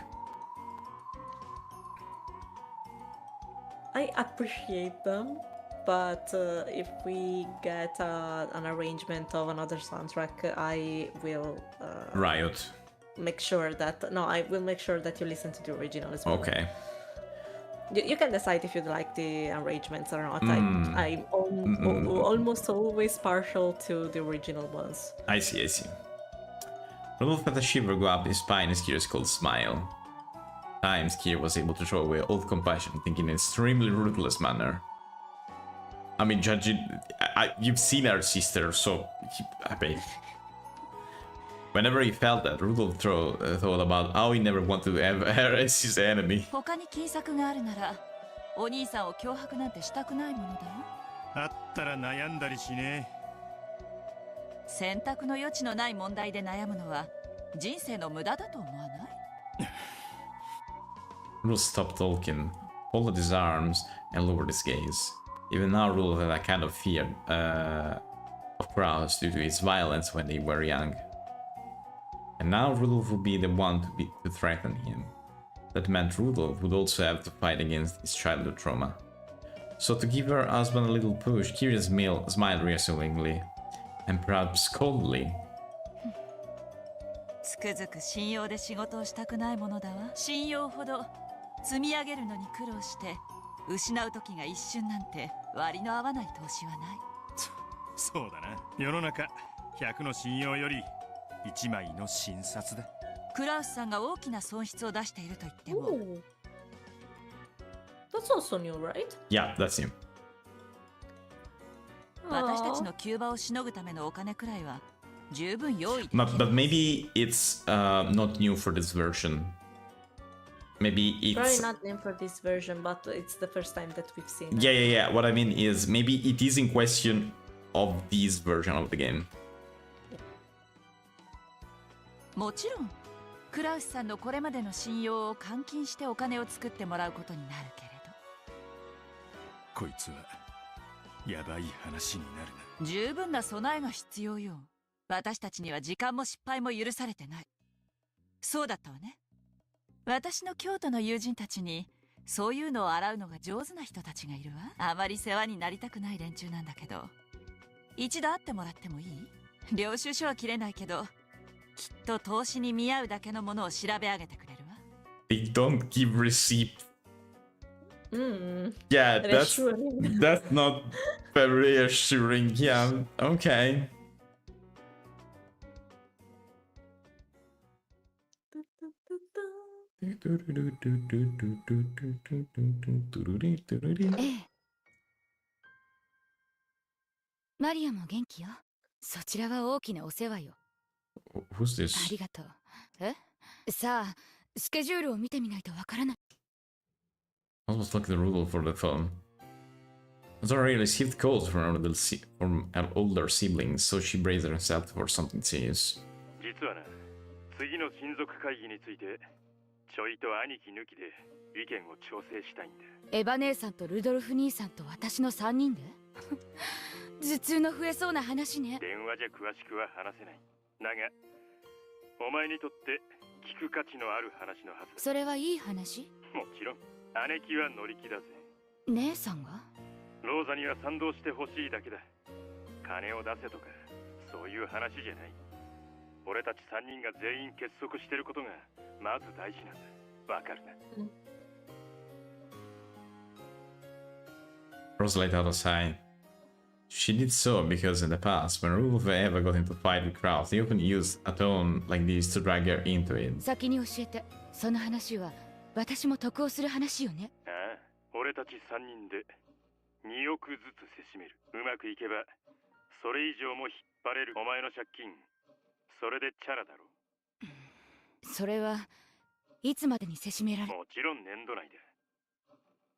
I appreciate them, but if we get an arrangement of another soundtrack, I will Riot. make sure that I will make sure that you listen to the original as well. Okay. You can decide if you'd like the arrangements or not. I'm almost always partial to the original ones. I see. Rudolph felt a shiver go up his spine as Kira's cold smile. Times Kira was able to throw away all compassion, thinking in an extremely ruthless manner. I mean, judging, you've seen our sister, so I mean, whenever he felt that, Rudolph thought about how he never wanted to ever as his enemy. 他に金策があるなら、お兄さんを脅迫なんてしたくないものだよ。あったら悩んだりしねえ。選択の余地のない問題で悩むのは人生の無駄だと思わない？ Rudolph stopped talking. folded his arms and lowered his gaze. Even now, Rudolph had a kind of fear of crowds due to his violence when they were young. And now Rudolph would be the one to threaten him. That meant Rudolph would also have to fight against his childhood trauma. So to give her husband a little push, Kiria smiled reassuringly, and perhaps coldly. つくづく信用で仕事をしたくないものだわ。信用ほど積み上げるのに苦労して失う時が一瞬なんて割の合わない投資はない。そうだな。世の中100の信用より1枚の診察だ。クラウスさんが大きな損失を出していると言っても。Ooh. That's also new, right? Yeah, that's him. 私たちの急場をしのぐためのお金くらいは十分用意できる。But maybe it's not new for this version. Maybe it's... Probably not new for this version, but it's the first time that we've seen it. Yeah. What I mean is, maybe it is in question of this version of the game. もちろん、クラウスさんのこれまでの信用を換金してお金を作ってもらうことになるけれど。こいつはやばい話になるな。十分な備えが必要よ。私たちには時間も失敗も許されてない。そうだったわね。私の京都の友人たちにそういうのを洗うのが上手な人たちがいるわ。あまり世話になりたくない連中なんだけど、一度会ってもらってもいい？領収書は切れないけど、きっと投資に見合うだけのものを調べ上げてくれるわ。They don't give receipt. Mm. Yeah, that's not very reassuring. Yeah, okay. Eh. マリアも元気よ。そちらは大きなお世話よ。Who's this? ありがとう。え？さあ、スケジュールを見てみないとわからない。I was looking at Rudolph for the phone. Zora received calls from her older siblings, so she braced herself for something serious. 実はな、次の親族会議について、ちょいと兄貴抜きで意見を調整したいんだ。エヴァ姉さんとルドルフ兄さんと私の3人で頭痛の増えそうな話ね。電話じゃ詳しくは話せない。だが、お前にとって聞く価値のある話のはず。それはいい話？もちろん、姉貴は乗り気だぜ。姉さんが？ローザには賛同してほしいだけだ。金を出せとか、そういう話じゃない。俺たち3人が全員結束してることがまず大事なんだ。わかるな。Rose let out a sigh. She did so because in the past, when Rudolph ever got into a fight with Kraus, they often used a tone like this to drag her into it. 先に教えて。その話は私も得をする話よね。ああ、俺たち3人で2億ずつせしめる。うまくいけば、それ以上も引っ張れる。お前の借金、それでチャラだろ。それはいつまでにせしめられ？もちろん年度内だ。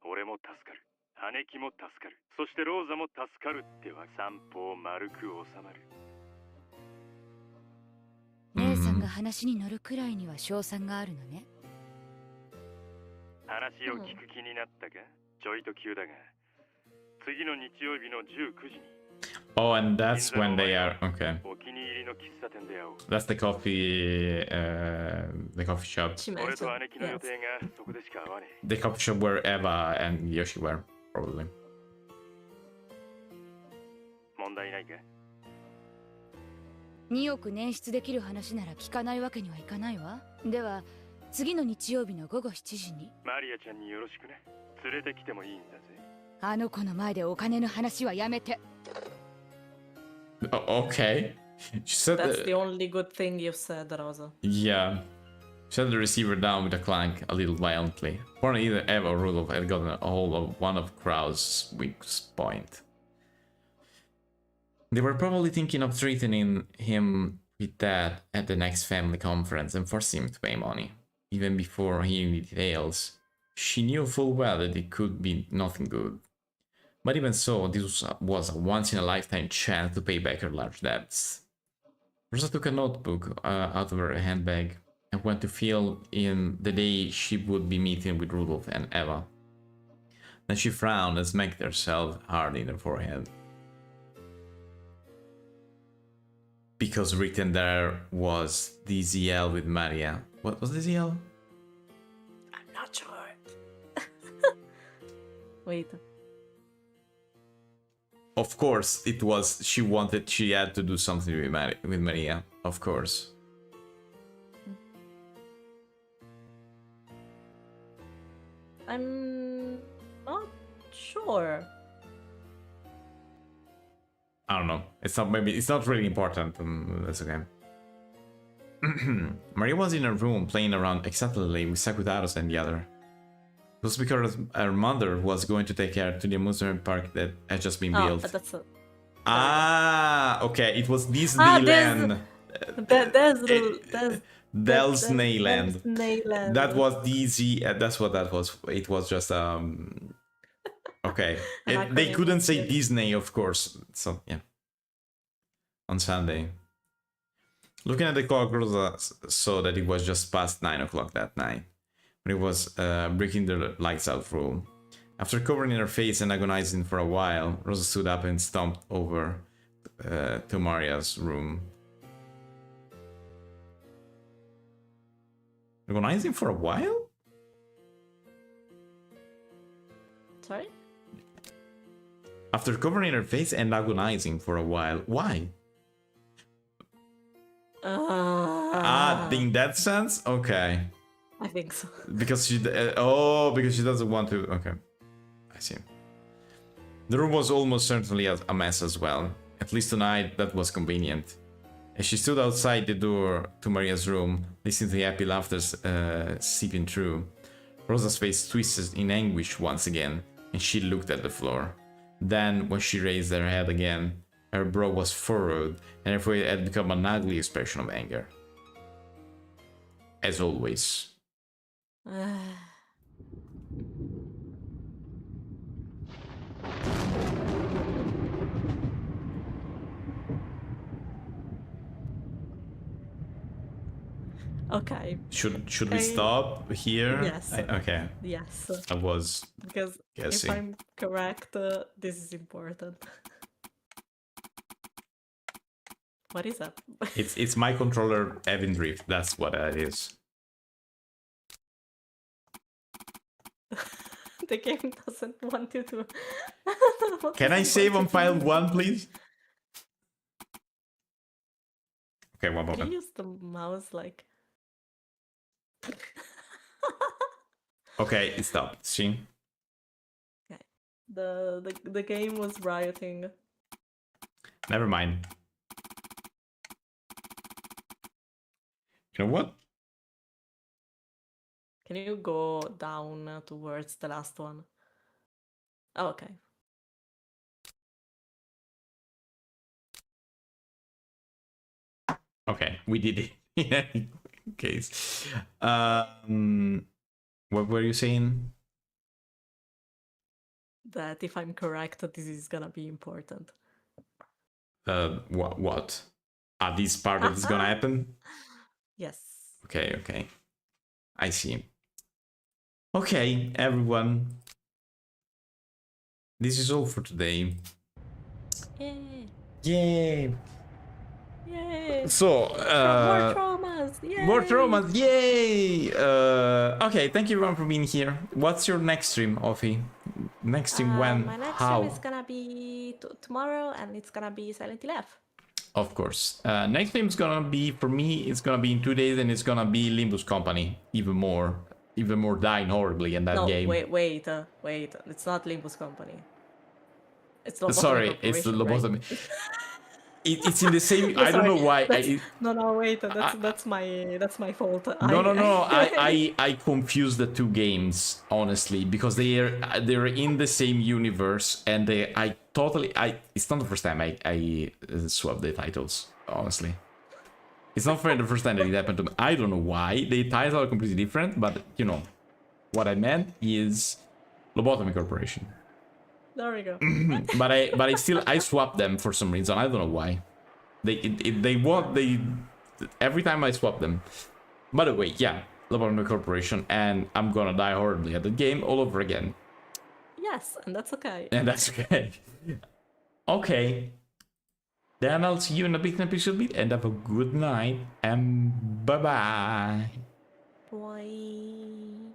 俺も助かる。姉貴も助かる。そしてローザも助かるっては三方丸く収まる。姉さんが話に乗るくらいには勝算があるのね。話を聞く気になったか？ちょいと急だが、次の日曜日の19時に。Oh, and that's when they are okay. お気に入りの喫茶店で会おう。 That's the coffee shop. The coffee shop where Eva and Yoshi were, probably. 問題ないか？2億捻出できる話なら聞かないわけにはいかないわ。では次の日曜日の午後7時に。マリアちゃんによろしくね。連れてきてもいいんだぜ。あの子の前でお金の話はやめて。Okay. She said That's the only good thing you've said, Rosa. Yeah. She set the receiver down with a clank, a little violently. For either Eva or Rudolph had gotten a hold of one of Kraus' weak point. They were probably thinking of threatening him with that at the next family conference and force him to pay money. Even before hearing the details, she knew full well that it could be nothing good. But even so, this was a once-in-a-lifetime chance to pay back her large debts. Rosa took a notebook out of her handbag and went to fill in the day she would be meeting with Rudolph and Eva. Then she frowned and smacked herself hard in her forehead. Because written there was DZL with Maria. What was DZL? I'm not sure. Wait. Of course, it was. She had to do something with Maria. Of course. I'm not sure. I don't know. It's not really important. That's okay. Maria was in her room playing around excitedly with Sakutaros and the other. It was because her mother was going to take her to the amusement park that had just been built. That's a... Okay. It was Disneyland. Disneyland. That was DZ. That's what that was. It was just okay. They couldn't say Disney, of course. So yeah. On Sunday. Looking at the clock, Rosa saw that it was just past 9 o'clock that night. When it was breaking the lights out room. After covering her face and agonizing for a while, Rosa stood up and stomped over to Maria's room. Agonizing for a while? Sorry? After covering her face and agonizing for a while. Why? In that sense? Okay. I think so. Because because she doesn't want to. Okay. I see. The room was almost certainly a mess as well. At least tonight, that was convenient. As she stood outside the door to Maria's room, listening to the happy laughter seeping through, Rosa's face twisted in anguish once again, and she looked at the floor. Then, when she raised her head again, her brow was furrowed, and her face had become an ugly expression of anger. As always. Okay. Should we stop here? Yes. Okay. Yes. I was because guessing. If I'm correct, this is important. What is that? It's my controller having drift. That's what it is. The game doesn't want you to. Can I save on file 1, please? Okay, one Can moment. you use the mouse like? Okay, it stopped. See? Okay. The game was rioting. Never mind. You know what? Can you go down towards the last one? Oh, okay. Okay, we did it in any case. What were you saying? That if I'm correct, this is gonna be important. What? This part that is gonna happen? Yes. Okay. I see. Okay, everyone. This is all for today. Yay! Yay! Yay! So, more traumas! Yay! More traumas! Yay! Okay, thank you everyone for being here. What's your next stream, Ofi? Next stream when? My next How? stream is gonna be tomorrow, and it's gonna be Silent Hill F. Of course. Next stream is gonna be, for me, it's gonna be in 2 days, and it's gonna be Limbus Company. Even more dying horribly in that game. Wait. It's not Limbus Company. It's Lobotomy Sorry, it's the Corporation, Lobotomy. right? It's in the same. I don't know why. No, wait. That's my fault. No. I confused the two games, honestly, because they're in the same universe, and it's not the first time I swapped the titles, honestly. It's not the first time that it happened to me. I don't know why. The titles are completely different, but you know what I meant is Lobotomy Corporation. There we go. but I swapped them for some reason. I don't know why. They every time I swap them. By the way, yeah, Lobotomy Corporation, and I'm gonna die horribly at the game all over again. Yes, and that's okay. And that's okay. Okay. Then I'll see you in a bit in PixelBit, and have a good night, and bye-bye. Bye.